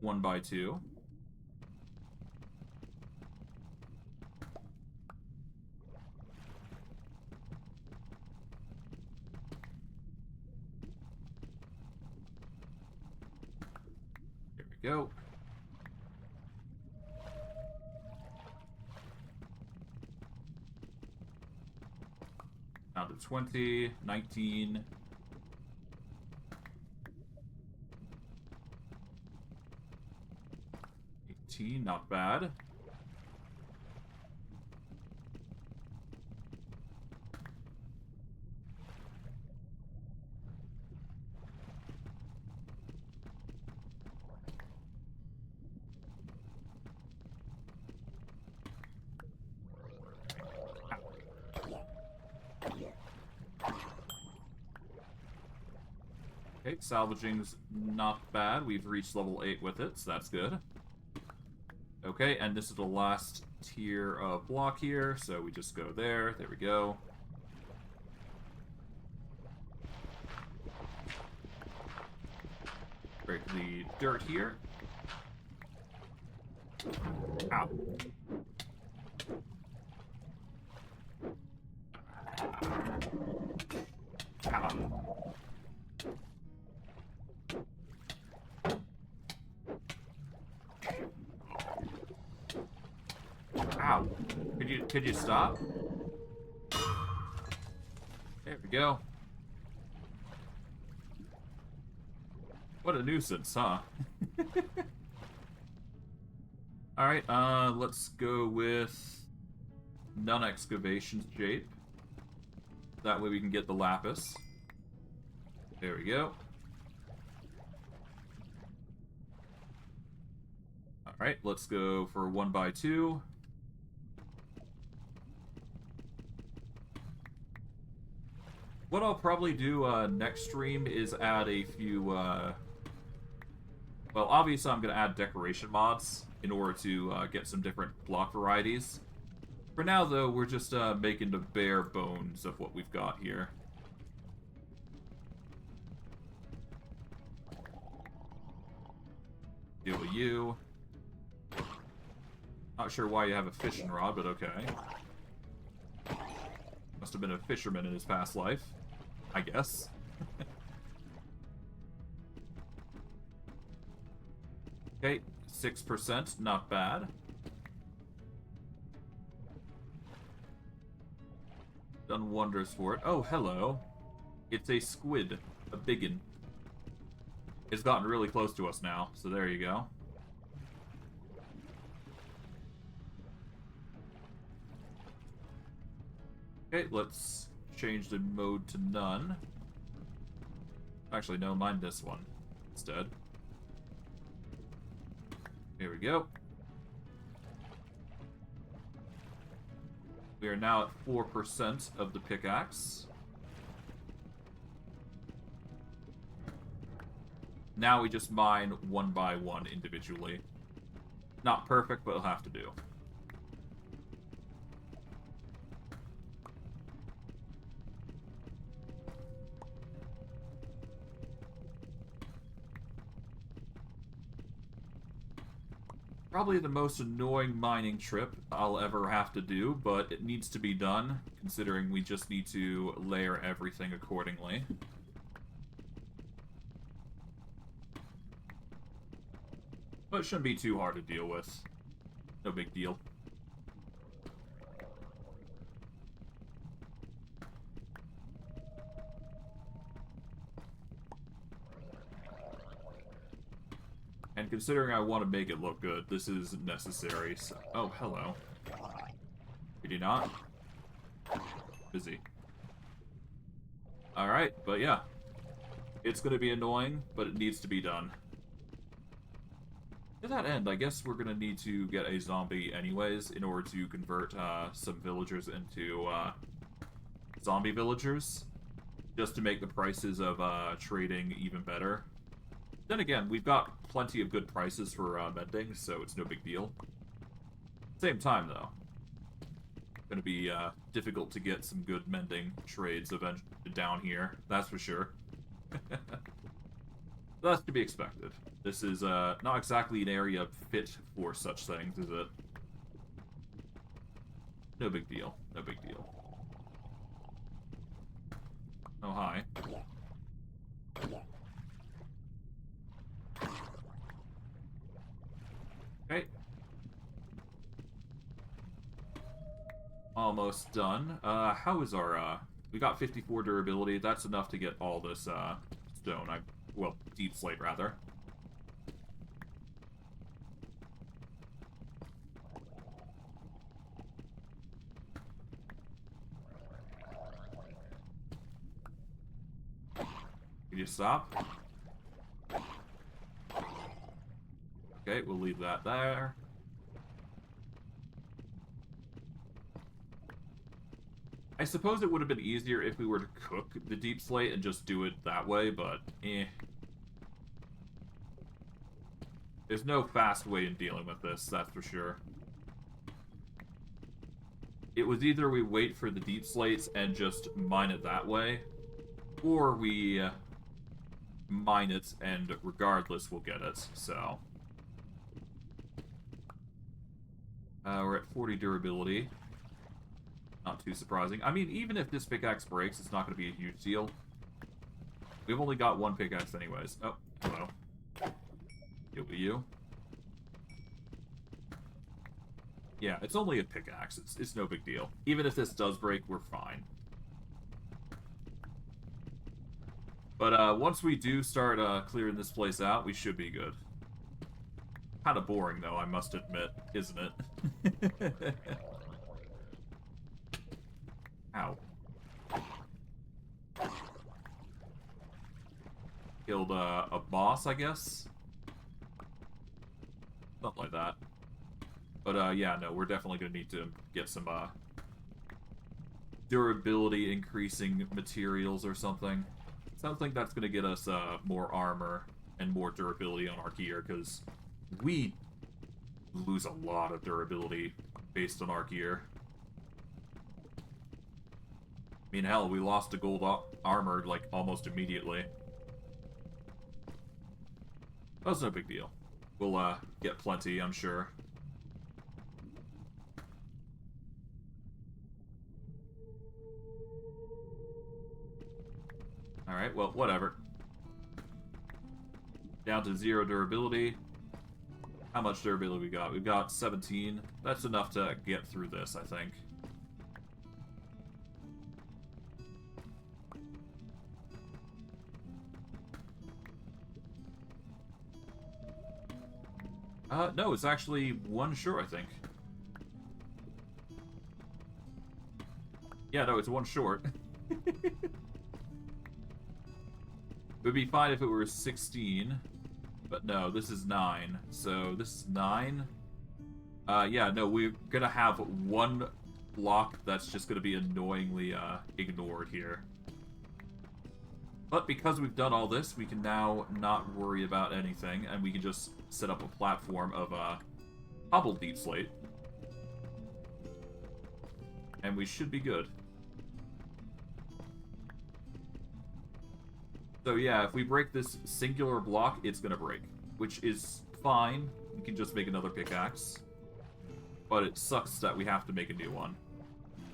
1x2. There we go. Down to 20, 19. 18, not bad. Okay, salvaging's not bad. We've reached level 8 with it, so that's good. Okay, and this is the last tier of block here, so we just go there. There we go. Break the dirt here. Ow. Ow. Ow. Could you stop? There we go. What a nuisance, huh? Alright, let's go with non-excavation shape. That way we can get the lapis. There we go. Alright, let's go for 1x2. What I'll probably do next stream is add a few, well, obviously I'm going to add decoration mods in order to get some different block varieties. For now, though, we're just making the bare bones of what we've got here. Deal with you. Not sure why you have a fishing rod, but okay. Must have been a fisherman in his past life, I guess. Okay, 6%, not bad. Done wonders for it. Oh, hello. It's a squid. A biggin. It's gotten really close to us now, so there you go. Okay, let's change the mode to none. Actually, no, mind this one instead. Here we go. We are now at 4% of the pickaxe. Now we just mine one by one individually. Not perfect, but it'll have to do. Probably the most annoying mining trip I'll ever have to do, but it needs to be done, considering we just need to layer everything accordingly. But it shouldn't be too hard to deal with. No big deal. And considering I want to make it look good, this is necessary. So, oh, hello. Did you not? Busy. Alright, but yeah. It's going to be annoying, but it needs to be done. To that end, I guess we're going to need to get a zombie anyways in order to convert some villagers into zombie villagers. Just to make the prices of trading even better. Then again, we've got plenty of good prices for mending, so it's no big deal. Same time, though. Going to be difficult to get some good mending trades down here, that's for sure. That's to be expected. This is not exactly an area fit for such things, is it? No big deal. No big deal. Oh, hi. Okay. Almost done. How is our, we got 54 durability. That's enough to get all this, stone. Well, deep slate, rather. Can you stop? Okay, we'll leave that there. I suppose it would have been easier if we were to cook the deep slate and just do it that way, but eh. There's no fast way in dealing with this, that's for sure. It was either we wait for the deep slates and just mine it that way, or we mine it and regardless we'll get it, so. We're at 40 durability. Not too surprising. I mean, even if this pickaxe breaks, it's not going to be a huge deal. We've only got one pickaxe anyways. Oh, hello. It be you. Yeah, it's only a pickaxe. It's no big deal. Even if this does break, we're fine. But once we do start clearing this place out, we should be good. Kind of boring, though, I must admit, isn't it? Ow. Killed a boss, I guess? Something like that. But yeah, no, we're definitely going to need to get some durability increasing materials or something. Something that's going to get us more armor and more durability on our gear, because we lose a lot of durability based on our gear. I mean, hell, we lost to gold armor, like, almost immediately. That's no big deal. We'll get plenty, I'm sure. Alright, well, whatever. Down to 0 durability. How much durability we got? We've got 17. That's enough to get through this, I think. No, it's actually 1 short, I think. Yeah, no, it's 1 short. It would be fine if it were 16. But no, this is 9. So this is 9. Yeah, no, we're gonna have 1 block that's just gonna be annoyingly ignored here. But because we've done all this, we can now not worry about anything, and we can just set up a platform of hobbled deep slate. And we should be good. So yeah, if we break this singular block, it's gonna break. Which is fine. We can just make another pickaxe. But it sucks that we have to make a new one.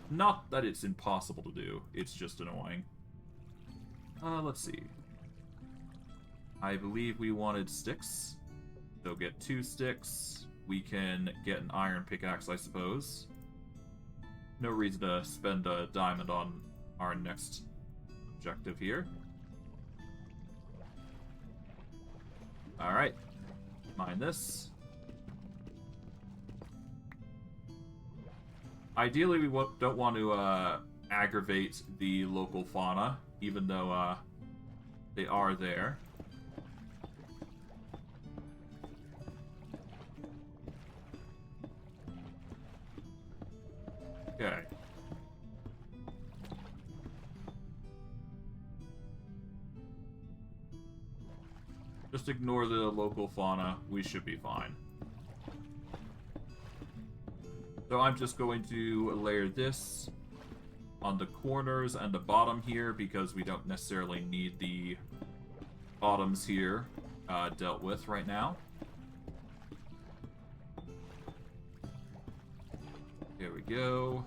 Not that it's impossible to do, it's just annoying. Let's see. I believe we wanted sticks. So get 2 sticks. We can get an iron pickaxe, I suppose. No reason to spend a diamond on our next objective here. Alright. Mine this. Ideally, we don't want to aggravate the local fauna, even though they are there. Okay. Just ignore the local fauna. We should be fine. So I'm just going to layer this on the corners and the bottom here because we don't necessarily need the bottoms here dealt with right now. There we go.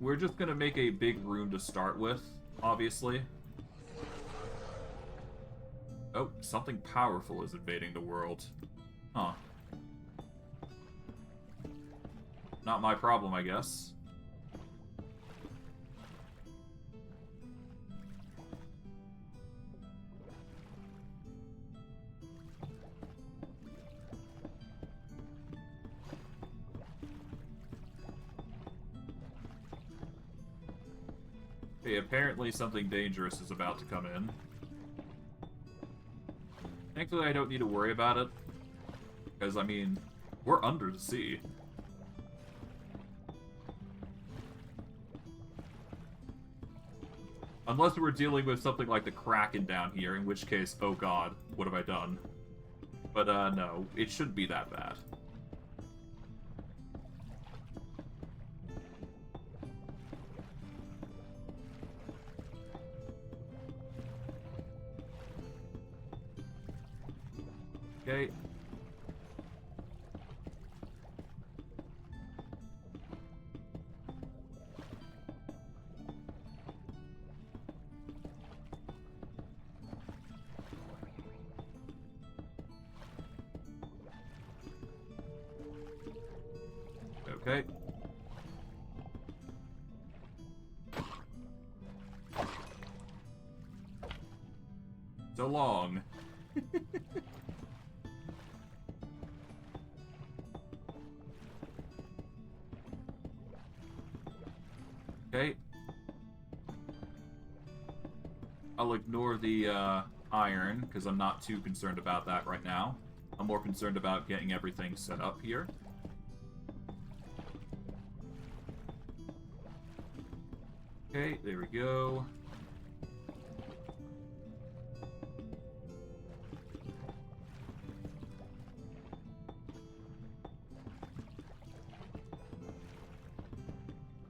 We're just going to make a big room to start with, obviously. Oh, something powerful is invading the world. Huh. Not my problem, I guess. Okay, apparently something dangerous is about to come in. Thankfully, I don't need to worry about it. Because, I mean, we're under the sea. Unless we're dealing with something like the Kraken down here, in which case, oh god, what have I done? But, no, it shouldn't be that bad. Okay. Okay. So long. Okay. I'll ignore the iron, because I'm not too concerned about that right now. I'm more concerned about getting everything set up here. Okay, there we go.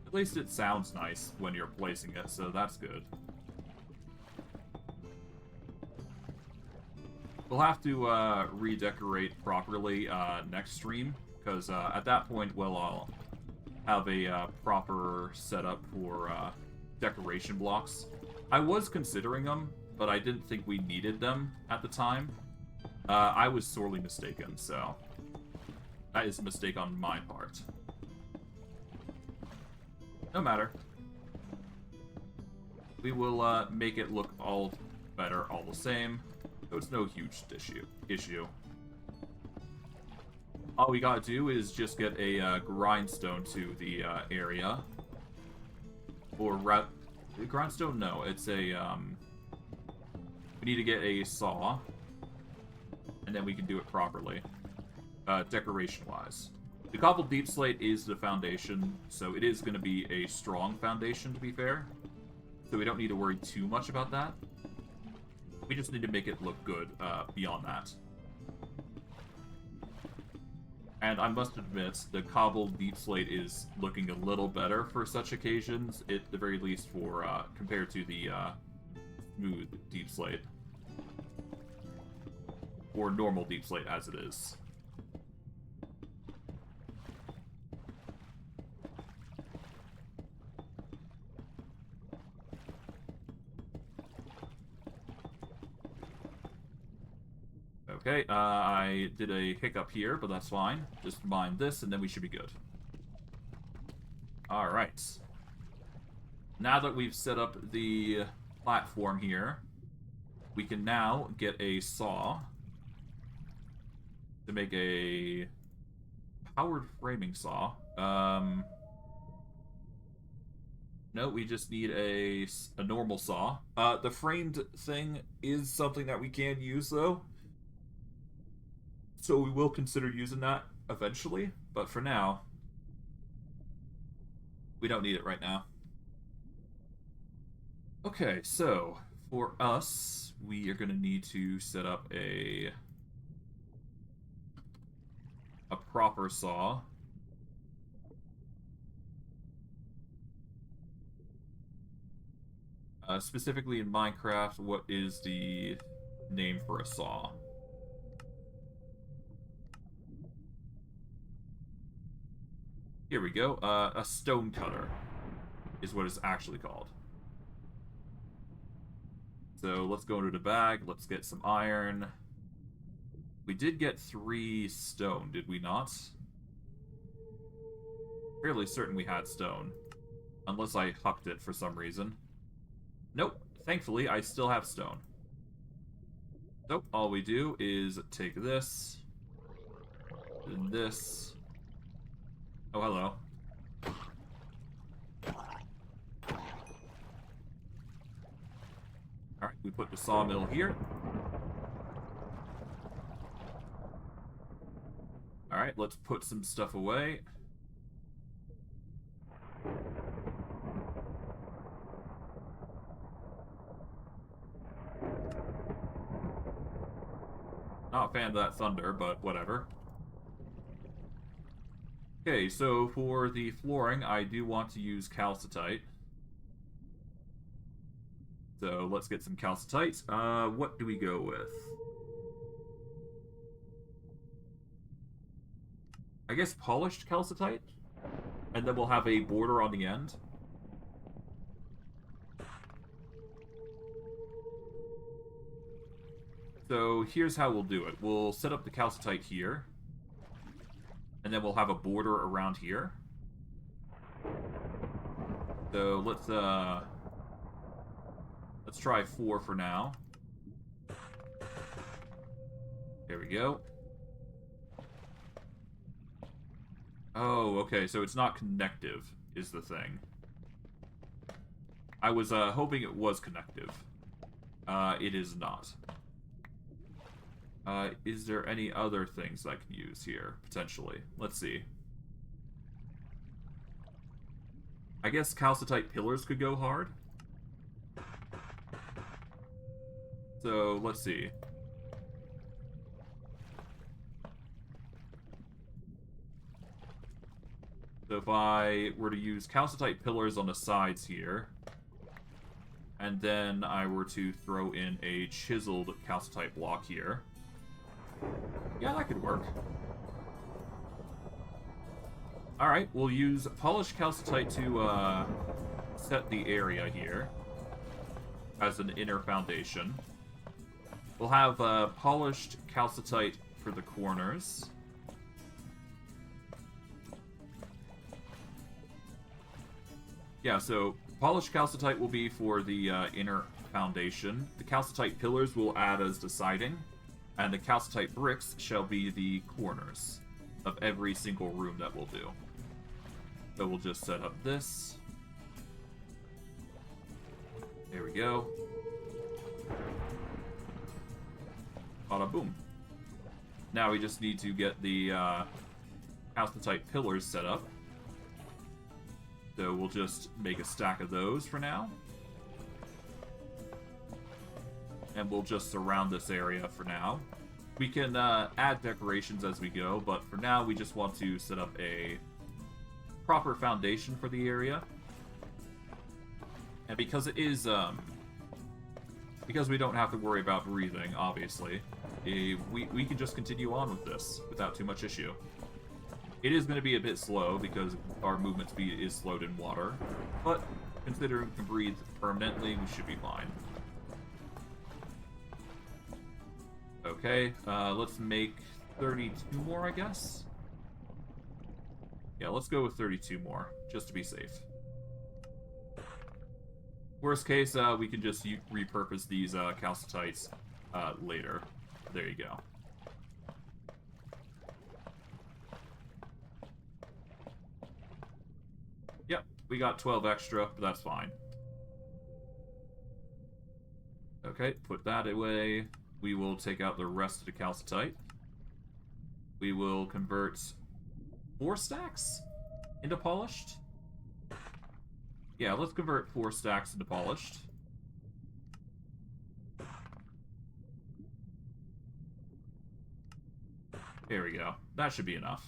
At least it sounds nice when you're placing it, so that's good. We'll have to redecorate properly next stream, because at that point, well, I'll have a proper setup for decoration blocks. I was considering them, but I didn't think we needed them at the time. I was sorely mistaken, so that is a mistake on my part. No matter. We will make it look all better all the same, so it's no huge issue. All we gotta do is just get a grindstone to the area. Or grindstone? No, it's a we need to get a saw, and then we can do it properly, decoration-wise. The cobbled deep slate is the foundation, so it is going to be a strong foundation, to be fair. So we don't need to worry too much about that. We just need to make it look good beyond that. And I must admit, the cobbled deep slate is looking a little better for such occasions, at the very least for, compared to the, smooth deep slate. Or normal deep slate as it is. Okay, I did a hiccup here, but that's fine. Just mind this, and then we should be good. Alright. Now that we've set up the platform here, we can now get a saw to make a powered framing saw. No, we just need a normal saw. The framed thing is something that we can use, though. So we will consider using that eventually, but for now, we don't need it right now. Okay, so for us, we are going to need to set up a proper saw. Specifically in Minecraft, what is the name for a saw? Here we go. A stone cutter is what it's actually called. So let's go into the bag. Let's get some iron. We did get 3 stone, did we not? Fairly certain we had stone. Unless I hucked it for some reason. Nope. Thankfully, I still have stone. So all we do is take this. And this. Oh, hello. Alright, we put the sawmill here. Alright, let's put some stuff away. Not a fan of that thunder, but whatever. Okay, so for the flooring, I do want to use calcitite. So let's get some calcitite. What do we go with? I guess polished calcitite? And then we'll have a border on the end. So here's how we'll do it. We'll set up the calcitite here. And then we'll have a border around here. So let's try 4 for now. There we go. Oh, okay, so it's not connective, is the thing. I was hoping it was connective. It is not. Is there any other things I can use here, potentially? Let's see. I guess calcitite pillars could go hard. So, let's see. So if I were to use calcitite pillars on the sides here, and then I were to throw in a chiseled calcitite block here, yeah, that could work. Alright, we'll use polished calcitite to set the area here as an inner foundation. We'll have polished calcitite for the corners. Yeah, so polished calcitite will be for the inner foundation. The calcitite pillars will add as the siding, and the calcitite bricks shall be the corners of every single room that we'll do. So we'll just set up this. There we go. Bada boom. Now we just need to get the calcitite pillars set up. So we'll just make a stack of those for now. And we'll just surround this area for now. We can add decorations as we go, but for now we just want to set up a proper foundation for the area. And because it is, because we don't have to worry about breathing, obviously, we can just continue on with this without too much issue. It is going to be a bit slow because our movement speed is slowed in water, but considering we can breathe permanently, we should be fine. Okay, let's make 32 more, I guess? Yeah, let's go with 32 more, just to be safe. Worst case, we can just repurpose these calcitites later. There you go. Yep, we got 12 extra, but that's fine. Okay, put that away. We will take out the rest of the calcitite. We will convert 4 stacks into polished. Yeah, let's convert 4 stacks into polished. There we go. That should be enough.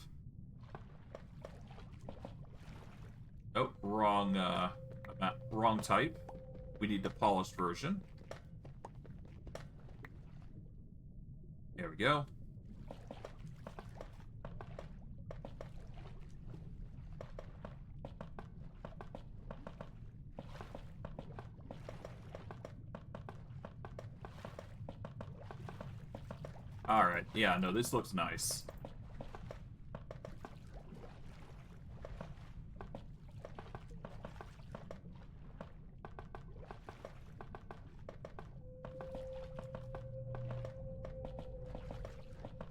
Oh, wrong type. We need the polished version. There we go. Alright, yeah, no, this looks nice.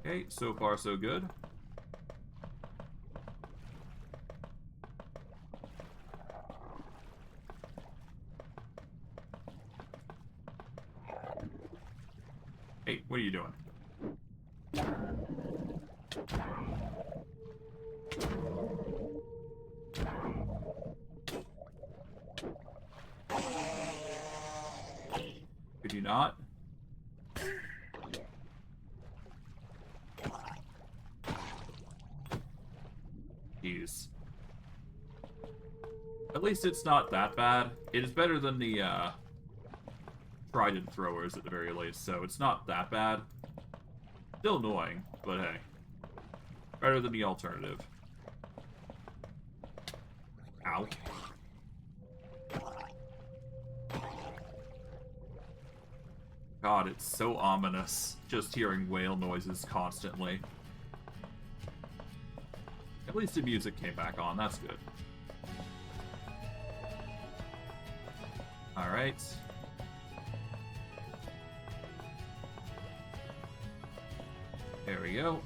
Okay, so far so good. Hey, what are you doing? Could you not? noise. At least it's not that bad. It is better than the trident throwers at the very least, so it's not that bad. Still annoying, but hey. Better than the alternative. Ow. God, it's so ominous, just hearing whale noises constantly. At least the music came back on, that's good. Alright. There we go.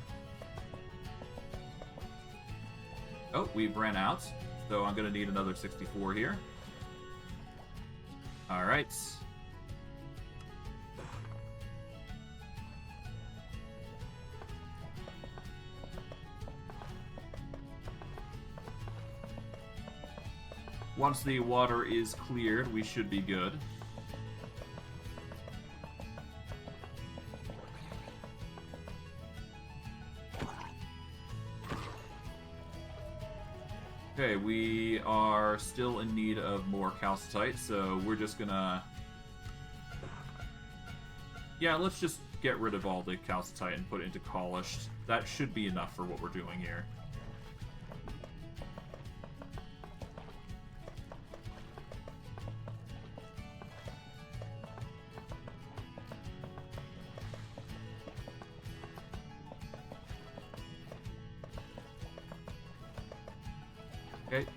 Oh, we've ran out, so I'm gonna need another 64 here. Alright. Once the water is cleared, we should be good. Okay, we are still in need of more calcitite, so we're just gonna... Yeah, let's just get rid of all the calcitite and put it into polished. That should be enough for what we're doing here. Okay.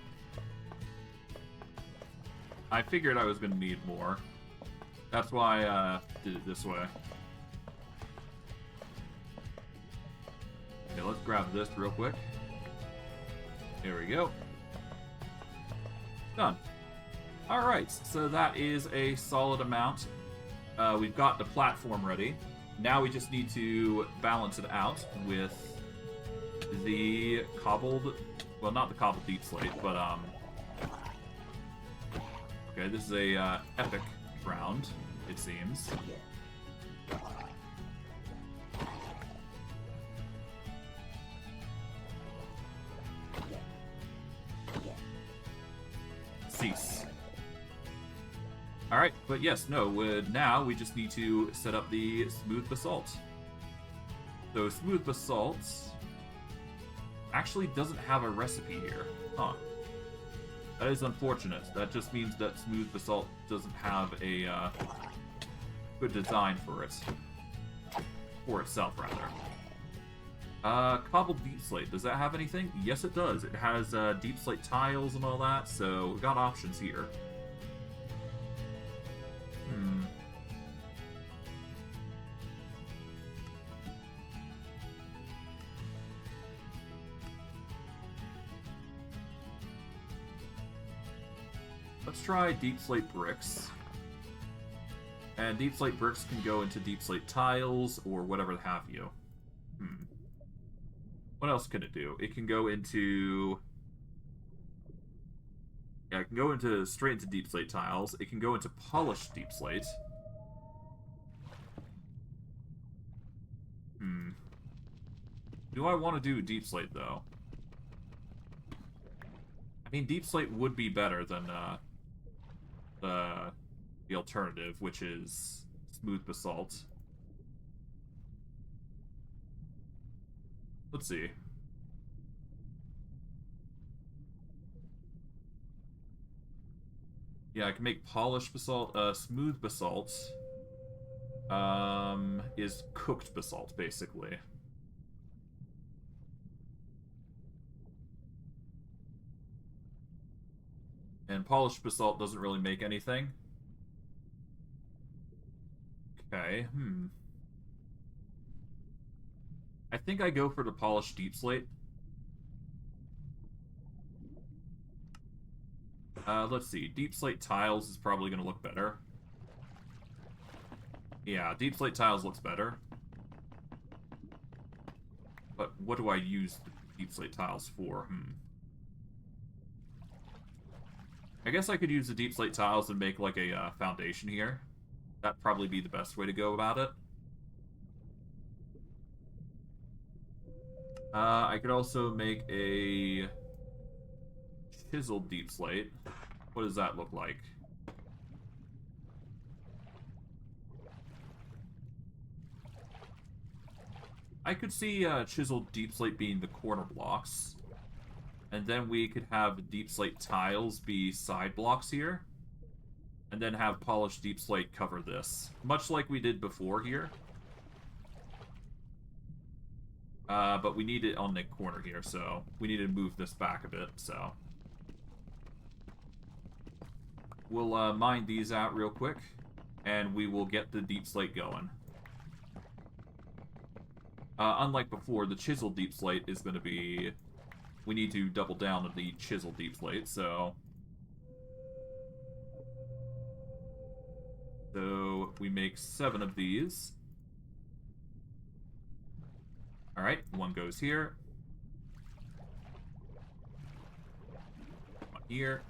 I figured I was going to need more. That's why I did it this way. Okay, let's grab this real quick. There we go. Done. Alright, so that is a solid amount. We've got the platform ready. Now we just need to balance it out with the cobbled... Well, not the cobbled deep slate, but, okay, this is a, epic round, it seems. Cease. Alright, but yes, no, now we just need to set up the smooth basalt. So, smooth basalt... actually doesn't have a recipe here. Huh. That is unfortunate. That just means that smooth basalt doesn't have a good design for it. For itself, rather. Cobbled deep slate. Does that have anything? Yes, it does. It has deep slate tiles and all that, so we've got options here. Let's try deep slate bricks. And deep slate bricks can go into deep slate tiles or whatever have you. What else can it do? It can go into... Yeah, it can go into straight into deep slate tiles. It can go into polished deep slate. Do I want to do deep slate, though? I mean, deep slate would be better than, the alternative, which is smooth basalt. Let's see. Yeah, I can make polished basalt. Smooth basalt is cooked basalt, basically. And polished basalt doesn't really make anything. Okay, I think I go for the polished deep slate. Let's see. Deep slate tiles is probably going to look better. Yeah, deep slate tiles looks better. But what do I use the deep slate tiles for? I guess I could use the deep slate tiles and make like a foundation here. That'd probably be the best way to go about it. I could also make a chiseled deep slate. What does that look like? I could see chiseled deep slate being the corner blocks. And then we could have deep slate tiles be side blocks here. And then have polished deep slate cover this. Much like we did before here. But we need it on the corner here, so we need to move this back a bit, so. We'll mine these out real quick, and we will get the deep slate going. Unlike before, the chiseled deep slate is going to be... We need to double down on the chiseled deep slate, so... So, we make 7 of these. Alright, 1 goes here. 1 here.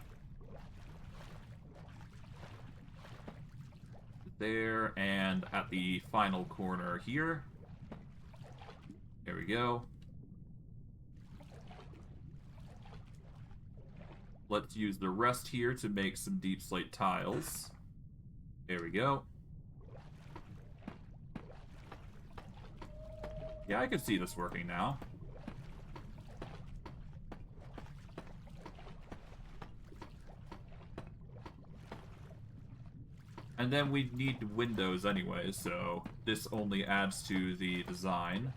There, and at the final corner here. There we go. Let's use the rest here to make some deep slate tiles. There we go. Yeah, I can see this working now. And then we need windows anyway, so this only adds to the design.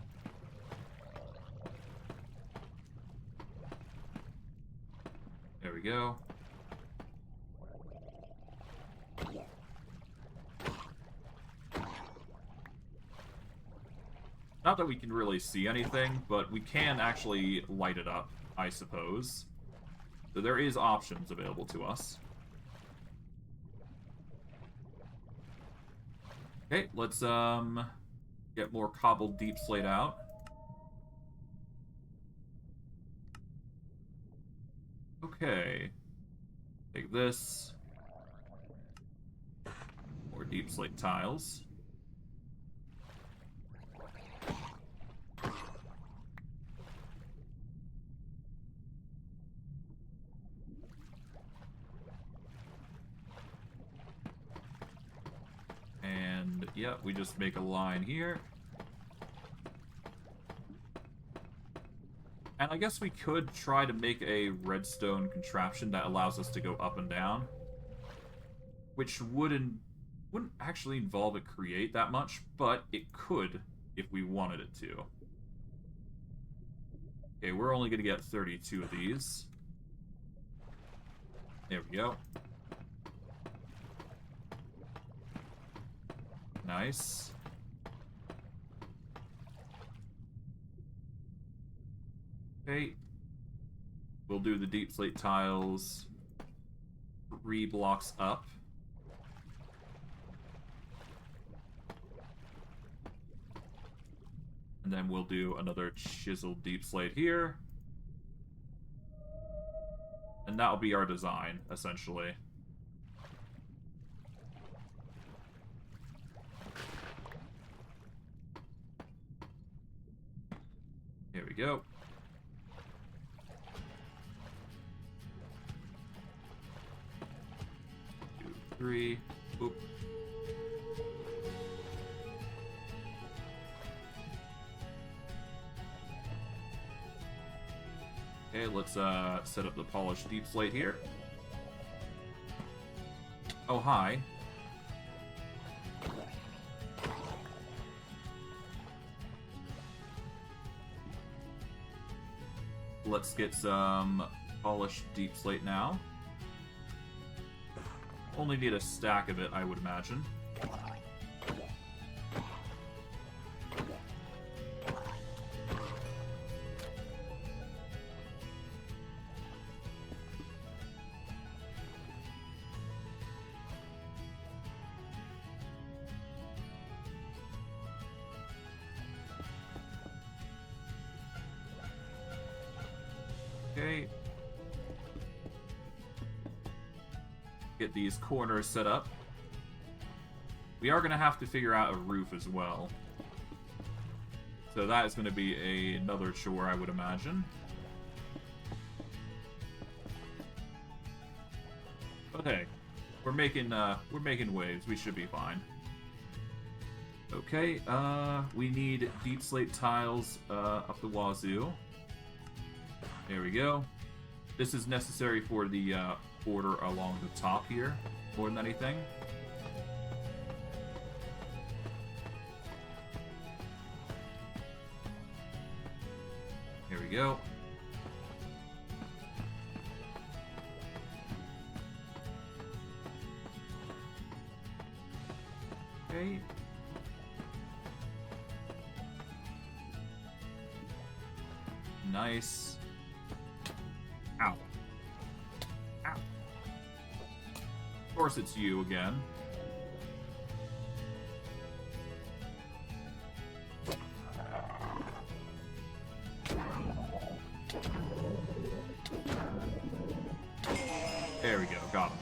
There we go. Not that we can really see anything, but we can actually light it up, I suppose. So there is options available to us. Okay, let's get more cobbled deep slate out. Okay. Take this. More deep slate tiles. And, yeah, we just make a line here. And I guess we could try to make a redstone contraption that allows us to go up and down. Which wouldn't actually involve a create that much, but it could if we wanted it to. Okay, we're only going to get 32 of these. There we go. Nice. Okay. We'll do the deep slate tiles 3 blocks up. And then we'll do another chiseled deep slate here. And that'll be our design, essentially. Here we go. Two, 3. Oop. Okay, let's set up the polished deep slate here. Oh, hi. Let's get some polished deep slate now. Only need a stack of it, I would imagine. Okay. Get these corners set up. We are going to have to figure out a roof as well. So that is going to be another chore, I would imagine. But hey, we're making waves. We should be fine. Okay, we need deep slate tiles up the wazoo. There we go. This is necessary for the border along the top here, more than anything. Here we go. Okay. Nice. Ow. Ow. Of course it's you again. There we go, got him.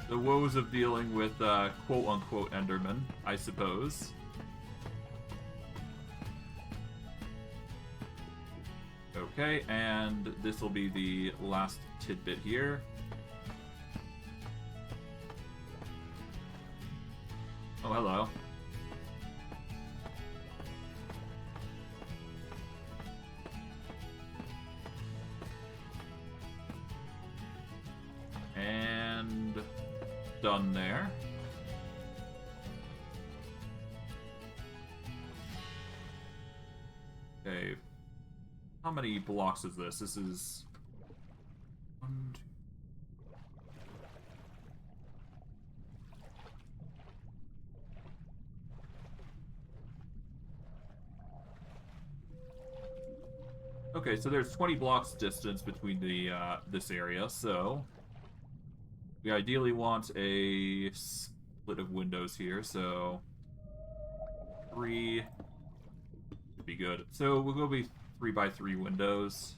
The woes of dealing with quote-unquote Enderman, I suppose. Okay, and this will be the last tidbit here. Oh, hello. And done there. Okay. How many blocks is this? This is... 1, 2... Okay, so there's 20 blocks distance between the this area, so we ideally want a split of windows here, so 3 would be good. So we'll go be 3 by 3 windows,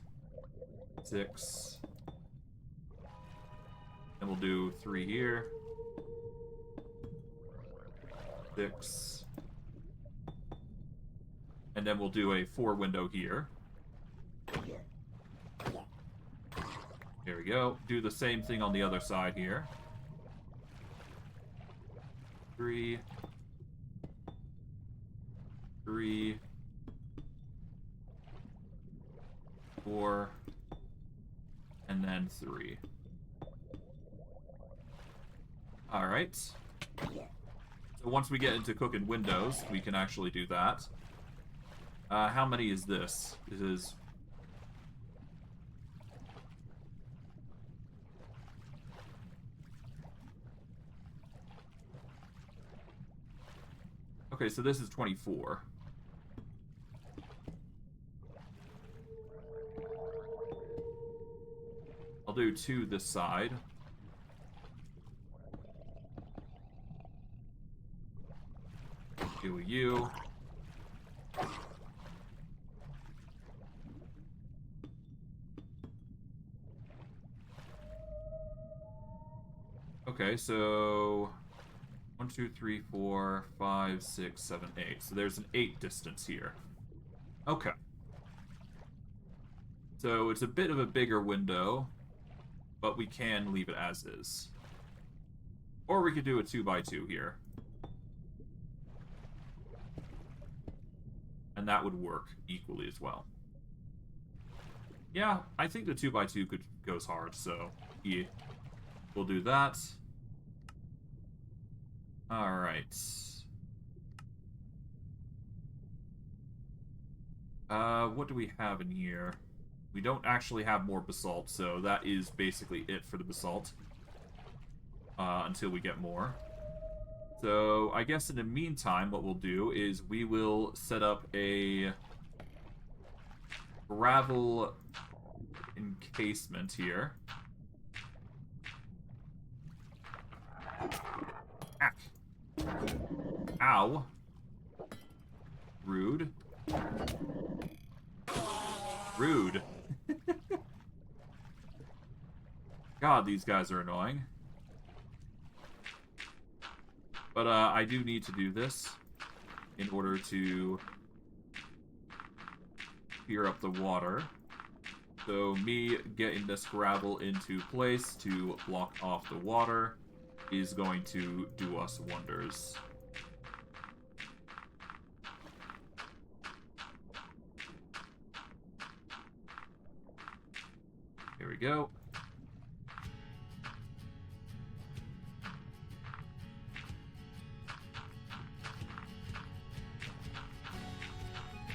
6, and we'll do 3 here, 6, and then we'll do a 4 window here. Here we go. Do the same thing on the other side here. 3, 3, 4, and then 3. Alright. So once we get into cooking windows, we can actually do that. How many is this? This is... Okay, so this is 24. I'll do 2 this side. Do a U. Okay, so 1, 2, 3, 4, 5, 6, 7, 8. So there's an 8 distance here. Okay. So it's a bit of a bigger window, but we can leave it as is. Or we could do a 2 by 2 here. And that would work equally as well. Yeah, I think the 2 by 2 goes hard, so yeah, we'll do that. Alright. What do we have in here? We don't actually have more basalt, so that is basically it for the basalt. Until we get more. So, I guess in the meantime, what we'll do is we will set up a gravel encasement here. Ack. Ow. Rude. Rude. God, these guys are annoying. But I do need to do this in order to clear up the water. So me getting this gravel into place to block off the water is going to do us wonders. Here we go.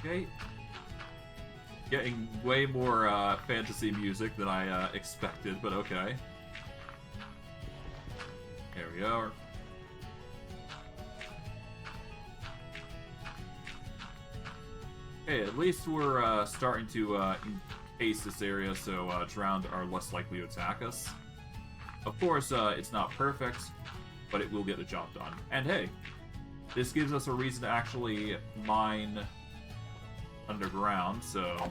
Okay. Getting way more fantasy music than I expected, but okay. There we are. Okay, at least we're starting to ace this area, so drowned are less likely to attack us. Of course, it's not perfect, but it will get the job done. And hey, this gives us a reason to actually mine underground, so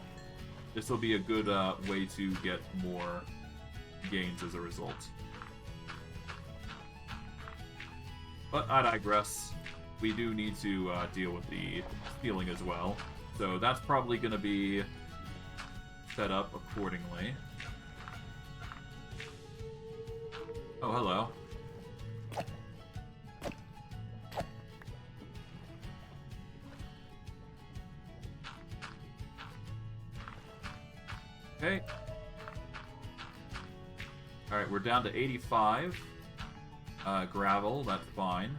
this will be a good way to get more gains as a result. But I digress. We do need to deal with the healing as well, so that's probably going to be set up accordingly. Oh, hello. Okay. Alright, we're down to 85. Gravel, that's fine.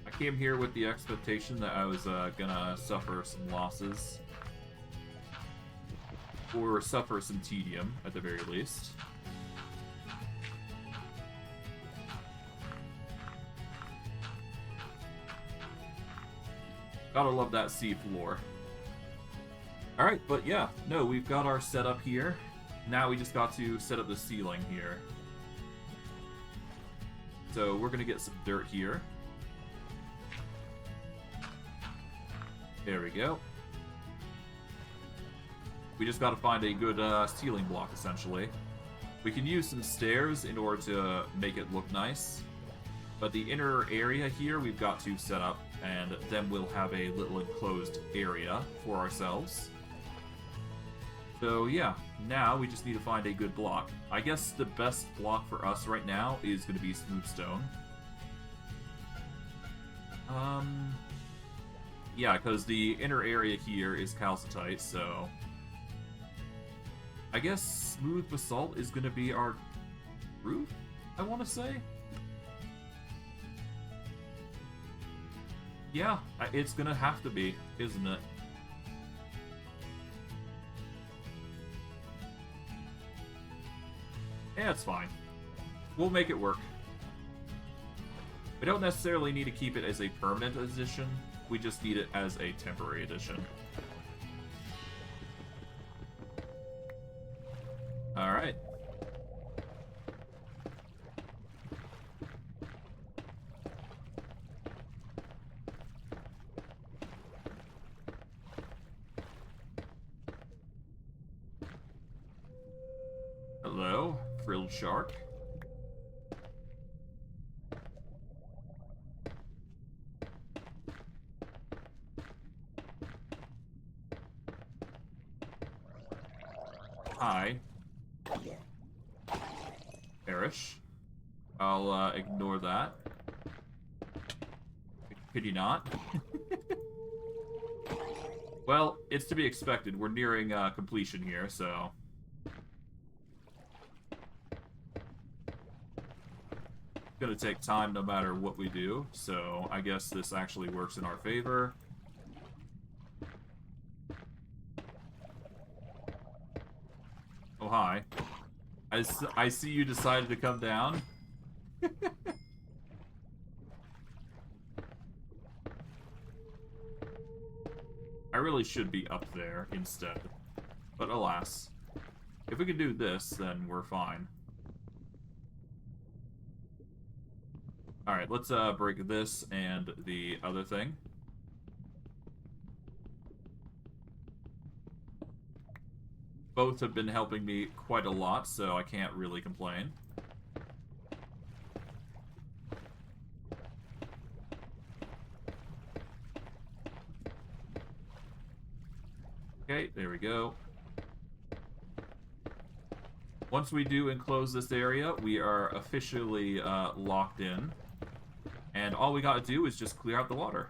I came here with the expectation that I was gonna suffer some losses. Or suffer some tedium, at the very least. Gotta love that sea floor. Alright, but yeah, no, we've got our setup here. Now we just got to set up the ceiling here. So we're gonna get some dirt here. There we go. We just gotta find a good ceiling block, essentially. We can use some stairs in order to make it look nice. But the inner area here we've got to set up, and then we'll have a little enclosed area for ourselves. So yeah, now we just need to find a good block. I guess the best block for us right now is going to be smooth stone. Yeah, because the inner area here is calcitite, so I guess smooth basalt is going to be our roof, I want to say. Yeah, it's gonna have to be, isn't it? Yeah, it's fine. We'll make it work. We don't necessarily need to keep it as a permanent addition, we just need it as a temporary addition. Alright. Hello, frilled shark. Hi. Perish. I'll ignore that. Could you not? Well, it's to be expected. We're nearing completion here, so gonna take time no matter what we do, so I guess this actually works in our favor. Oh, hi. I see you decided to come down. I really should be up there instead, but alas. If we can do this, then we're fine. Alright, let's break this and the other thing. Both have been helping me quite a lot, so I can't really complain. Okay, there we go. Once we do enclose this area, we are officially locked in. And all we gotta do is just clear out the water.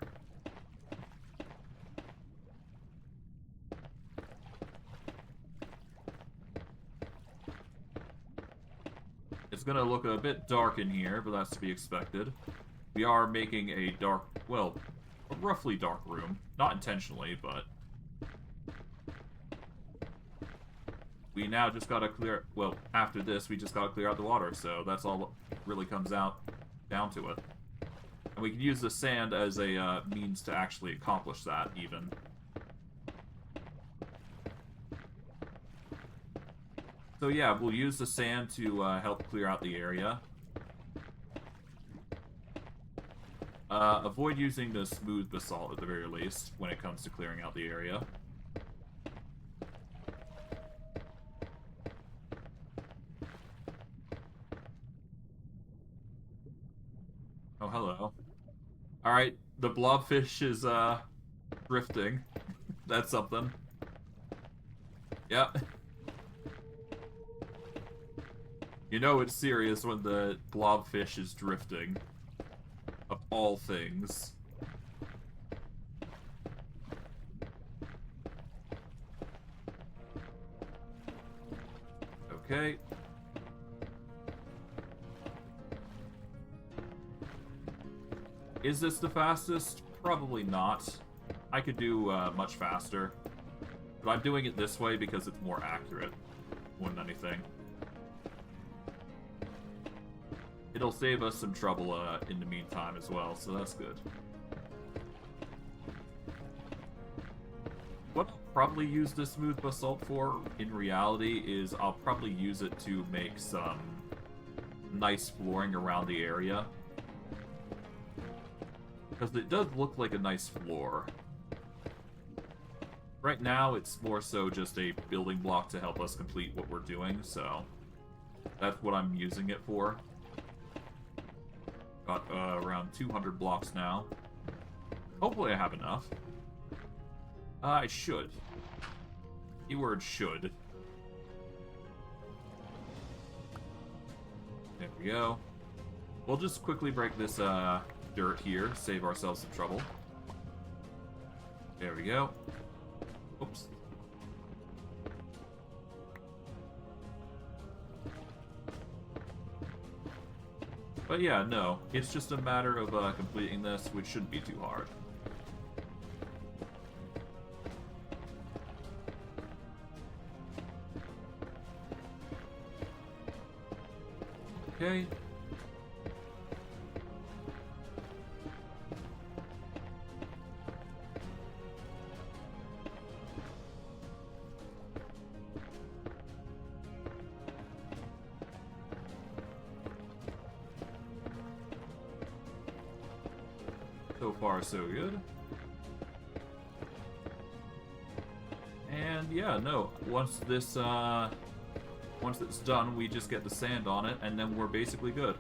It's gonna look a bit dark in here, but that's to be expected. We are making a dark, well, a roughly dark room. Not intentionally, but... we now just gotta clear, well, after this, we just gotta clear out the water, so that's all that really comes out down to it. And we can use the sand as a means to actually accomplish that, even. So yeah, we'll use the sand to help clear out the area. Avoid using the smooth basalt at the very least when it comes to clearing out the area. Oh, hello. Alright, the blobfish is drifting. That's something. Yep. You know it's serious when the blobfish is drifting. Of all things. Okay. Is this the fastest? Probably not. I could do much faster. But I'm doing it this way because it's more accurate more than anything. It'll save us some trouble in the meantime as well, so that's good. What I'll probably use the smooth basalt for, in reality, is I'll probably use it to make some nice flooring around the area. Because it does look like a nice floor. Right now, it's more so just a building block to help us complete what we're doing, so that's what I'm using it for. Got around 200 blocks now. Hopefully I have enough. I should. Keyword should. There we go. We'll just quickly break this dirt here, save ourselves some trouble. There we go. Oops. But yeah, no, it's just a matter of completing this, which shouldn't be too hard. Okay. So far, so good. And yeah, no, once it's done, we just get the sand on it, and then we're basically good.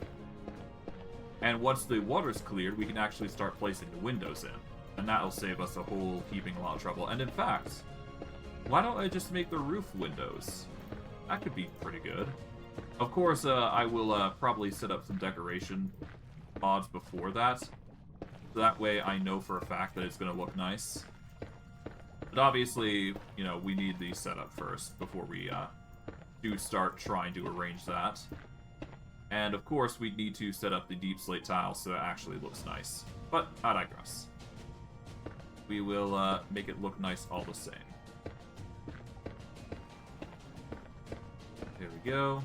And once the water's cleared, we can actually start placing the windows in. And that'll save us a whole heaping lot of trouble. And in fact, why don't I just make the roof windows? That could be pretty good. Of course, I will probably set up some decoration mods before that. That way I know for a fact that it's going to look nice. But obviously, you know, we need these set up first before we do start trying to arrange that. And of course, we need to set up the deep slate tiles so it actually looks nice. But I digress. We will make it look nice all the same. There we go.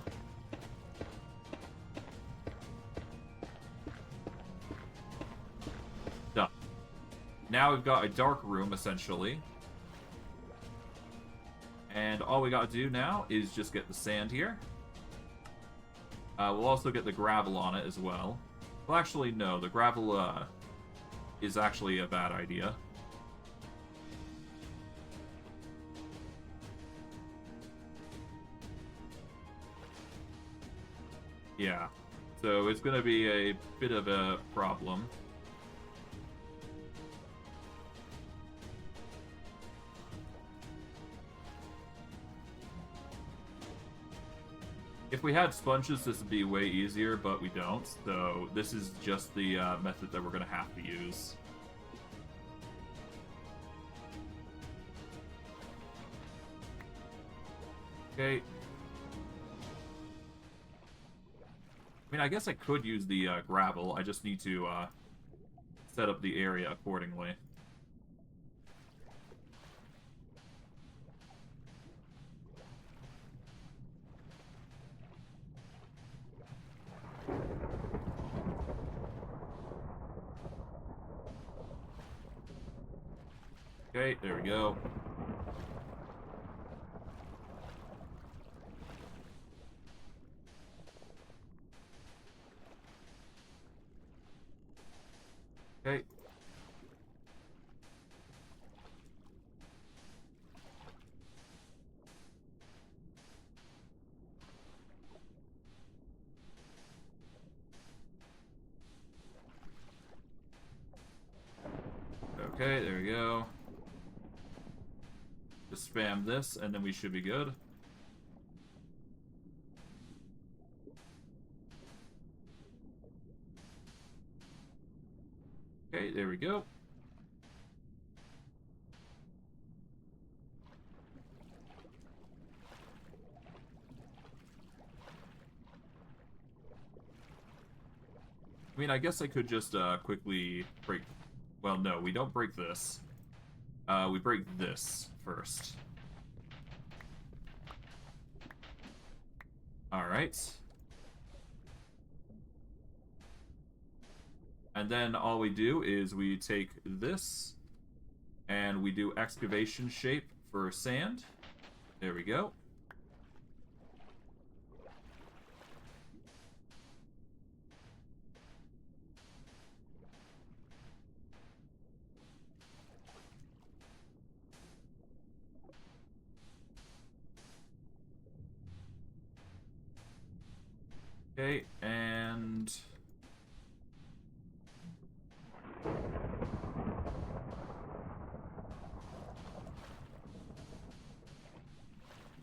Done. Now we've got a dark room, essentially. And all we gotta do now is just get the sand here. We'll also get the gravel on it as well. Well, actually, no. The gravel is actually a bad idea. Yeah. So it's gonna be a bit of a problem. If we had sponges, this would be way easier, but we don't. So this is just the method that we're going to have to use. Okay. I mean, I guess I could use the gravel. I just need to set up the area accordingly. Okay, there we go. Okay. Okay, there we go. Just spam this, and then we should be good. Okay, there we go. I mean, I guess I could just quickly break... Well, no, we don't break this. We break this first. Alright. And then all we do is we take this, and we do excavation shape for sand. There we go. Okay, and...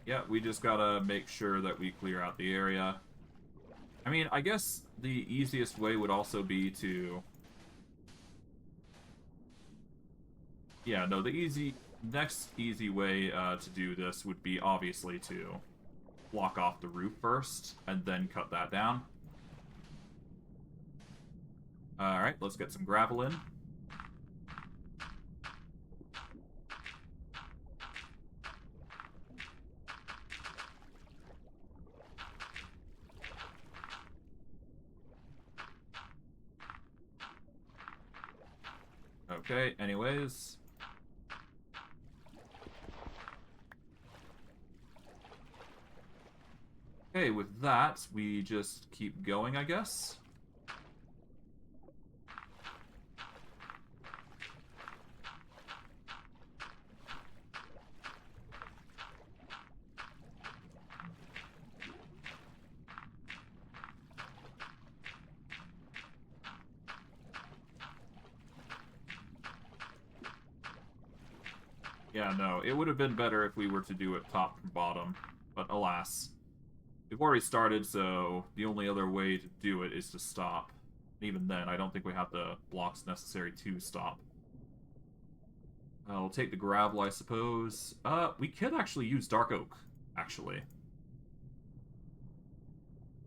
yeah, we just gotta make sure that we clear out the area. I mean, I guess the easiest way would also be to... yeah, no, the next easy way to do this would be obviously to block off the roof first, and then cut that down. Alright, let's get some gravel in. Okay, anyways. Okay, with that, we just keep going, I guess. Yeah, no, it would have been better if we were to do it top from bottom, but alas. We've already started, so the only other way to do it is to stop. Even then, I don't think we have the blocks necessary to stop. We'll take the gravel, I suppose. We could actually use dark oak, actually.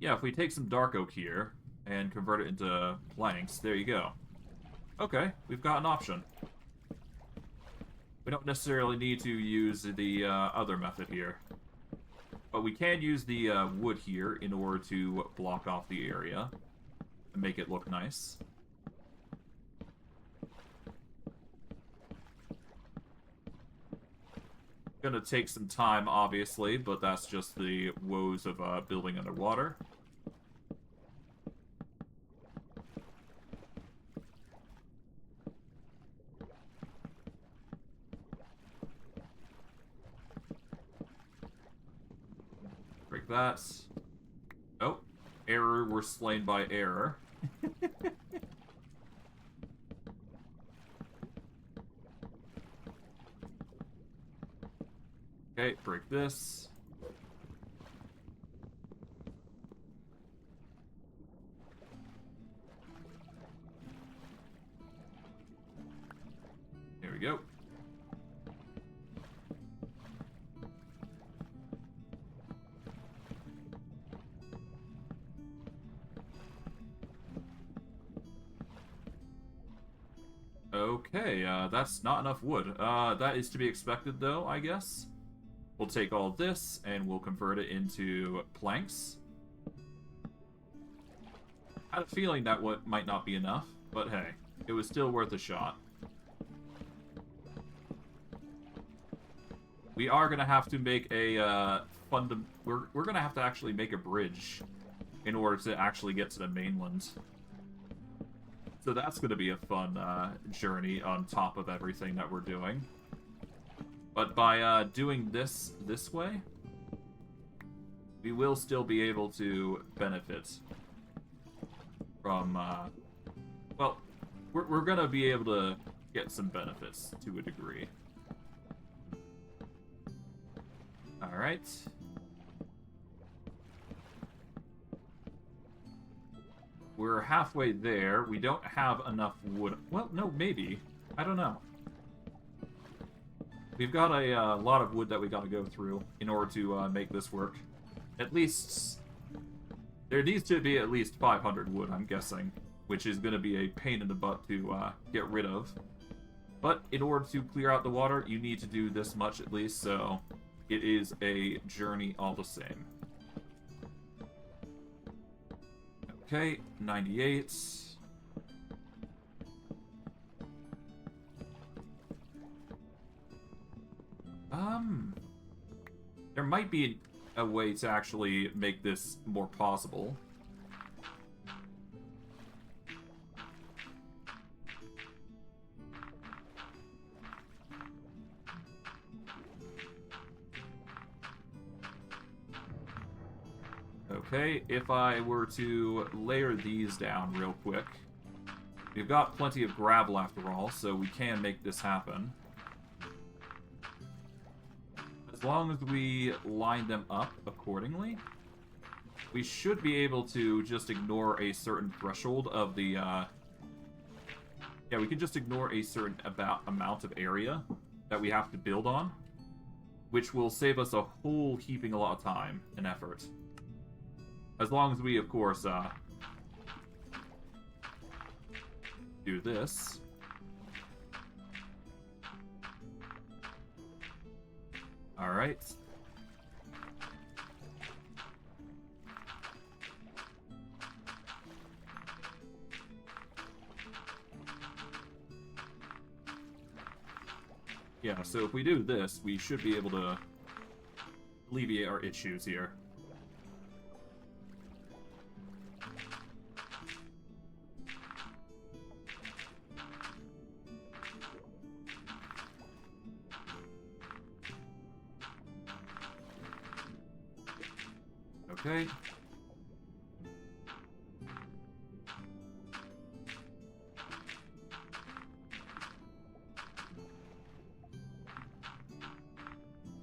Yeah, if we take some dark oak here and convert it into planks, there you go. Okay, we've got an option. We don't necessarily need to use the other method here. But we can use the wood here in order to block off the area and make it look nice. Gonna take some time, obviously, but that's just the woes of building underwater. Break that. Oh, error, we're slain by error. Okay, break this. go. Okay, that's not enough wood. That is to be expected, though, I guess. We'll take all this, and we'll convert it into planks. I had a feeling that might not be enough, but hey, it was still worth a shot. We are gonna have to make a we're gonna have to actually make a bridge in order to actually get to the mainland. So that's gonna be a fun journey on top of everything that we're doing. But by doing this way, we will still be able to benefit from, well, we're gonna be able to get some benefits to a degree. Alright. We're halfway there. We don't have enough wood. Well, no, maybe. I don't know. We've got a lot of wood that we gotta go through in order to make this work. At least... there needs to be at least 500 wood, I'm guessing. Which is gonna be a pain in the butt to get rid of. But in order to clear out the water, you need to do this much at least, so... it is a journey all the same. Okay, 98. There might be a way to actually make this more possible. Okay, if I were to layer these down real quick, we've got plenty of gravel after all, so we can make this happen. As long as we line them up accordingly, we should be able to just ignore a certain threshold of the, yeah, we can just ignore a certain amount of area that we have to build on, which will save us a whole heaping a lot of time and effort. As long as we, of course, do this. Alright. Yeah, so if we do this, we should be able to alleviate our issues here. Okay.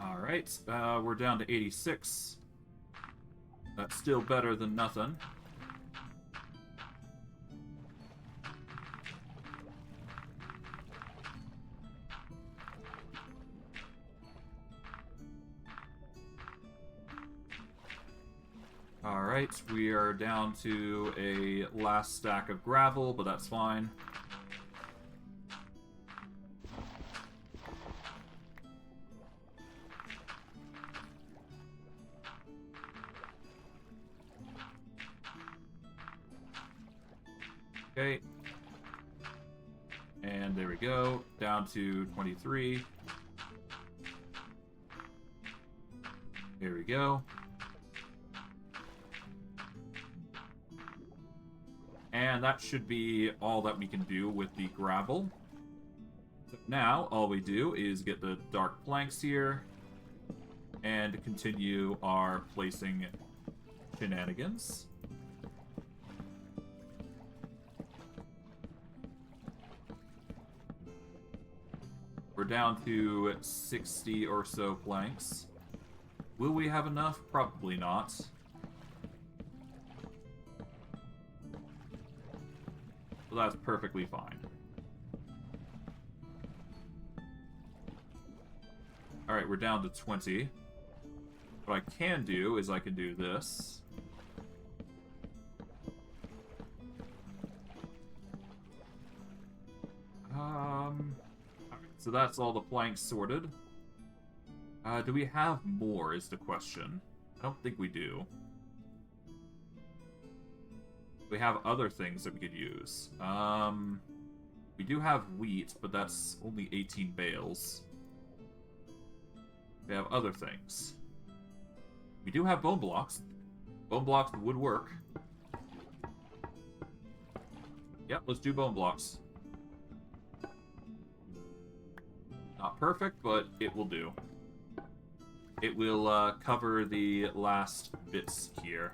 Alright, we're down to 86. That's still better than nothing. Alright, we are down to a last stack of gravel, but that's fine. Okay. And there we go, down to 23. Here we go. And that should be all that we can do with the gravel. So now, all we do is get the dark planks here and continue our placing shenanigans. We're down to 60 or so planks. Will we have enough? Probably not. So that's perfectly fine. Alright, we're down to 20. What I can do is I can do this. So that's all the planks sorted. Do we have more is the question. I don't think we do. We have other things that we could use. We do have wheat, but that's only 18 bales. We have other things. We do have bone blocks. Bone blocks would work. Yep, let's do bone blocks. Not perfect, but it will do. It will cover the last bits here.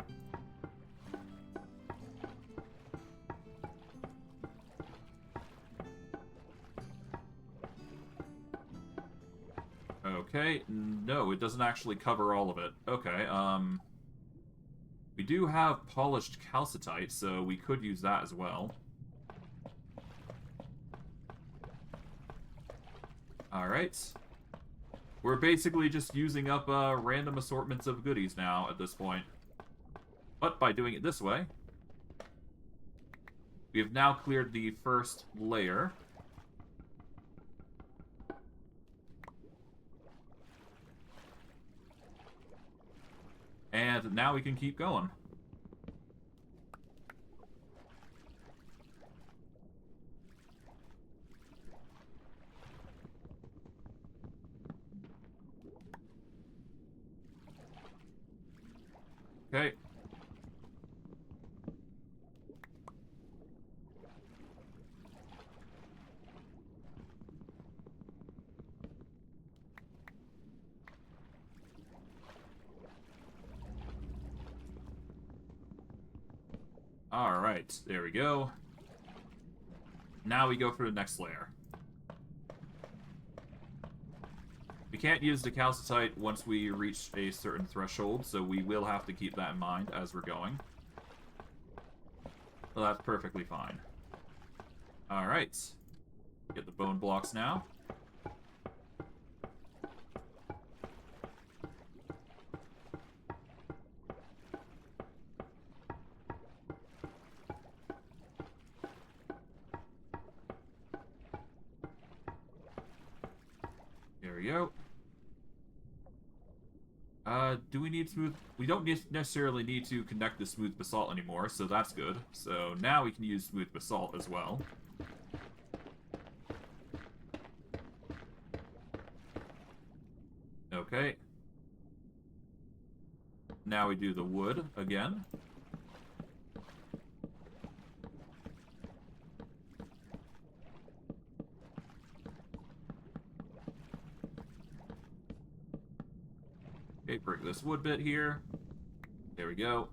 Okay, no, it doesn't actually cover all of it. Okay, we do have polished calcitite, so we could use that as well. Alright. We're basically just using up random assortments of goodies now at this point. But by doing it this way, we have now cleared the first layer. And now we can keep going. Okay. Alright, there we go. Now we go for the next layer. We can't use the calcitite once we reach a certain threshold, so we will have to keep that in mind as we're going. Well, that's perfectly fine. Alright. Get the bone blocks now. There we go. Do we need smooth? We don't necessarily need to connect the smooth basalt anymore, so that's good. So now we can use smooth basalt as well. Okay. Now we do the wood again. Okay, break this wood bit here. There we go.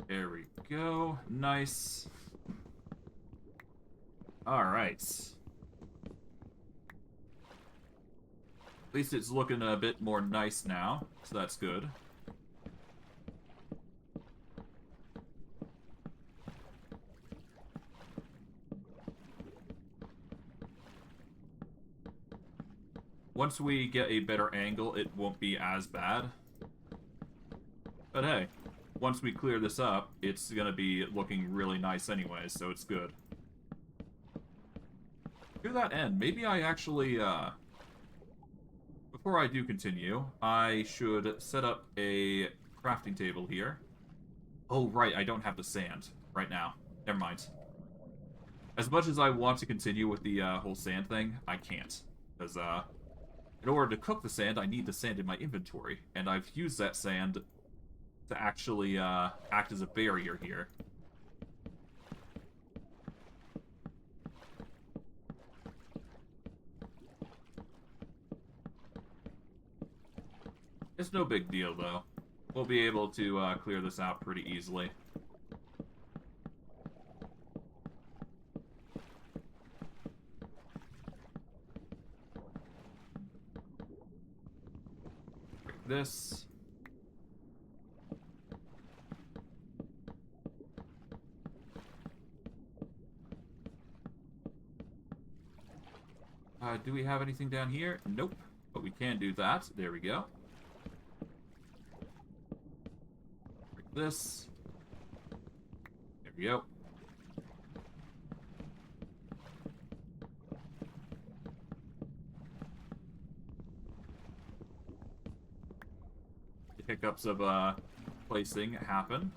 There we go. Nice. Alright. At least it's looking a bit more nice now, so that's good. Once we get a better angle, it won't be as bad. But hey, once we clear this up, it's gonna be looking really nice anyways, so it's good. To that end, maybe I actually, before I do continue, I should set up a crafting table here. Oh, right, I don't have the sand right now. Never mind. As much as I want to continue with the whole sand thing, I can't. Because, in order to cook the sand, I need the sand in my inventory, and I've used that sand to actually act as a barrier here. It's no big deal, though. We'll be able to clear this out pretty easily. This. Do we have anything down here? Nope. But we can do that. There we go. Break this. There we go. The hiccups of placing happen.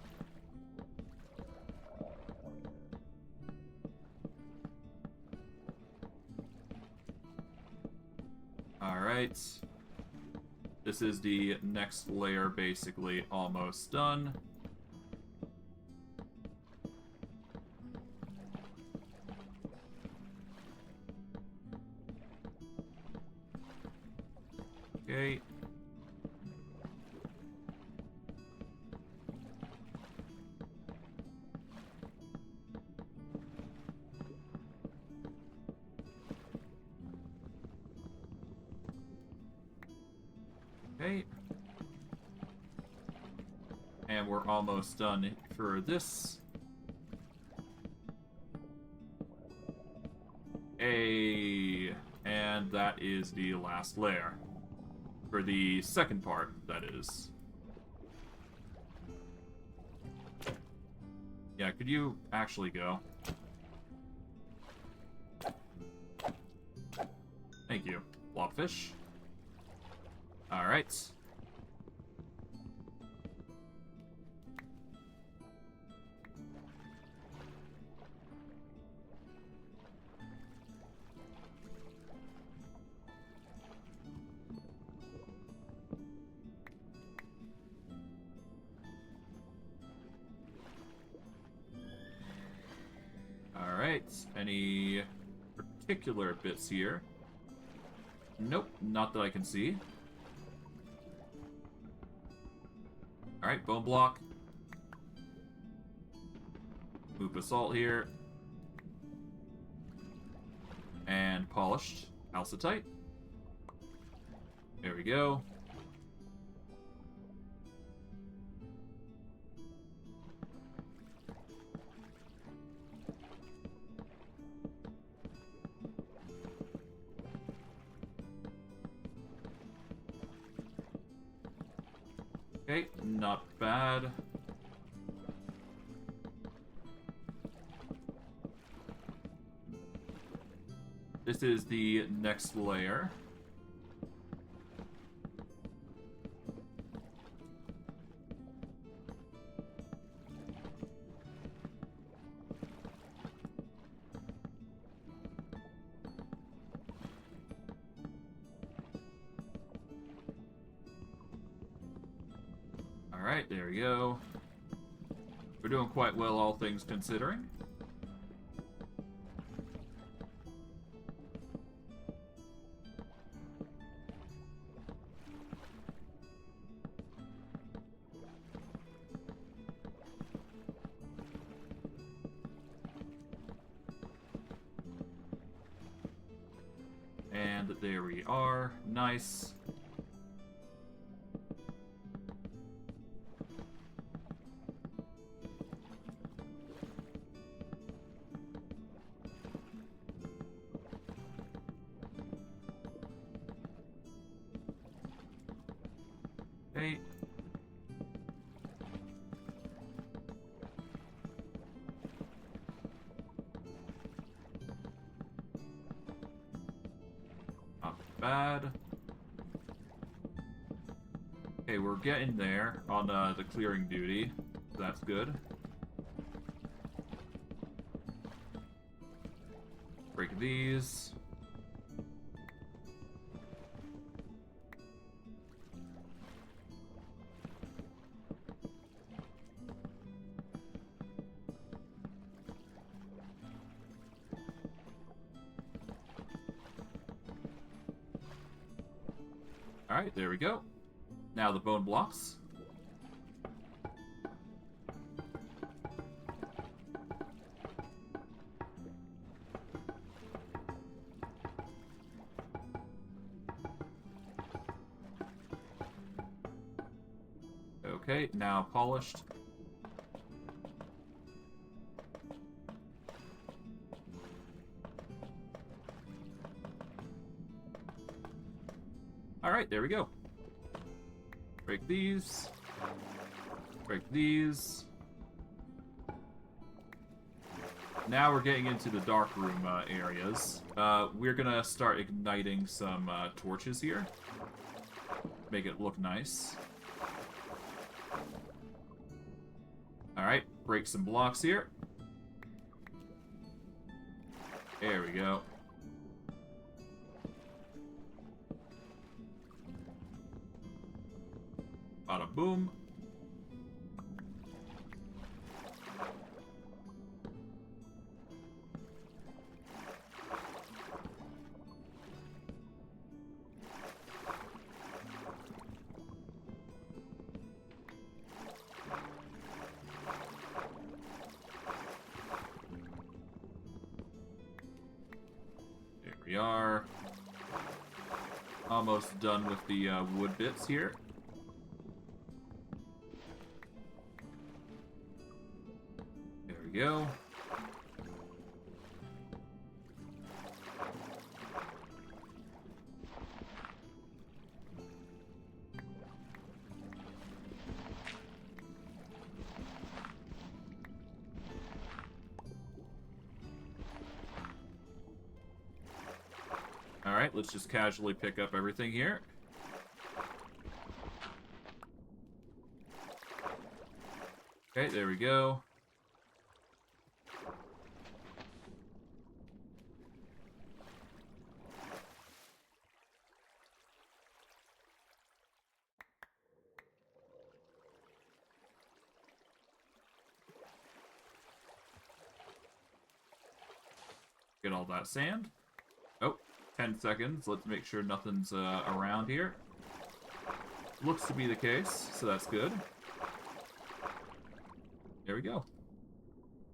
Alright. This is the next layer, basically almost done. Okay. Okay. And we're almost done for this. And that is the last layer. For the second part, that is. Yeah, could you actually go? Thank you. Blobfish. Alright. Alright. Any particular bits here? Nope, not that I can see. Alright, bone block. Move basalt here. And polished calcitite. There we go. Okay, not bad. This is the next layer. Alright, there we go. We're doing quite well, all things considering. And there we are. Nice. Okay. Not bad. Okay, we're getting there on the clearing duty. That's good. Break these. Alright, there we go. Now the bone blocks. Okay, now polished. Alright, there we go. Break these. Break these. Now we're getting into the dark room areas. We're gonna start igniting some torches here. Make it look nice. Alright, break some blocks here. There we go. Bada boom. There we are. Almost done with the wood bits here. There we go. Alright, let's just casually pick up everything here. Okay, there we go. Get all that sand. Oh, 10 seconds. Let's make sure nothing's around here. Looks to be the case, so that's good. There we go.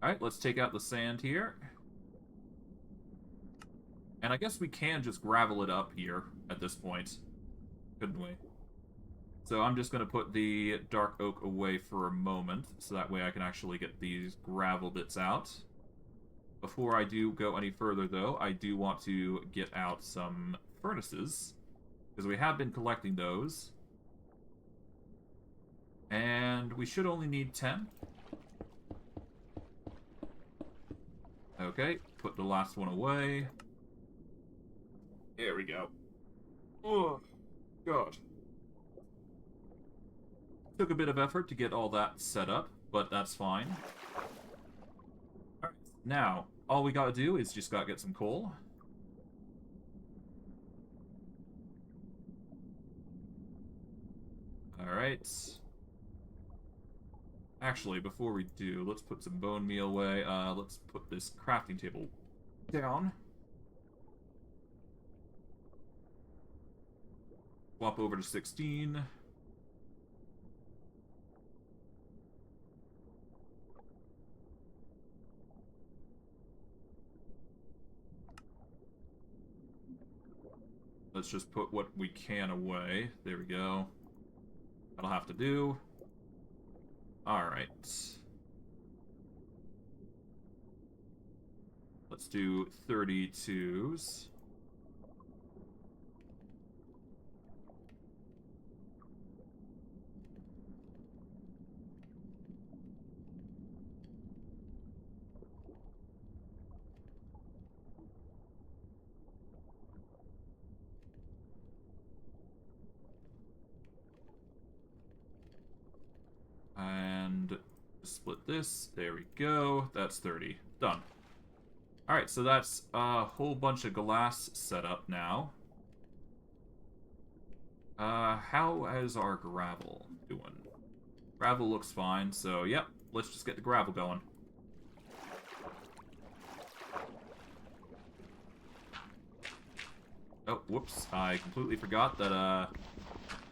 Alright, let's take out the sand here. And I guess we can just gravel it up here at this point. Couldn't we? So I'm just going to put the dark oak away for a moment, so that way I can actually get these gravel bits out. Before I do go any further, though, I do want to get out some furnaces, because we have been collecting those. And we should only need 10. Okay, put the last one away. There we go. Oh, God. Took a bit of effort to get all that set up, but that's fine. Alright, now, all we gotta do is just gotta get some coal. Alright. Actually, before we do, let's put some bone meal away. Let's put this crafting table down. Swap over to 16. Let's just put what we can away. There we go. That'll have to do. Alright. Let's do 32s. And split this. There we go. That's 30. Done. Alright, so that's a whole bunch of glass set up now. How is our gravel doing? Gravel looks fine, so yep, let's just get the gravel going. Oh, whoops, I completely forgot that,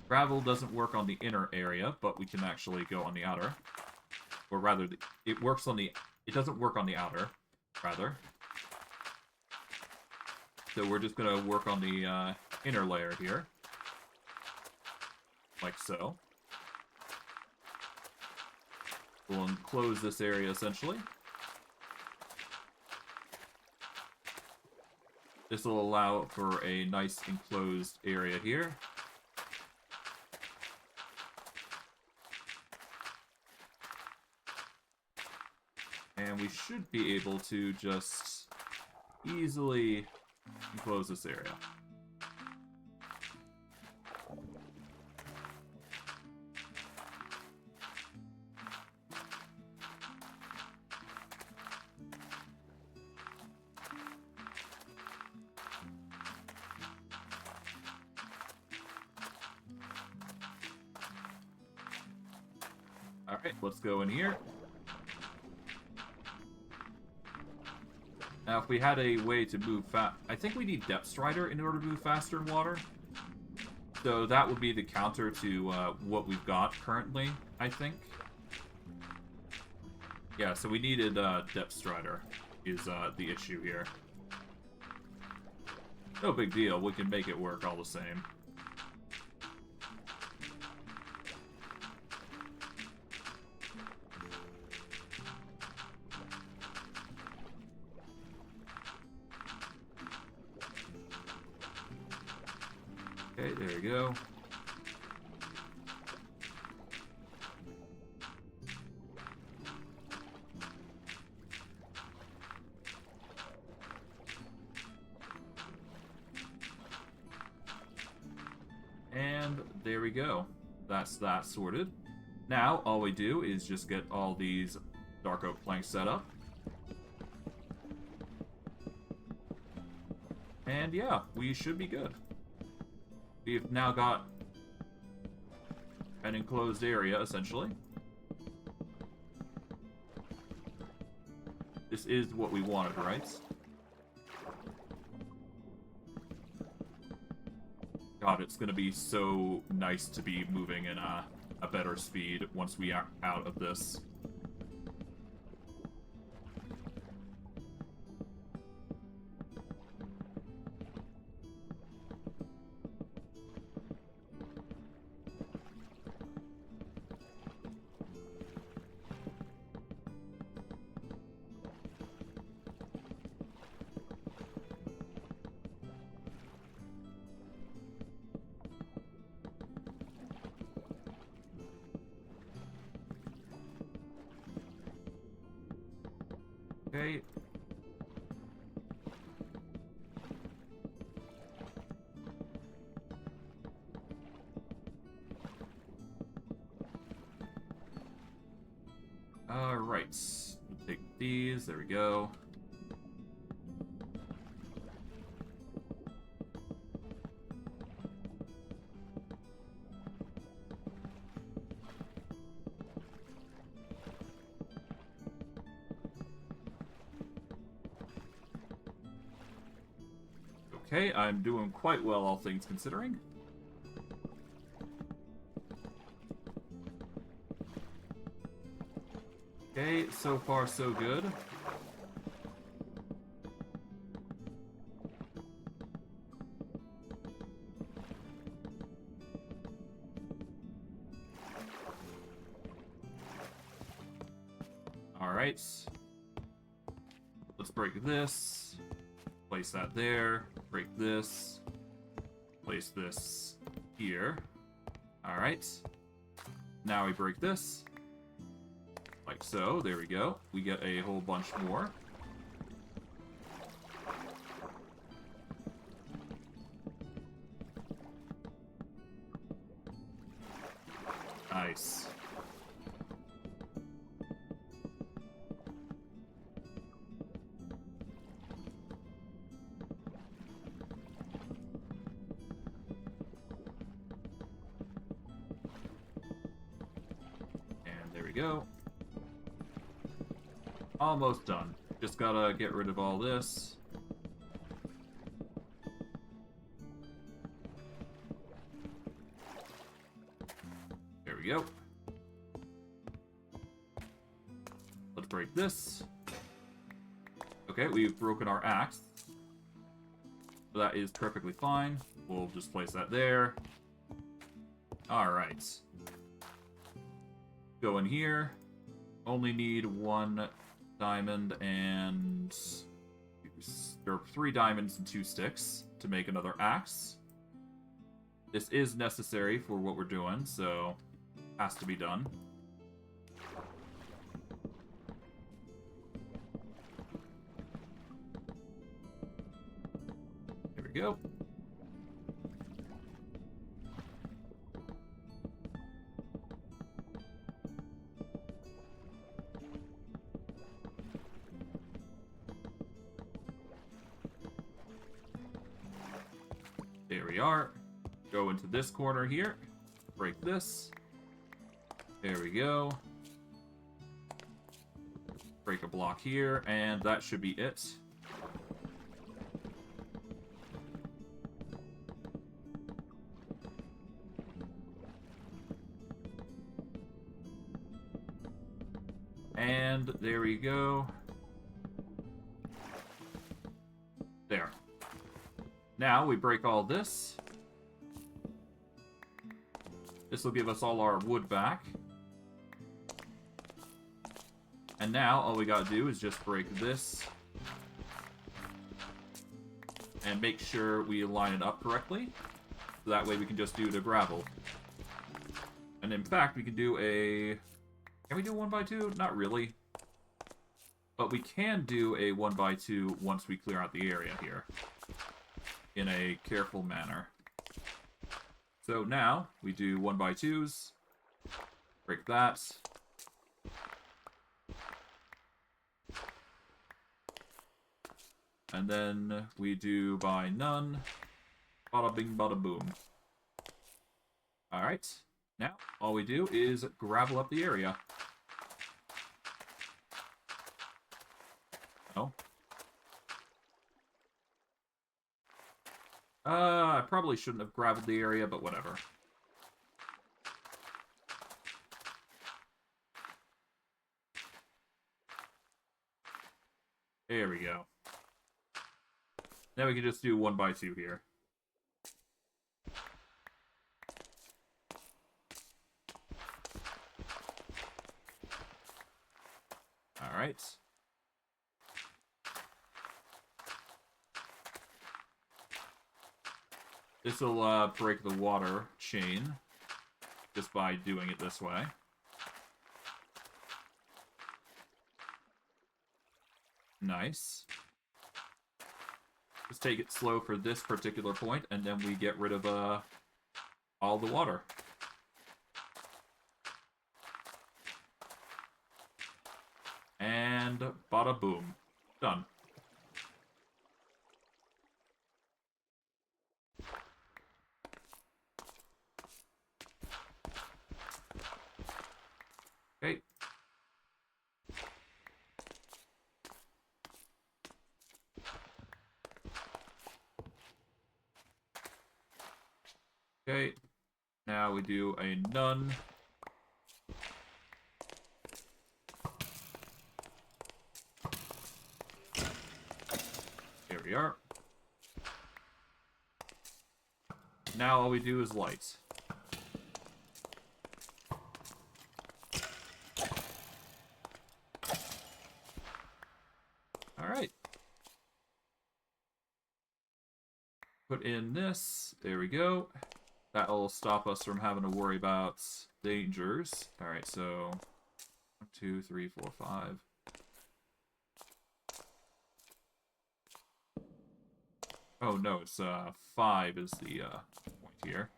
gravel doesn't work on the inner area, but we can actually go on the outer. Or rather, it works on the... It doesn't work on the outer, rather. So we're just going to work on the inner layer here. Like so. We'll enclose this area, essentially. This will allow for a nice enclosed area here. And we should be able to just easily enclose this area. Alright, let's go in here. Now, if we had a way to move fast... I think we need Depth Strider in order to move faster in water. So that would be the counter to what we've got currently, I think. Yeah, so we needed Depth Strider is the issue here. No big deal, we can make it work all the same. Okay, there we go. And there we go. That's that sorted. Now, all we do is just get all these dark oak planks set up. And yeah, we should be good. We've now got an enclosed area, essentially. This is what we wanted, right? God, it's gonna be so nice to be moving in a better speed once we are out of this. Okay. Alright. We'll take these. There we go. Okay, I'm doing quite well, all things considering. Okay, so far so good. Alright. Let's break this. Place that there. Break this. Place this here. Alright. Now we break this. Like so. There we go. We get a whole bunch more. Nice. And there we go. Almost done. Just gotta get rid of all this. There we go. Let's break this. Okay, we've broken our axe. So that is perfectly fine. We'll just place that there. Alright. Go in here. Only need one diamond and... There are 3 diamonds and 2 sticks to make another axe. This is necessary for what we're doing, so has to be done. we go. There we are. Go into this corner here. Break this. There we go. Break a block here, and that should be it. And there we go. There. Now we break all this. This will give us all our wood back. And now all we gotta do is just break this. And make sure we line it up correctly. So that way we can just do the gravel. And in fact, we can do a... Can we do a 1x2? Not really. But we can do a 1x2 once we clear out the area here. In a careful manner. So now, we do 1x2s. Break that. And then we do by none. Bada bing, bada boom. Alright. Now, all we do is gravel up the area. Oh. I probably shouldn't have gravelled the area, but whatever. There we go. Now we can just do 1x2 here. Alright. This will break the water chain just by doing it this way. Nice. Just take it slow for this particular point, and then we get rid of all the water. And bada boom. Done. Okay. Okay. Now we do a none. There we are. Now all we do is light. Alright. Put in this. There we go. That'll stop us from having to worry about dangers. Alright, so 1, 2, 3, 4, 5. Oh no, it's 5 is the point here.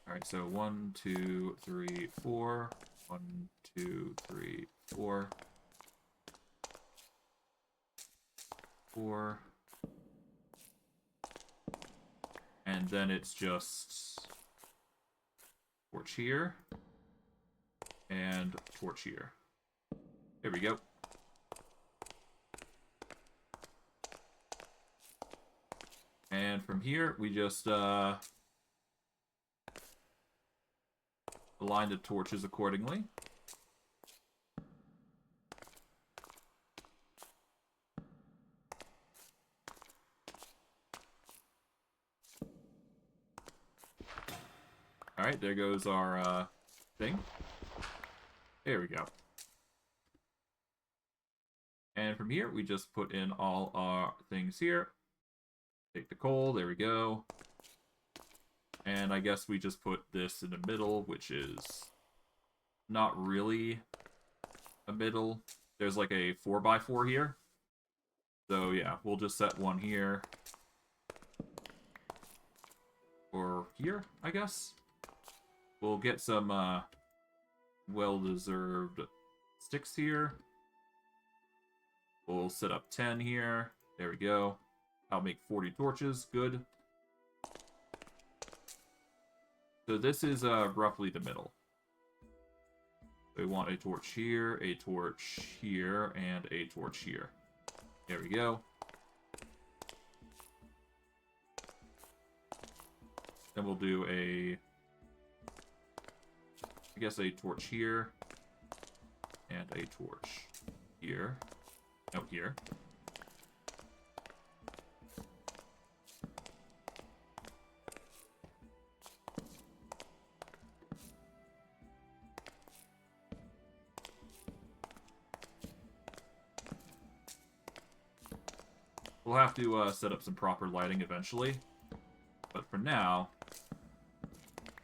Alright, so 1, 2, 3, 4. 1, 2, 3, 4. 4. And then it's just torch here and torch here. There we go. And from here, we just align the torches accordingly. Alright, there goes our thing. There we go. And from here, we just put in all our things here. Take the coal, there we go. And I guess we just put this in the middle, which is not really a middle. There's like a 4x4 here. So yeah, we'll just set one here. Or here, I guess. We'll get some well-deserved sticks here. We'll set up 10 here. There we go. I'll make 40 torches. Good. So this is roughly the middle. We want a torch here, and a torch here. There we go. Then we'll do I guess a torch here, and a torch here. Out here. We'll have to set up some proper lighting eventually. But for now,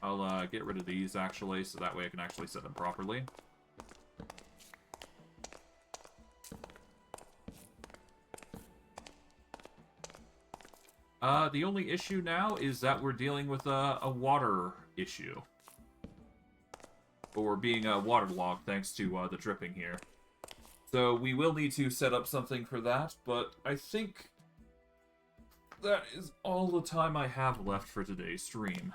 I'll get rid of these, actually, so that way I can actually set them properly. The only issue now is that we're dealing with a water issue. But we're being waterlogged thanks to the dripping here. So we will need to set up something for that, but I think that is all the time I have left for today's stream.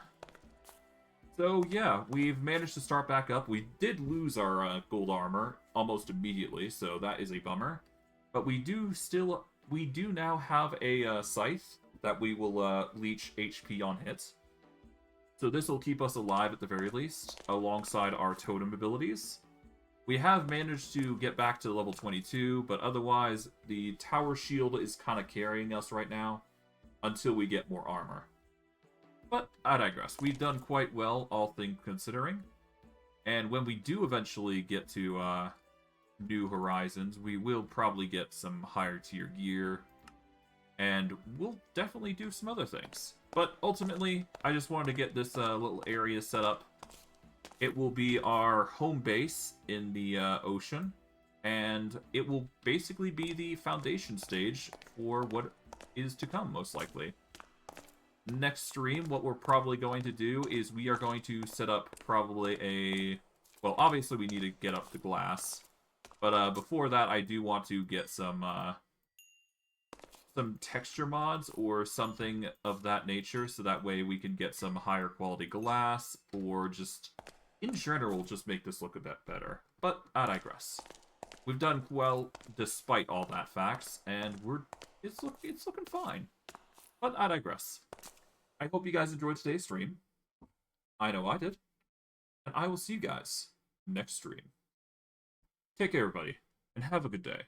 So yeah, we've managed to start back up. We did lose our gold armor almost immediately, so that is a bummer. But we do now have a scythe that we will leech HP on hits. So this will keep us alive at the very least, alongside our totem abilities. We have managed to get back to level 22, but otherwise the tower shield is kind of carrying us right now until we get more armor. But I digress. We've done quite well, all things considering. And when we do eventually get to New Horizons, we will probably get some higher tier gear. And we'll definitely do some other things. But ultimately, I just wanted to get this little area set up. It will be our home base in the ocean. And it will basically be the foundation stage for what is to come, most likely. Next stream, what we're probably going to do is we are going to set up probably a... Well, obviously we need to get up the glass. But before that, I do want to get some texture mods or something of that nature, so that way we can get some higher quality glass, or just, in general, just make this look a bit better. But I digress. We've done well despite all that facts, and it's looking fine. But I digress. I hope you guys enjoyed today's stream. I know I did. And I will see you guys next stream. Take care, everybody, and have a good day.